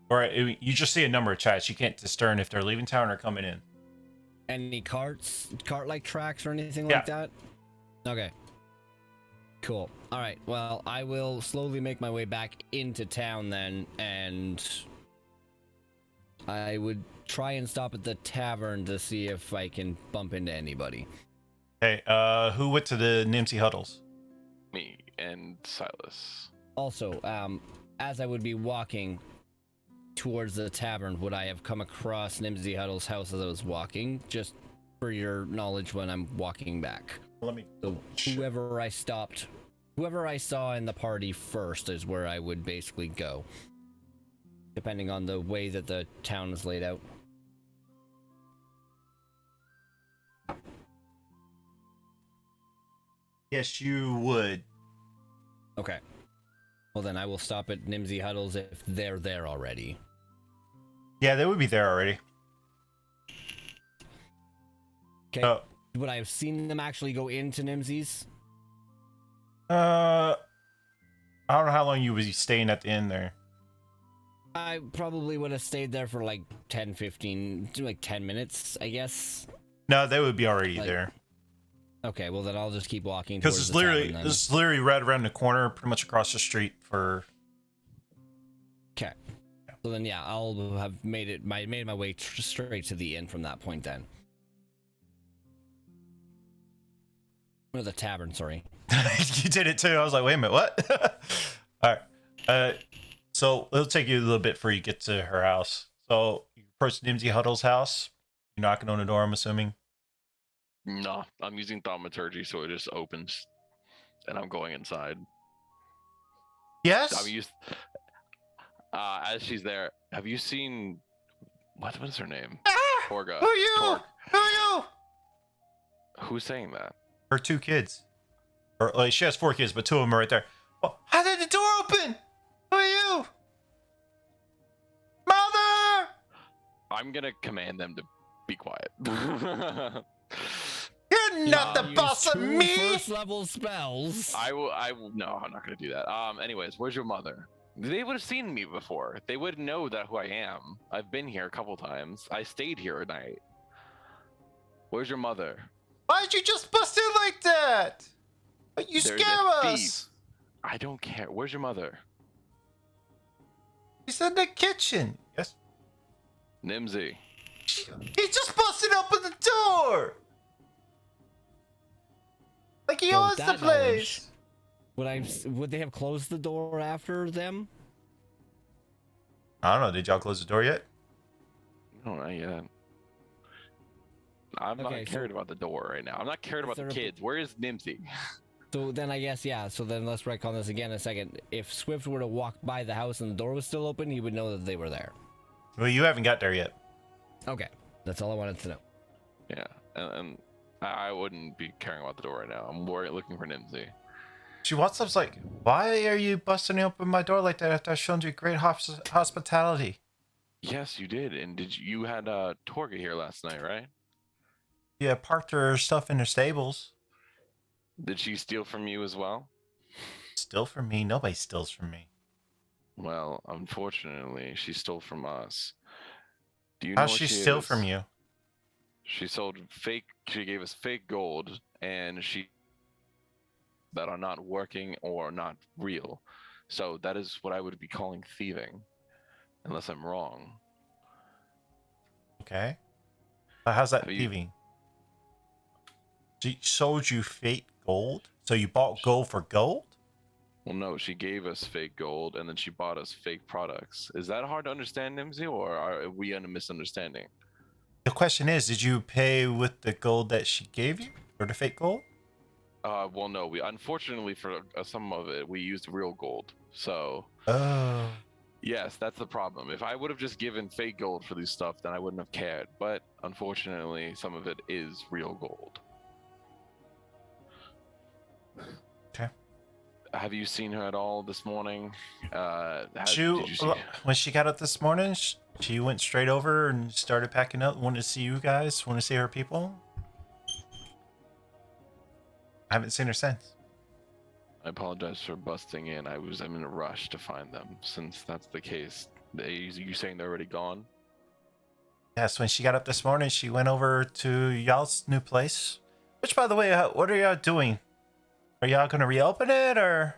Or you just see a number of tracks. You can't discern if they're leaving town or coming in. Any cart-like tracks or anything like that? Okay. Cool. All right. Well, I will slowly make my way back into town then, and I would try and stop at the tavern to see if I can bump into anybody. Hey, who went to the Nimsy Huddles? Me and Silas. Also, as I would be walking towards the tavern, would I have come across Nimsy Huddle's house as I was walking? Just for your knowledge when I'm walking back. Let me. So whoever I saw in the party first is where I would basically go, depending on the way that the town is laid out. Yes, you would. Okay. Well, then I will stop at Nimsy Huddles if they're there already. Yeah, they would be there already. Okay. Would I have seen them actually go into Nimsy's? I don't know how long you would be staying at the inn there. I probably would have stayed there for like 10 minutes, I guess. No, they would be already Like, there. Okay, well then I'll just keep walking. Because Because it's literally right around the corner, pretty much across the street for. Okay. So then, yeah, I'll have made my way straight to the inn from that point then. Or the tavern, sorry. You did it too. I was like, wait a minute, what? All right. So it'll take you a little bit before you get to her house. So you approach Nimsy Huddle's house. You're knocking on the door, I'm assuming. No, I'm using thaumaturgy, so it just opens, and I'm going inside. Yes. I'm used. As she's there, have you seen what is her name? Torga. Who are you? Torg. Who are you? Who's saying that? Her 2 kids. Or like, she has 4 kids, but 2 of them are right there. Oh, how did the door open? Who are you? Mother! I'm gonna command them to be quiet. You're not the boss of me! First level spells. I will. No, I'm not gonna do that. Anyways, where's your mother? They would have seen me before. They would know that who I am. I've been here a couple times. I stayed here a night. Where's your mother? Why'd you just bust in like that? You There's scare a us! thief. I don't care. Where's your mother? He's in the kitchen. Yes. Nimsy. He just busted open the door! Like he Well, owns with the that place! Would they have closed the door after them? I don't know. Did y'all close the door yet? No, not yet. I'm Okay, not cared about the door right now. I'm not cared about the there a- kids. Where is Nimsy? So then I guess, yeah, so then let's retcon this again in a second. If Swift were to walk by the house and the door was still open, he would know that they were there. Well, you haven't got there yet. Okay, that's all I wanted to know. Yeah, and I wouldn't be caring about the door right now. I'm looking for Nimsy. She walks up, like, why are you busting open my door like that after I've shown you great hospitality? Yes, you did. And you had Torga here last night, right? Yeah, parked her stuff in her stables. Did she steal from you as well? Still from me? Nobody steals from me. Well, unfortunately, she stole from us. Do you know How's what she she steal is? from you? She sold fake. She gave us fake gold, and that are not working or not real. So that is what I would be calling thieving, unless I'm wrong. Okay. How's that Have you- thieving? She sold you fake gold? So you bought gold for gold? Well, no, she gave us fake gold, and then she bought us fake products. Is that hard to understand, Nimsy, or are we in a misunderstanding? The question is, did you pay with the gold that she gave you? Or the fake gold? Well, no. We unfortunately for some of it we used real gold. So Oh. Yes, that's the problem. If I would have just given fake gold for these stuff, then I wouldn't have cared. But unfortunately, some of it is real gold. Okay. Have you seen her at all this morning? She, did you see? when she got up this morning, she went straight over and started packing up. Wanted to see you guys. Want to see her people. I haven't seen her since. I apologize for busting in. I'm in a rush to find them. Since that's the case, you saying they're already gone? Yes, when she got up this morning, she went over to y'all's new place. Which, by the way, what are y'all doing? Are y'all gonna reopen it, or?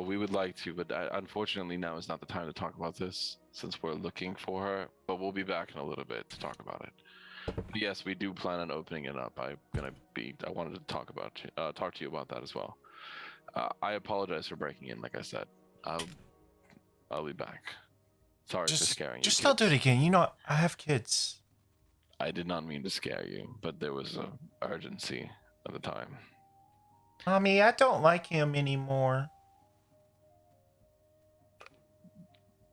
We would like to, but unfortunately now is not the time to talk about this since we're looking for her. But we'll be back in a little bit to talk about it. But yes, we do plan on opening it up. I wanted to talk to you about that as well. I apologize for breaking in. Like I said, I'll be back. Sorry for scaring you. Just don't do it again. You know, I have kids. I did not mean to scare you, but there was a urgency at the time. Mommy, I don't like him anymore.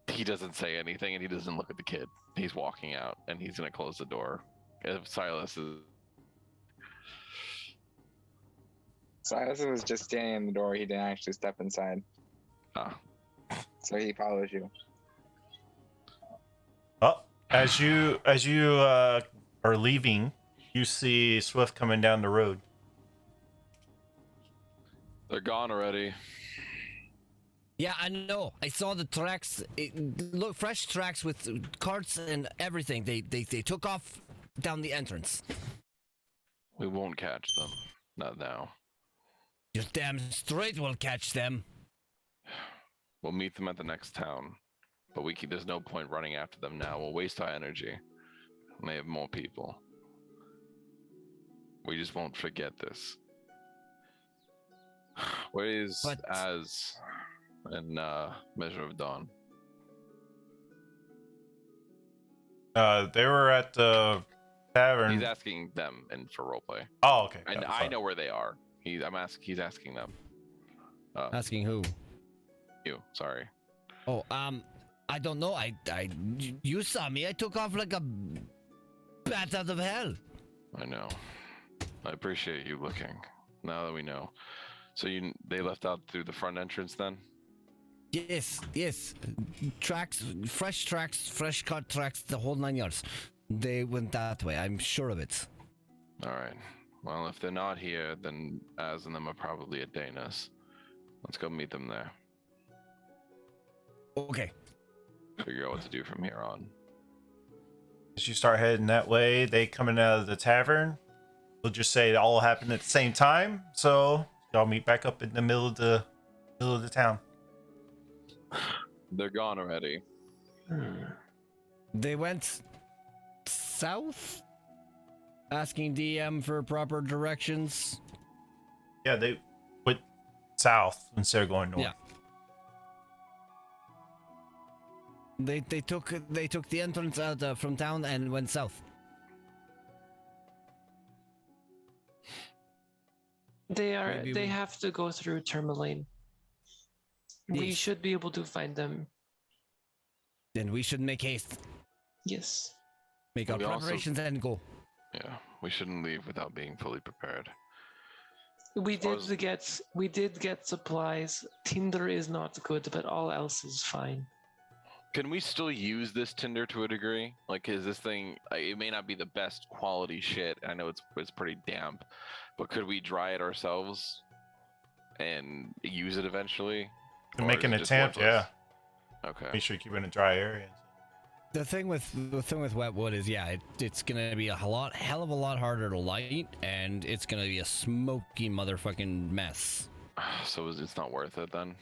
He doesn't say anything, and he doesn't look at the kid. He's walking out, and he's gonna close the door. If Silas is. Silas was just standing in the door. He didn't actually step inside. Ah. So he follows you. Oh, as you are leaving, you see Swift coming down the road. They're gone already. Yeah, I know. I saw the tracks. Look, fresh tracks with carts and everything. They took off down the entrance. We won't catch them. Not now. You're damn straight we'll catch them. We'll meet them at the next town. But there's no point running after them now. We'll waste our energy. And they have more people. We just won't forget this. Where is Az and Measure of Dawn? They were at the tavern. He's asking them and for roleplay. Oh, okay. And I know where they are. He's asking them. Asking who? You, sorry. Oh, I don't know. You saw me. I took off like a bat out of hell. I know. I appreciate you looking. Now that we know. So they left out through the front entrance then? Yes. Tracks, fresh cut tracks, the whole 9 yards. They went that way. I'm sure of it. All right. Well, if they're not here, then Az and them are probably at Dana's. Let's go meet them there. Okay. Figure out what to do from here on. As you start heading that way, they coming out of the tavern. We'll just say it all happened at the same time. So y'all meet back up in the middle of the town. They're gone already. They went south, asking DM for proper directions. Yeah, they went south instead of going north. Yeah. They took the entrance out from town and went south. They have to go through Tourmaline. We Yes. should be able to find them. Then we should make haste. Yes. Make our We also- preparations and go. Yeah, we shouldn't leave without being fully prepared. We far did get supplies. Tinder is not good, but all else is fine. Can we still use this Tinder to a degree? Like, is this thing? It may not be the best quality shit. I know it's pretty damp, but could we dry it ourselves and use it eventually? To Or make is an it just attempt, worthless? yeah. Okay. Make sure you keep it in a dry area. The thing with wet wood is, yeah, it's gonna be hell of a lot harder to light, and it's gonna be a smoky motherfucking mess. So it's not worth it then?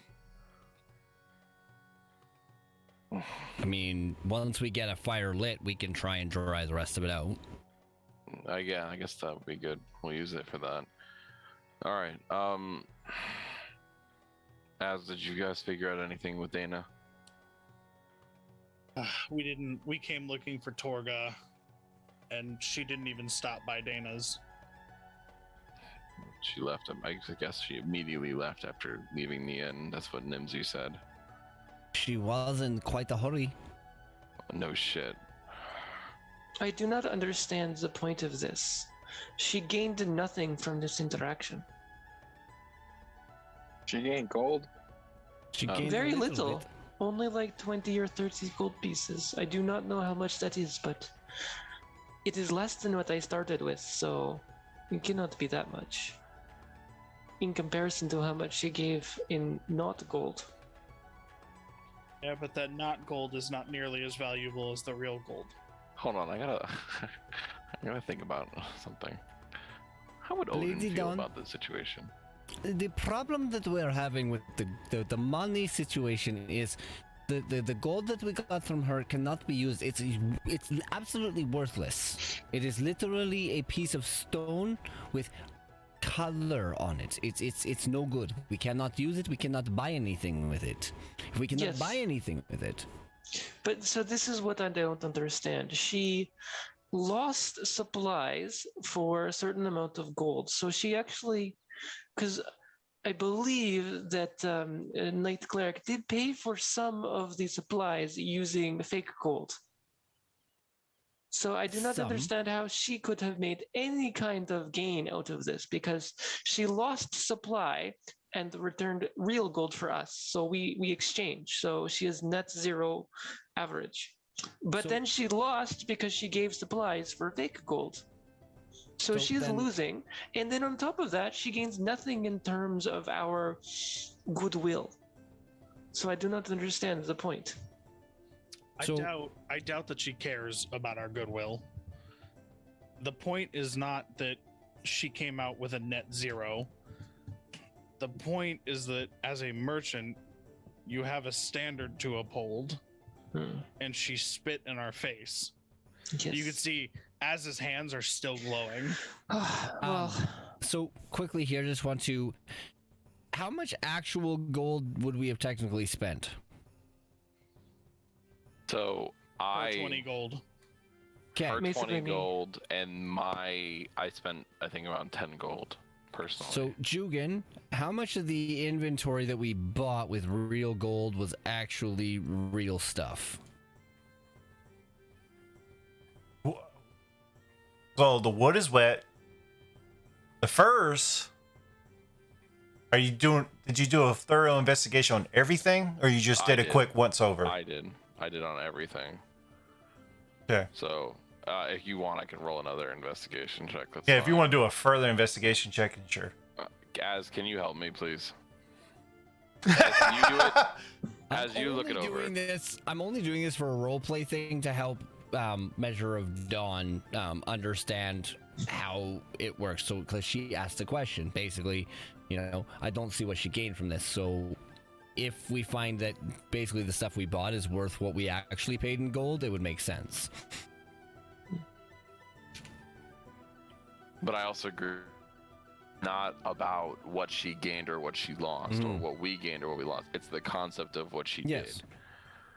I mean, once we get a fire lit, we can try and dry the rest of it out. Yeah, I guess that would be good. We'll use it for that. All right. Did you guys figure out anything with Dana? We didn't. We came looking for Torga, and she didn't even stop by Dana's. She left him. I guess she immediately left after leaving the inn. That's what Nimsy said. She was in quite a hurry. No shit. I do not understand the point of this. She gained nothing from this interaction. She gained gold. She Oh. gained Very a little. bit. Only like 20 or 30 gold pieces. I do not know how much that is, but it is less than what I started with, so it cannot be that much. In comparison to how much she gave in not gold. Yeah, but that not gold is not nearly as valuable as the real gold. Hold on, I gotta think about something. How would Odin Lady feel Dawn? about this situation? The problem that we're having with the money situation is the gold that we got from her cannot be used. It's absolutely worthless. It is literally a piece of stone with color on it. It's no good. We cannot use it. We cannot buy anything with it. If we cannot Yes. buy anything with it, But so this is what I don't understand. She lost supplies for a certain amount of gold. So she actually, because I believe that Knight Cleric did pay for some of the supplies using fake gold. So I do not Some? understand how she could have made any kind of gain out of this because she lost supply and returned real gold for us. So we exchange. So she is net zero average. But So- then she lost because she gave supplies for fake gold. So So she's then- losing. And then on top of that, she gains nothing in terms of our goodwill. So I do not understand the point. So- I doubt that she cares about our goodwill. The point is not that she came out with a net zero. The point is that as a merchant, you have a standard to uphold, and she spit in our face. Yes. You can see Az's hands are still glowing. Well, So quickly here, just want to. How much actual gold would we have technically spent? So Or I 20 gold. Okay. her Basically 20 me. gold and I spent I think around 10 gold personally. So Jugan, how much of the inventory that we bought with real gold was actually real stuff? So the wood is wet. The furs. Did you do a thorough investigation on everything, or you just I did a did. quick once over? I did on everything. Okay. So if you want, I can roll another investigation check. That's Yeah, if you fine. want to do a further investigation check, then sure. Gaz, can you help me, please? Gaz, can you do it? As you look it over. I'm only doing this for a roleplay thing to help Measure of Dawn understand how it works. So, because she asked the question, basically, I don't see what she gained from this. So, if we find that basically the stuff we bought is worth what we actually paid in gold, it would make sense. But I also agree, not about what she gained or what she lost, or what we gained or what we lost. It's the concept of what she Yes. did.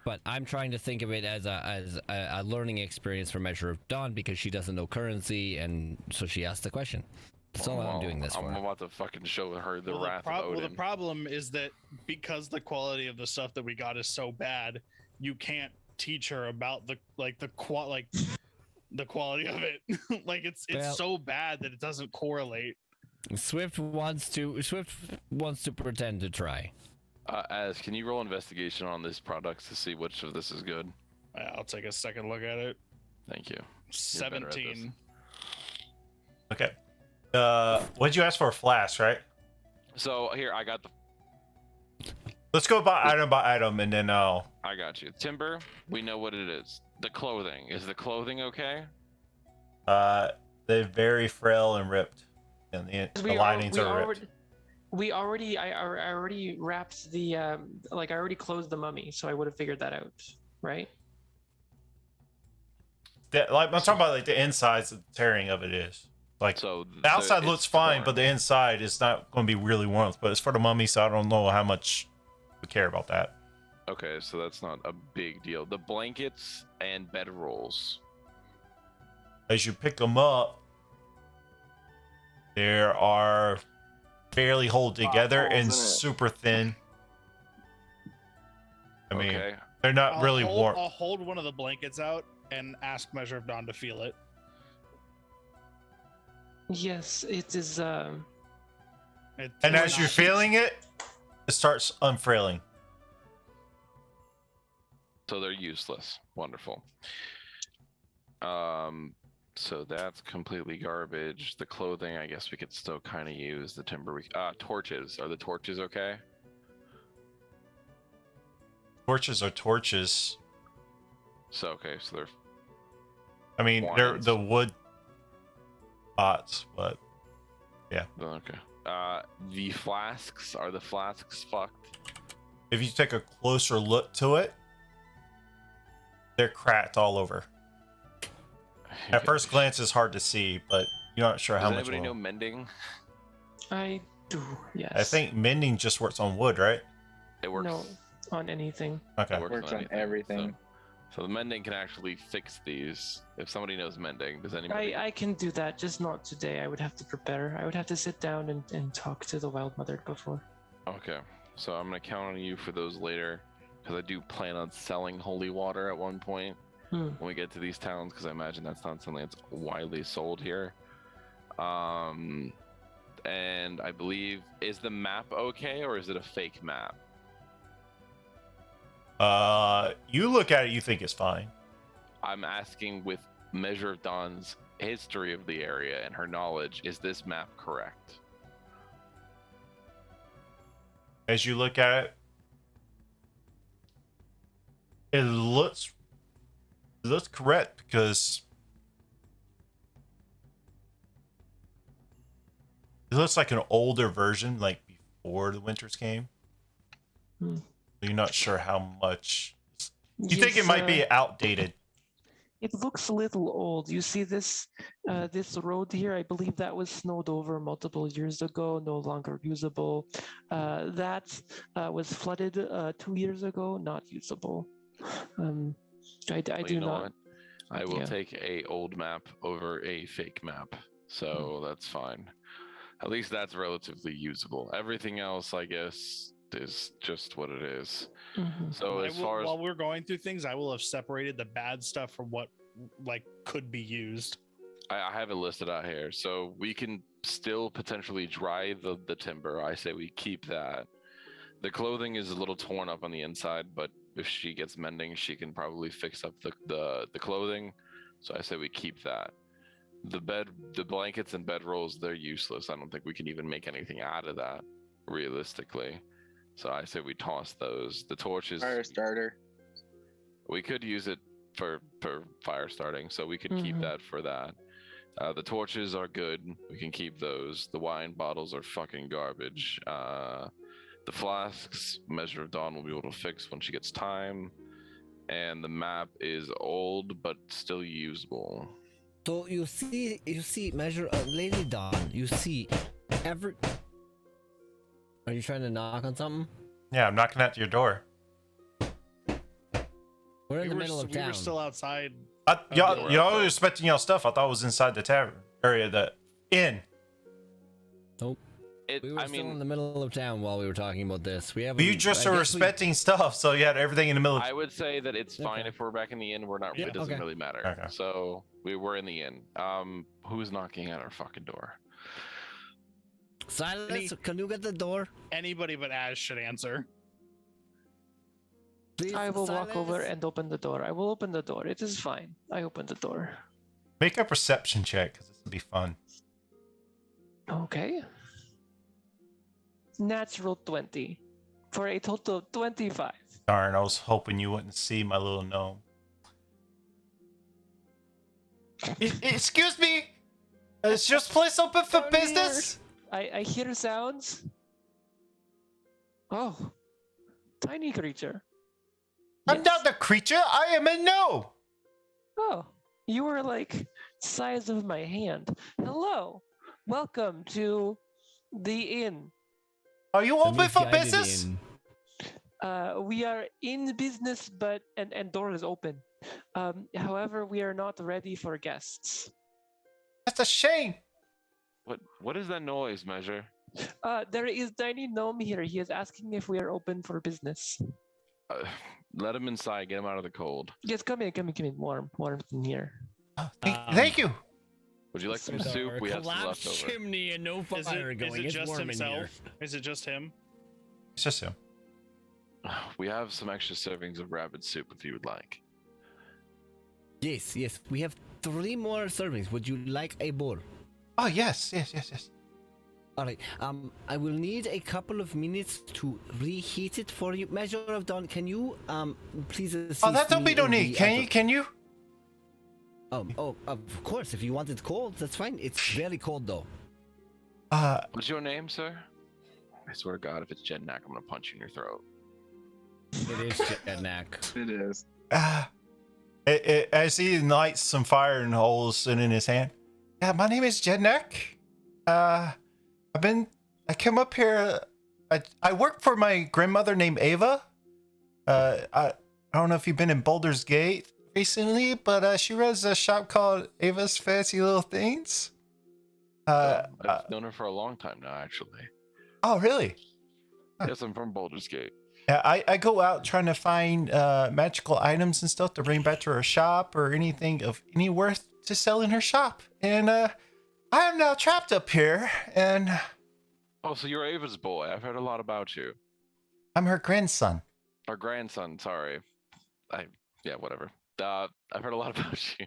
But I'm trying to think of it as a learning experience for Measure of Dawn because she doesn't know currency, and so she asked the question. That's all I'm doing this I'm for. about to fucking show her the Well, wrath of Odin. the problem is that because the quality of the stuff that we got is so bad, you can't teach her about the quality of it. Like it's Well- so bad that it doesn't correlate. Swift wants to pretend to try. As can you roll investigation on these products to see which of this is good? I'll take a second look at it. Thank you. 17. Okay. What'd you ask for? A flask, right? So here I got the Let's go by item, and then I'll. I got you. Timber, we know what it is. The clothing. Is the clothing okay? They're very frail and ripped, and the linings are ripped. I already wrapped the I already closed the mummy, so I would have figured that out, right? I'm talking about like the insides, the tearing of it is. Like So the outside it's looks fine, torn. but the inside is not going to be really warm. But it's for the mummy, so I don't know how much we care about that. Okay, so that's not a big deal. The blankets and bedrolls. As you pick them up, there are barely hold together holes and in it. super thin. I mean, Okay. they're not really warm. I'll hold one of the blankets out and ask Measure of Dawn to feel it. Yes, it is. And It's as you're not- feeling it, it starts unfurling. So they're useless. Wonderful. So that's completely garbage. The clothing, I guess we could still kind of use. The timber, torches. Are the torches okay? Torches are torches. So okay, so they're I mean, they're Wands. the wood pots, but okay. The flasks, are the flasks fucked? if you take a closer look to it, they're cracked all over. At first glance, it's hard to see, but you're not sure Does how much. anybody know will. mending? I do. Yes. I think mending just works on wood, right? It works. No, on anything. Okay. It Works on anything, everything. So the mending can actually fix these. If somebody knows mending, does anybody? I can do that, just not today. I would have to prepare. I would have to sit down and talk to the Wild Mother before. Okay, so I'm gonna count on you for those later, because I do plan on selling holy water at one point when we get to these towns, because I imagine that's not something that's widely sold here. And I believe, is the map okay, or is it a fake map? You look at it, you think it's fine. I'm asking with Measure of Dawn's history of the area and her knowledge, is this map correct? As you look at it, it looks correct because it looks like an older version, like before the winters came. You're not sure how much. You think it Yes, might be outdated. It looks a little old. You see this this road here? I believe that was snowed over multiple years ago, no longer usable. That was flooded 2 years ago, not usable. I Well, do you know not. what? I will yeah. take a old map over a fake map, so that's fine. At least that's relatively usable. Everything else, I guess, is just what it is. Mhm. So as far as while we're going through things, I will have separated the bad stuff from what like could be used. I have it listed out here, so we can still potentially dry the timber. I say we keep that. The clothing is a little torn up on the inside, but if she gets mending, she can probably fix up the clothing. So I say we keep that. The blankets and bedrolls, they're useless. I don't think we can even make anything out of that, realistically. So I say we toss those. The torches, Fire starter. we could use it for fire starting, so we could keep Mhm. that for that. The torches are good. We can keep those. The wine bottles are fucking garbage. The flasks, Measure of Dawn will be able to fix when she gets time. And the map is old but still usable. So you see, Measure, Lady Dawn. You see, every. Are you trying to knock on something? Yeah, I'm knocking at your door. We're in the middle of We town. were still outside. Y'all were expecting y'all stuff. I thought it was inside the tavern area, the inn. Nope. We were I still in mean, the middle of town while we were talking about this. We have. But you just are respecting stuff, so you had everything in the middle. I would say that it's fine Okay. if we're back in the inn. We're not. Yeah, It doesn't okay. really matter. Okay. So we were in the inn. Who's knocking at our fucking door? Silence. Can you get the door? Anybody but Az should answer. Please, I will walk over silence. and open the door. I will open the door. It is fine. I open the door. Make a perception check because this will be fun. Okay. Natural 20 for a total of 25. Darn, I was hoping you wouldn't see my little gnome. Excuse me, is your place open for Come business? I hear sounds. Oh, tiny creature. I'm Yes. not a creature. I am a gnome. Oh, you are like size of my hand. Hello, welcome to the inn. Are you The open for Misguided business? Inn. We are in business, but and door is open. However, we are not ready for guests. That's a shame. What is that noise, Measure? There is tiny gnome here. He is asking if we are open for business. Let him inside. Get him out of the cold. Yes, come in. Warm in here. Oh, thank you. Would you like some With soup? our We have some collapsed left over. chimney and no Is fire it, going. is it It's just warm in here. himself? Is it just him? It's just him. We have some extra servings of rabbit soup if you would like. Yes. We have 3 more servings. Would you like a bowl? Oh, yes. All right. I will need a couple of minutes to reheat it for you. Measure of Dawn, can you please assist Oh, that don't me be no in need. the Can you? other- Can you? Of course. If you want it cold, that's fine. It's very cold though. What's your name, sir? I swear to God, if it's Jednak, I'm gonna punch you in your throat. It is Jednak. It is. As he lights some fire and holes in his hand. Yeah, my name is Jednak. I came up here. I work for my grandmother named Ava. I don't know if you've been in Boulder's Gate recently, but she runs a shop called Ava's Fancy Little Things. I've known her for a long time now, actually. Oh, really? Yes, I'm from Boulder's Gate. Yeah, I go out trying to find magical items and stuff to bring back to her shop or anything of any worth to sell in her shop. And I am now trapped up here, and Oh, so you're Ava's boy. I've heard a lot about you. I'm her grandson. Or grandson, sorry. Yeah, whatever. I've heard a lot about you.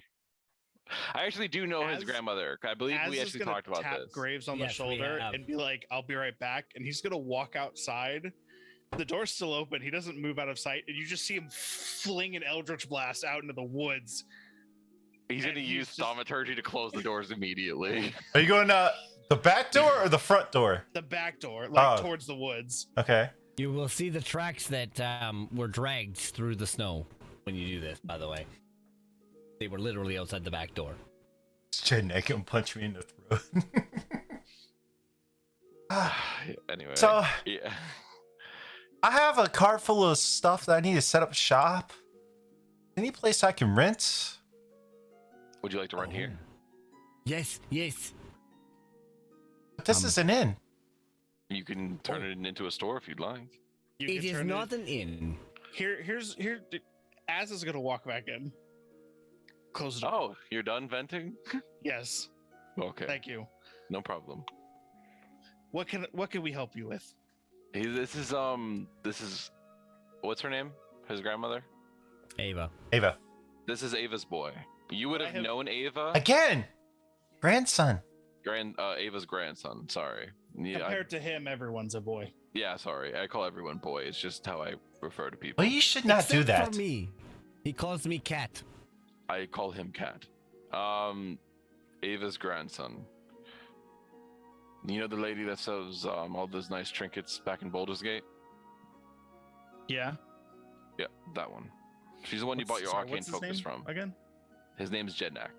I actually do know his Az- grandmother. I believe Az we is actually gonna talked about tap this. Graves on Yes, the we shoulder have. and be like, "I'll be right back." And he's gonna walk outside. The door's still open. He doesn't move out of sight, and you just see him fling an Eldritch Blast out into the woods. He's and gonna he's use just- thaumaturgy to close the doors immediately. Are you going the back door or the front door? The back door, like Oh. towards the woods. Okay. You will see the tracks that were dragged through the snow when you do this, by the way. They were literally outside the back door. Jednak can punch me in the throat. Anyway. So yeah. I have a car full of stuff that I need to set up shop. Any place I can rent? Would you like to run here? Yes. But this is an inn. You can turn it into a store if you'd like. You It can is turn not an inn. Here's Az is gonna walk back in. Close the door. Oh, you're done venting? Yes. Okay. Thank you. No problem. What can we help you with? This is what's her name? His grandmother? Ava. Ava. This is Ava's boy. You would I have have- known Ava. Again. Grandson. Ava's grandson. Sorry. Yeah, Compared to him, everyone's a boy. yeah. Sorry. I call everyone boy. It's just how I refer to people. Well, you should not do Except that. for me. He calls me Cat. I call him Cat. Ava's grandson. You know the lady that sells all those nice trinkets back in Boulder's Gate? Yeah. Yeah, that one. She's the one you bought your arcane what's his focus name from. again? His name's Jednak.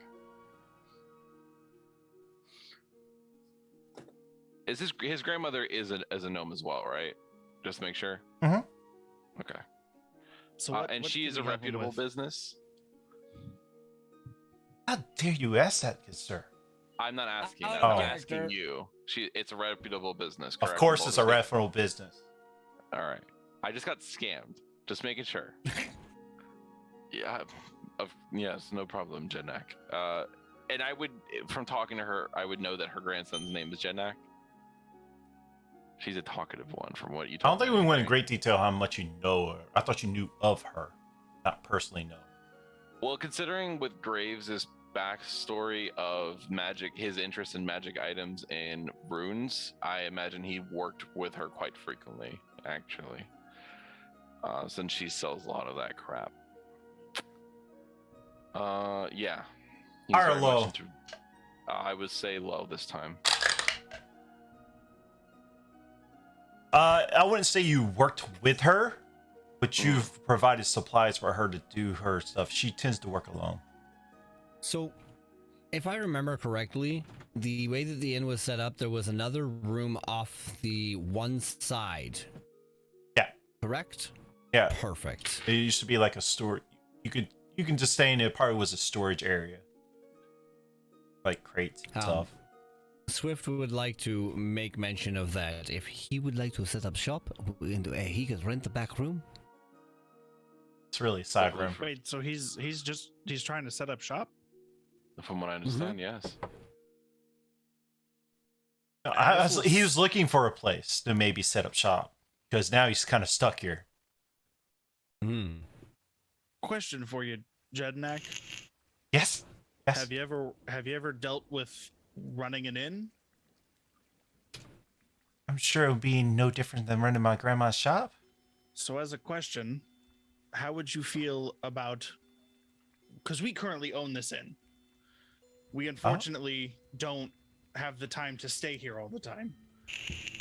Is his grandmother is a gnome as well, right? Just to make sure. Mhm. Okay. So And she is a reputable business. How dare you ask that, good sir? I'm not asking Out that. of I'm character. asking you. It's a reputable business. Of Correct, course, in it's a Boulder's Gate? reputable business. All right. I just got scammed. Just making sure. Yeah. Yes, no problem, Jednak. And I would, from talking to her, I would know that her grandson's name is Jednak. She's a talkative one, from what you I don't told think me. we went in great detail how much you know her. I thought you knew of her, not personally know. Well, considering with Graves' backstory of magic, his interest in magic items and runes, I imagine he worked with her quite frequently, actually. Since she sells a lot of that crap. Yeah. He's High or very much low? I would say low this time. I wouldn't say you worked with her, but you've provided supplies for her to do her stuff. She tends to work alone. So, if I remember correctly, the way that the inn was set up, there was another room off the one side. Yeah. Correct? Yeah. Perfect. It used to be like a store. You can just stay in it. Probably was a storage area, like crates and stuff. Swift would like to make mention of that. If he would like to set up shop, he could rent the back room. It's really a side room. Wait, so he's trying to set up shop? From what I understand, yes. He was looking for a place to maybe set up shop because now he's kind of stuck here. Question for you, Jednak. Yes. Yes. Have you ever dealt with running an inn? I'm sure it would be no different than running my grandma's shop. So as a question, how would you feel about, because we currently own this inn. We unfortunately don't have the time to stay here all the time.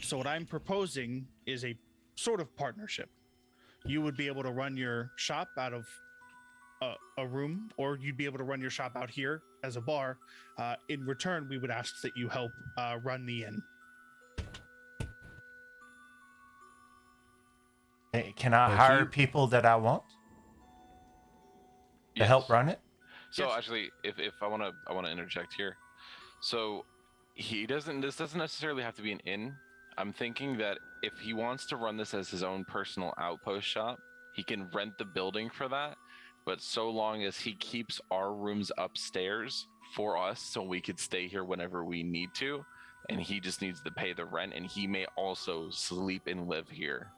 So what I'm proposing is a sort of partnership. You would be able to run your shop out of a room, or you'd be able to run your shop out here as a bar. In return, we would ask that you help run the inn. Can I hire people that I want to help run it? So actually, if I want to interject here. So this doesn't necessarily have to be an inn. I'm thinking that if he wants to run this as his own personal outpost shop, he can rent the building for that. But so long as he keeps our rooms upstairs for us, so we could stay here whenever we need to, and he just needs to pay the rent, and he may also sleep and live here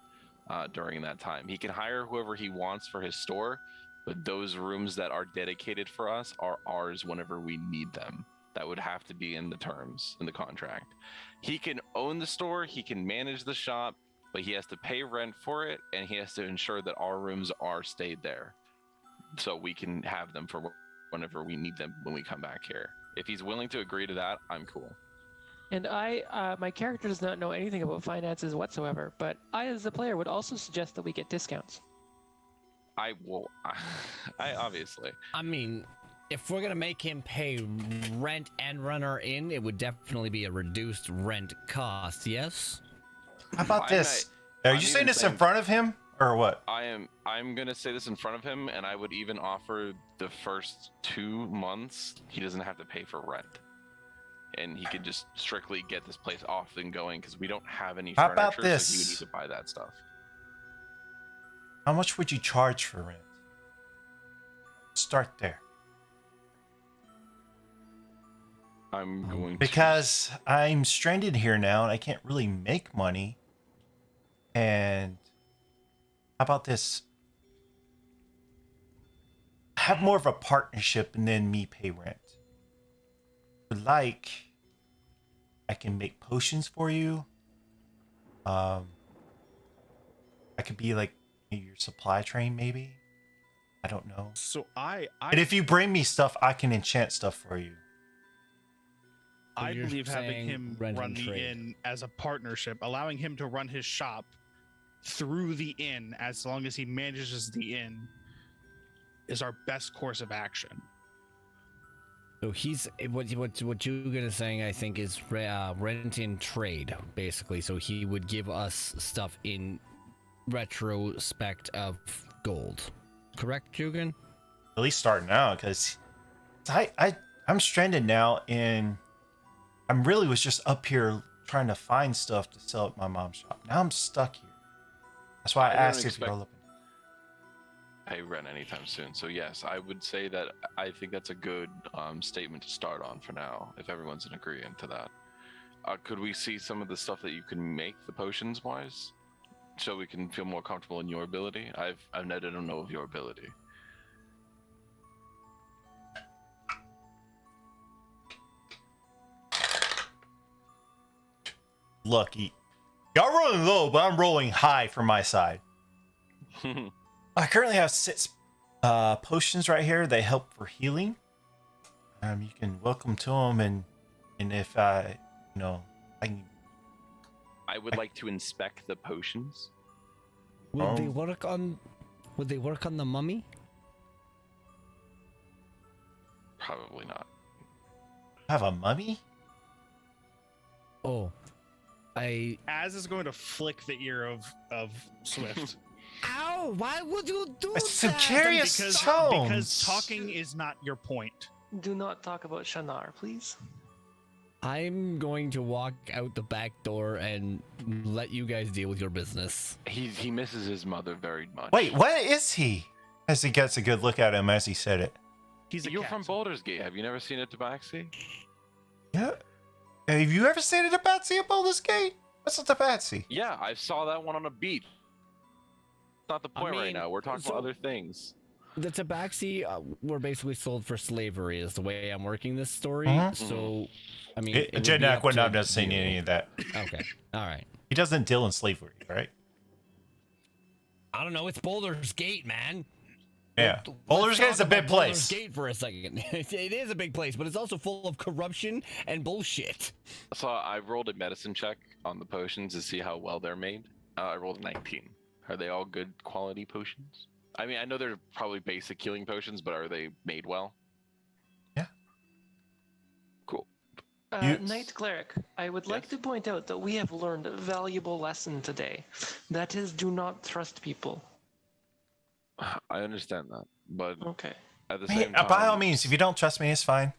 during that time. He can hire whoever he wants for his store, but those rooms that are dedicated for us are ours whenever we need them. That would have to be in the terms, in the contract. He can own the store, he can manage the shop, but he has to pay rent for it, and he has to ensure that our rooms are stayed there, so we can have them for whenever we need them when we come back here. If he's willing to agree to that, I'm cool. And my character does not know anything about finances whatsoever, but I, as a player, would also suggest that we get discounts. I obviously. I mean, if we're gonna make him pay rent and run our inn, it would definitely be a reduced rent cost. Yes. How about this? Are you saying this in front of him or what? I'm gonna say this in front of him, and I would even offer the first 2 months he doesn't have to pay for rent, and he could just strictly get this place off and going because we don't have any How furniture. about this? So he would need to buy that stuff. How much would you charge for rent? Start there. I'm going Because I'm stranded here now and I can't really make money. And how about this? Have more of a partnership and then me pay rent. Like, I can make potions for you. I could be like your supply train, maybe. I don't know. So I And if you bring me stuff, I can enchant stuff for you. I you're believe having saying him rent run and the trade. inn as a partnership, allowing him to run his shop through the inn as long as he manages the inn, is our best course of action. So he's what you're gonna saying, I think, is rent and trade, basically. So he would give us stuff in retrospect of gold. Correct, Jugan? At least starting out, because I'm stranded now, and I'm really was just up here trying to find stuff to sell at my mom's shop. Now I'm stuck here. That's why I I don't asked if you're expect- looking. pay rent anytime soon. So yes, I would say that I think that's a good statement to start on for now, if everyone's in agreement to that. Could we see some of the stuff that you can make the potions wise, so we can feel more comfortable in your ability? I don't know of your ability. Lucky. Y'all rolling low, but I'm rolling high for my side. I currently have 6 potions right here. They help for healing. You can welcome to them, and if I can. I would like to inspect the potions. Would they work on the mummy? Probably not. Have a mummy? Oh, Az is going to flick the ear of Swift. Ow! Why would you do It's some that? curious tones. Because talking is not your point. Do not talk about Shannara, please. I'm going to walk out the back door and let you guys deal with your business. He misses his mother very much. Wait, what is he? As he gets a good look at him as he said it. He's a You're cat. from Baldur's Gate. Have you never seen a tabaxi? Yeah. Have you ever seen a tabaxi at Baldur's Gate? What's a tabaxi? Yeah, I saw that one on a beach. Not the point right mean, now. We're talking so- about other things. The tabaxi were basically sold for slavery, is the way I'm working this story. Mhm. So, I mean, it would be Jednak up would to not have seen you. any of that. Okay, all right. He doesn't deal in slavery, right? I don't know. It's Boulder's Gate, man. Yeah. Let's Baldur's talk Gate's a about big Baldur's place. Gate for a second. It is a big place, but it's also full of corruption and bullshit. So I rolled a medicine check on the potions to see how well they're made. I rolled a 19. Are they all good quality potions? I mean, I know they're probably basic healing potions, but are they made well? Yeah. Cool. Knight Cleric, I would like Yes. to point out that we have learned a valuable lesson today. That is, do not trust people. I understand that, but Okay. at the Hey, same time, by all means, if you don't trust me, it's fine.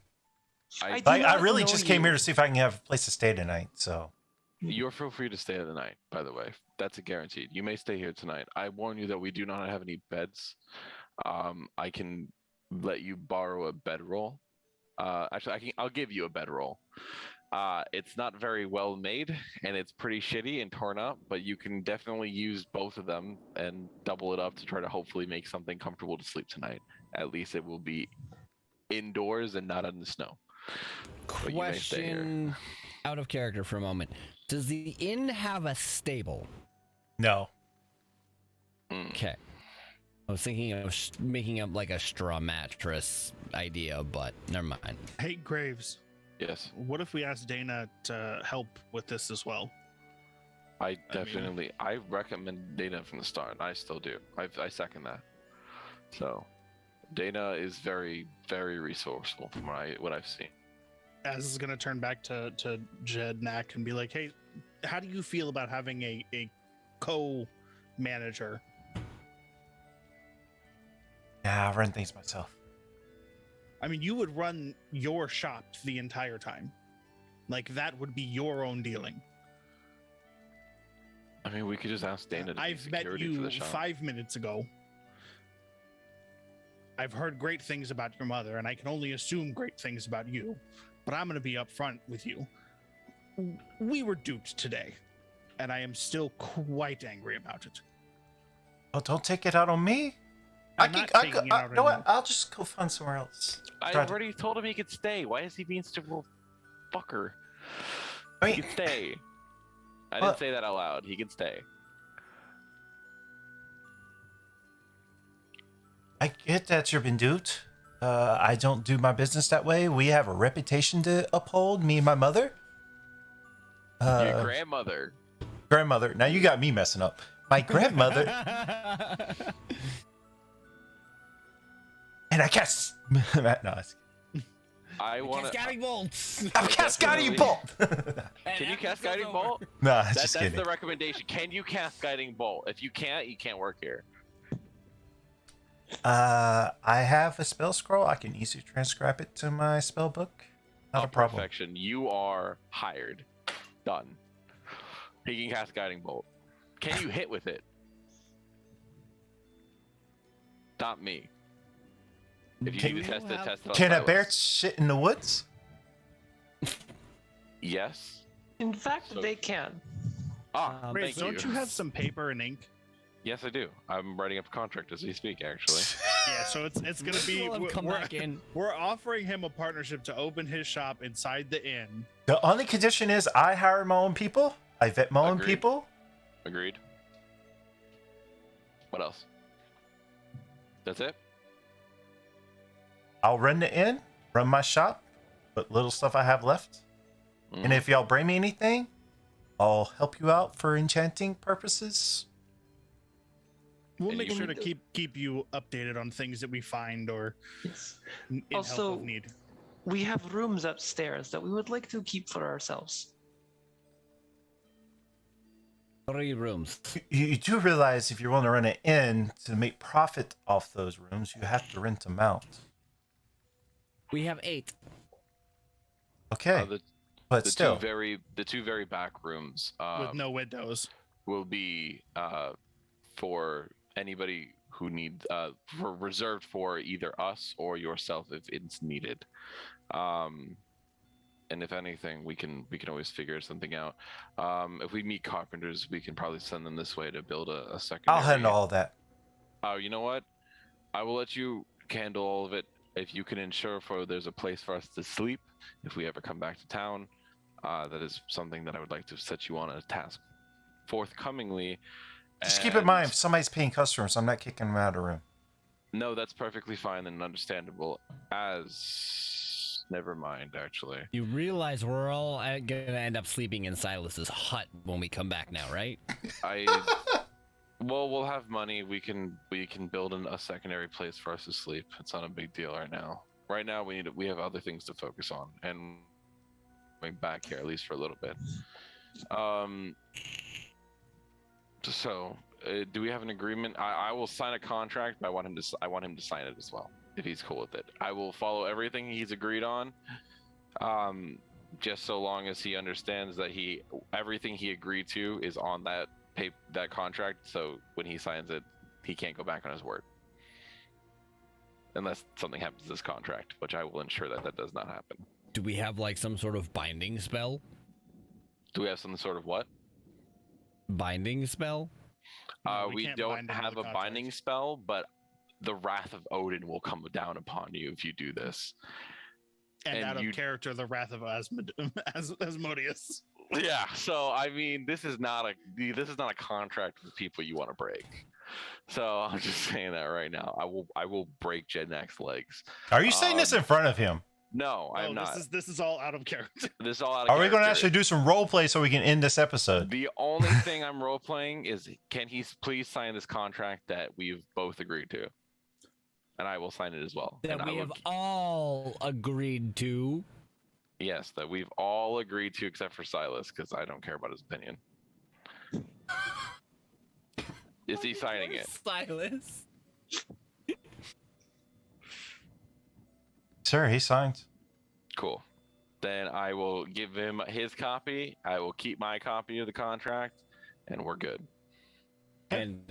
I do Like, I not really know just came you. here to see if I can have a place to stay tonight. So you're feel free to stay the night. By the way, that's a guaranteed. You may stay here tonight. I warn you that we do not have any beds. I can let you borrow a bedroll. Actually, I'll give you a bedroll. It's not very well made, and it's pretty shitty and torn up. But you can definitely use both of them and double it up to try to hopefully make something comfortable to sleep tonight. At least it will be indoors and not in the snow. But you may stay here. Question out of character for a moment. Does the inn have a stable? no. Okay. I was thinking of making up like a straw mattress idea, but never mind. Hey, Graves, Yes, what if we ask Dana to help with this as well? I recommend Dana from the start. I still do. I second that. So, Dana is very, very resourceful from what I've seen. Az is gonna turn back to Jednak and be like, "Hey, how do you feel about having a co-manager?" Yeah, I run things myself. I mean, you would run your shop the entire time. Like that would be your own dealing. I mean, we could just ask Dana to be I've met security for you the shop. 5 minutes ago. I've heard great things about your mother, and I can only assume great things about you. But I'm going to be upfront with you. We were duped today, and I am still quite angry about it. Oh, don't take it out on me. I'm not taking it out you know on what? I'll just go find somewhere else. I Try to- already told him he could stay. Why is he being such a little fucker? I He mean, can stay. I Well- didn't say that out loud. He can stay. I get that you've been duped. I don't do my business that way. We have a reputation to uphold, me and my mother. Your grandmother. Grandmother. Now you got me messing up. My grandmother. And I cast. No, it's- I want to. Cascading bolts. I'm cascading bolt. Can you cast guiding bolt? Nah, That's just kidding. the recommendation. Can you cast guiding bolt? If you can't work here. I have a spell scroll. I can easily transcribe it to my spell book. Not a problem. Perfection. You are hired. Done. He can cast guiding bolt. Can you hit with it? Not me. If you Can- need to test it, test it. on Can a Silas. bear shit in the woods? Yes. In fact, So- they can. Ah, Graves, thank don't you have some paper and ink? Yes, I do. I'm writing up a contract as we speak, actually. Yeah, so it's gonna be We'll come back in. we're offering him a partnership to open his shop inside the inn. The only condition is I hire my own people. I vet my own Agreed. people. Agreed. What else? That's it? I'll run the inn, run my shop, what little stuff I have left. And Mhm. if y'all bring me anything, I'll help you out for enchanting purposes. We'll And make you- sure to keep you updated on things that we find or Yes. in Also- help of need. We have rooms upstairs that we would like to keep for ourselves. 3 rooms. You do realize if you're willing to run an inn to make profit off those rooms, you have to rent them out. We have 8. Okay, The but still. the two very back rooms With no windows. will be for anybody who need for reserved for either us or yourself if it's needed. And if anything, we can always figure something out. If we meet carpenters, we can probably send them this way to build a secondary. I'll handle all that. Oh, you know what? I will let you handle all of it if you can ensure there's a place for us to sleep if we ever come back to town. That is something that I would like to set you on a task forthcomingly. Just keep in mind, if somebody's paying customers, I'm not kicking them out of the room. No, that's perfectly fine and understandable. Never mind, actually. You realize we're all gonna end up sleeping in Silas's hut when we come back now, right? Well, we'll have money. We can build a secondary place for us to sleep. It's not a big deal right now. Right now, we have other things to focus on, and going back here at least for a little bit. So, do we have an agreement? I will sign a contract, but I want him to sign it as well, if he's cool with it. I will follow everything he's agreed on, just so long as he understands that everything he agreed to is on that contract. So when he signs it, he can't go back on his word, unless something happens to this contract, which I will ensure that does not happen. Do we have like some sort of binding spell? Do we have some sort of what? Binding spell? No, We can't don't bind him to have the a binding contract. spell, but the wrath of Odin will come down upon you if you do this. And, And out of you- character, the wrath of Asmodeus. Yeah, so I mean, this is not a contract with people you want to break. So I'm just saying that right now. I will break Jednak's legs. Are you saying this in front of him? No, I'm not. This is all out of character. This is all out of Are we going to character. actually do some role play so we can end this episode? The only thing I'm role playing is, can he please sign this contract that we've both agreed to, and I will sign it as well. That And I we will- have all agreed to. Yes, that we've all agreed to except for Silas, because I don't care about his opinion. Is he signing it? Silas. Sir, he signed. Cool. Then I will give him his copy. I will keep my copy of the contract, and we're good. And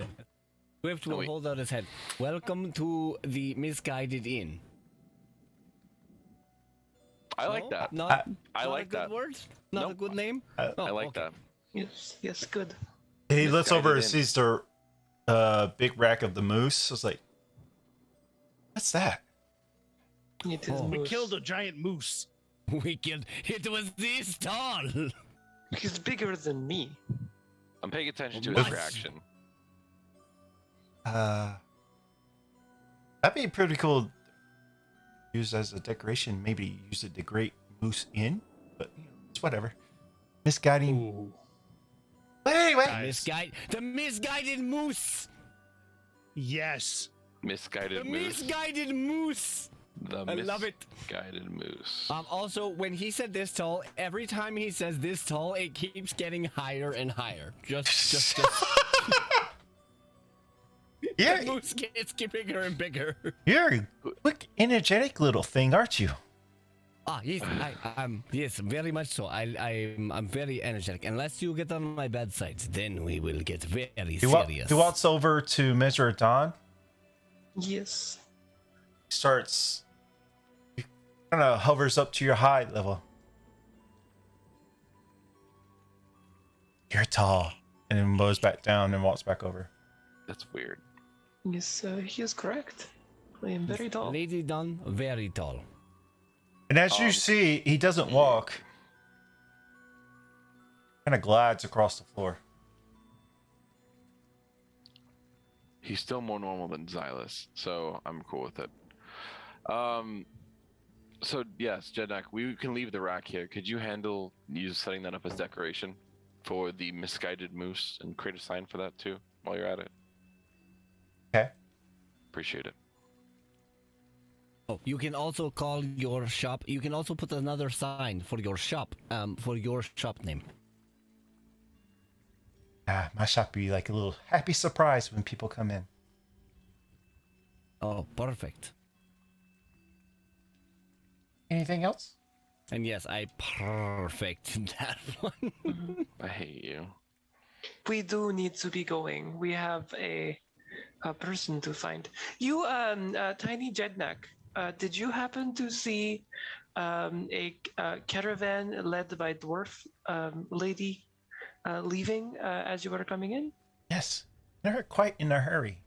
Swift will wait. hold out his head. Welcome to the Misguided Inn. I like No? that. Not, I not like a good that. word? Not a Nope. good name? I Oh, I like okay. that. Yes, good. He looks Misguided over and in. sees the big rack of the moose. I was like, what's that? It is Oh. We moose. killed a giant moose. We killed. It was this tall. He's bigger than me. I'm paying attention to his What? reaction. That'd be pretty cool. Used as a decoration, maybe use it to decorate moose in, but it's whatever. Misguiding. But anyway, The misguided moose. Misguided The moose. misguided moose. The I love it. Misguided moose. Also, when he said this tall, every time he says this tall, it keeps getting higher and higher. Just yeah, the moose gets bigger and bigger. you're a quick, energetic little thing, aren't you? Yes, yes, very much so. I'm very energetic. Unless you get on my bad side, then we will get very He serious. walks over to Measure of Dawn. Yes. Starts, he kind of hovers up to your high level. You're tall, and then mows back down and walks back over. That's weird. Yes, he is correct. I am very tall. Lady Dawn, very tall. And as you see, he doesn't walk. Kind of glides across the floor. He's still more normal than Xylus, so I'm cool with it. So yes, Jednak, we can leave the rack here. Could you handle you setting that up as decoration for the misguided moose and create a sign for that too while you're at it? Okay. Appreciate it. Oh, you can also call your shop. You can also put another sign for your shop. For your shop name. My shop be like a little happy surprise when people come in. Oh, perfect. Anything else? And yes, I perfect that one. I hate you. We do need to be going. We have a A person to find. You, Tiny Jednak, did you happen to see a caravan led by dwarf lady leaving as you were coming in? Yes, they're quite in a hurry.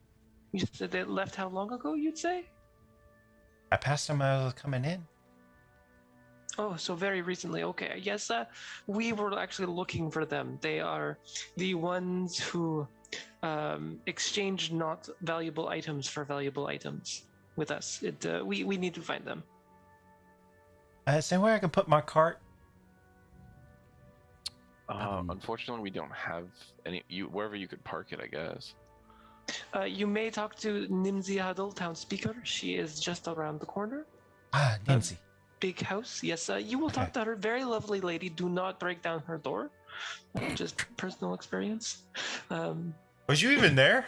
You said they left how long ago, you'd say? I passed them as I was coming in. Oh, so very recently. Okay. Yes, we were actually looking for them. They are the ones who exchanged not valuable items for valuable items with us. We need to find them. Is there anywhere I can put my cart? Unfortunately, we don't have any. Wherever you could park it, I guess. You may talk to Nimzi Huddle, town speaker. She is just around the corner. Ah, Nancy. Big house. Yes, you will talk to her. Very lovely lady. Do not break down her door. Just personal experience. Was you even there?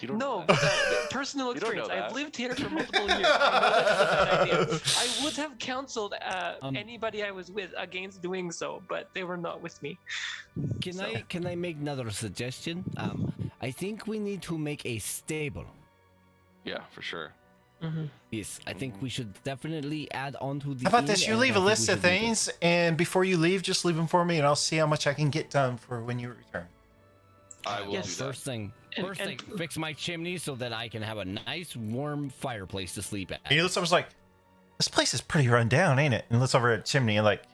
You don't No, know but, that. personal You don't know experience. I've that. lived here for multiple years. I know that's a bad idea. I would have counseled anybody I was with against doing so, but they were not with me. Can I make another suggestion? I think we need to make a stable. Yeah, for sure. Mm-hmm. Yes, I think we should definitely add on to the. How about inn, this? You and leave I a think list we of should make it. things, and before you leave, just leave them for me, and I'll see how much I can get done for when you return. I will Yes. do that. First thing, And- fix my chimney so that I can have a nice warm fireplace to sleep at. And he looks over, like, this place is pretty run down, ain't it? And looks over at Chimney and like,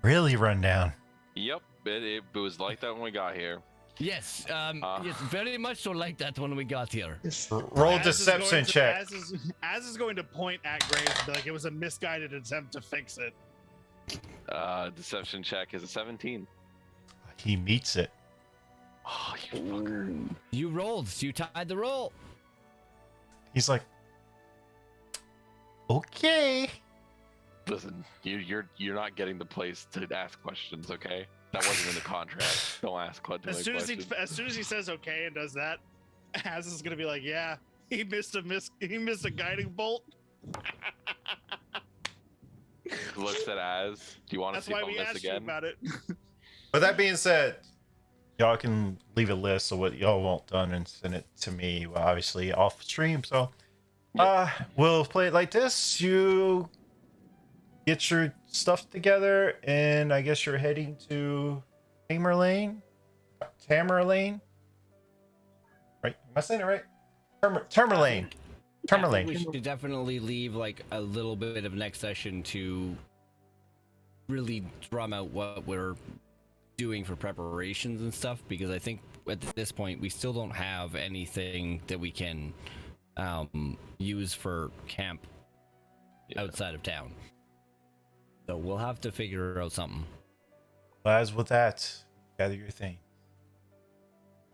really run down. Yep, it was like that when we got here. Yes, yes, very much so like that when we got here. Roll Az is deception going to- check. Az is going to point at Graves and be like, it was a misguided attempt to fix it. Deception check is a 17. He meets it. Oh, you fucker. You rolled. You tied the roll. He's like, okay. Listen, you're not getting the place to ask questions, okay? That wasn't in the contract. Don't ask questions. As soon as he says okay and does that, Az is gonna be like, yeah, he missed a guiding bolt. Looks at Az. Do you want to That's see why if I'll we miss asked you again? about it. With that being said, y'all can leave a list of what y'all want done and send it to me, well, obviously off stream. So we'll play it like this. You get your stuff together, and I guess you're heading to Tamerlane. Right? Am I saying it right? Tamerlane. I think Tamerlane. we should definitely leave like a little bit of next session to really drum out what we're doing for preparations and stuff, because I think at this point we still don't have anything that we can use for camp outside of town. So we'll have to figure out something. As with that, gather your things.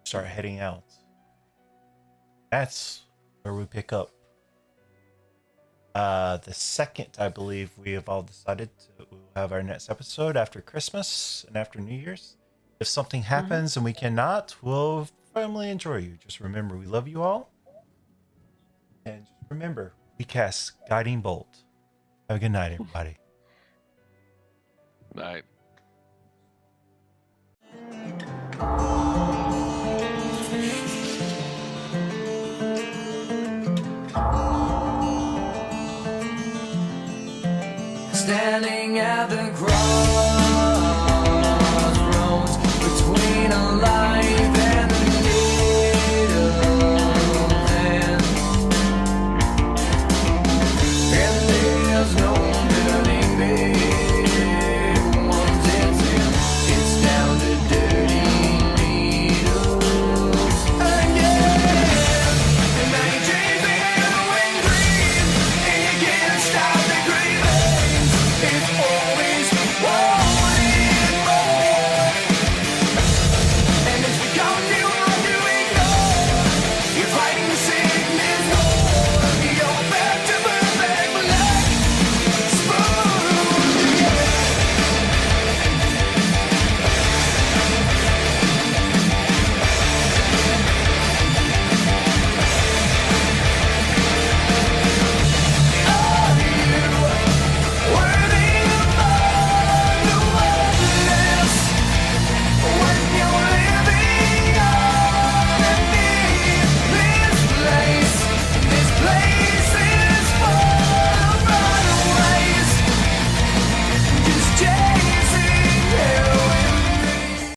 Start heading out. That's where we pick up. The second, I believe we have all decided to we'll have our next episode after Christmas and after New Year's. If something happens and we cannot, we'll firmly enjoy you. Just remember, we love you all. And just remember, we cast Guiding Bolt. Have a good night, everybody. Night. Standing at the cross.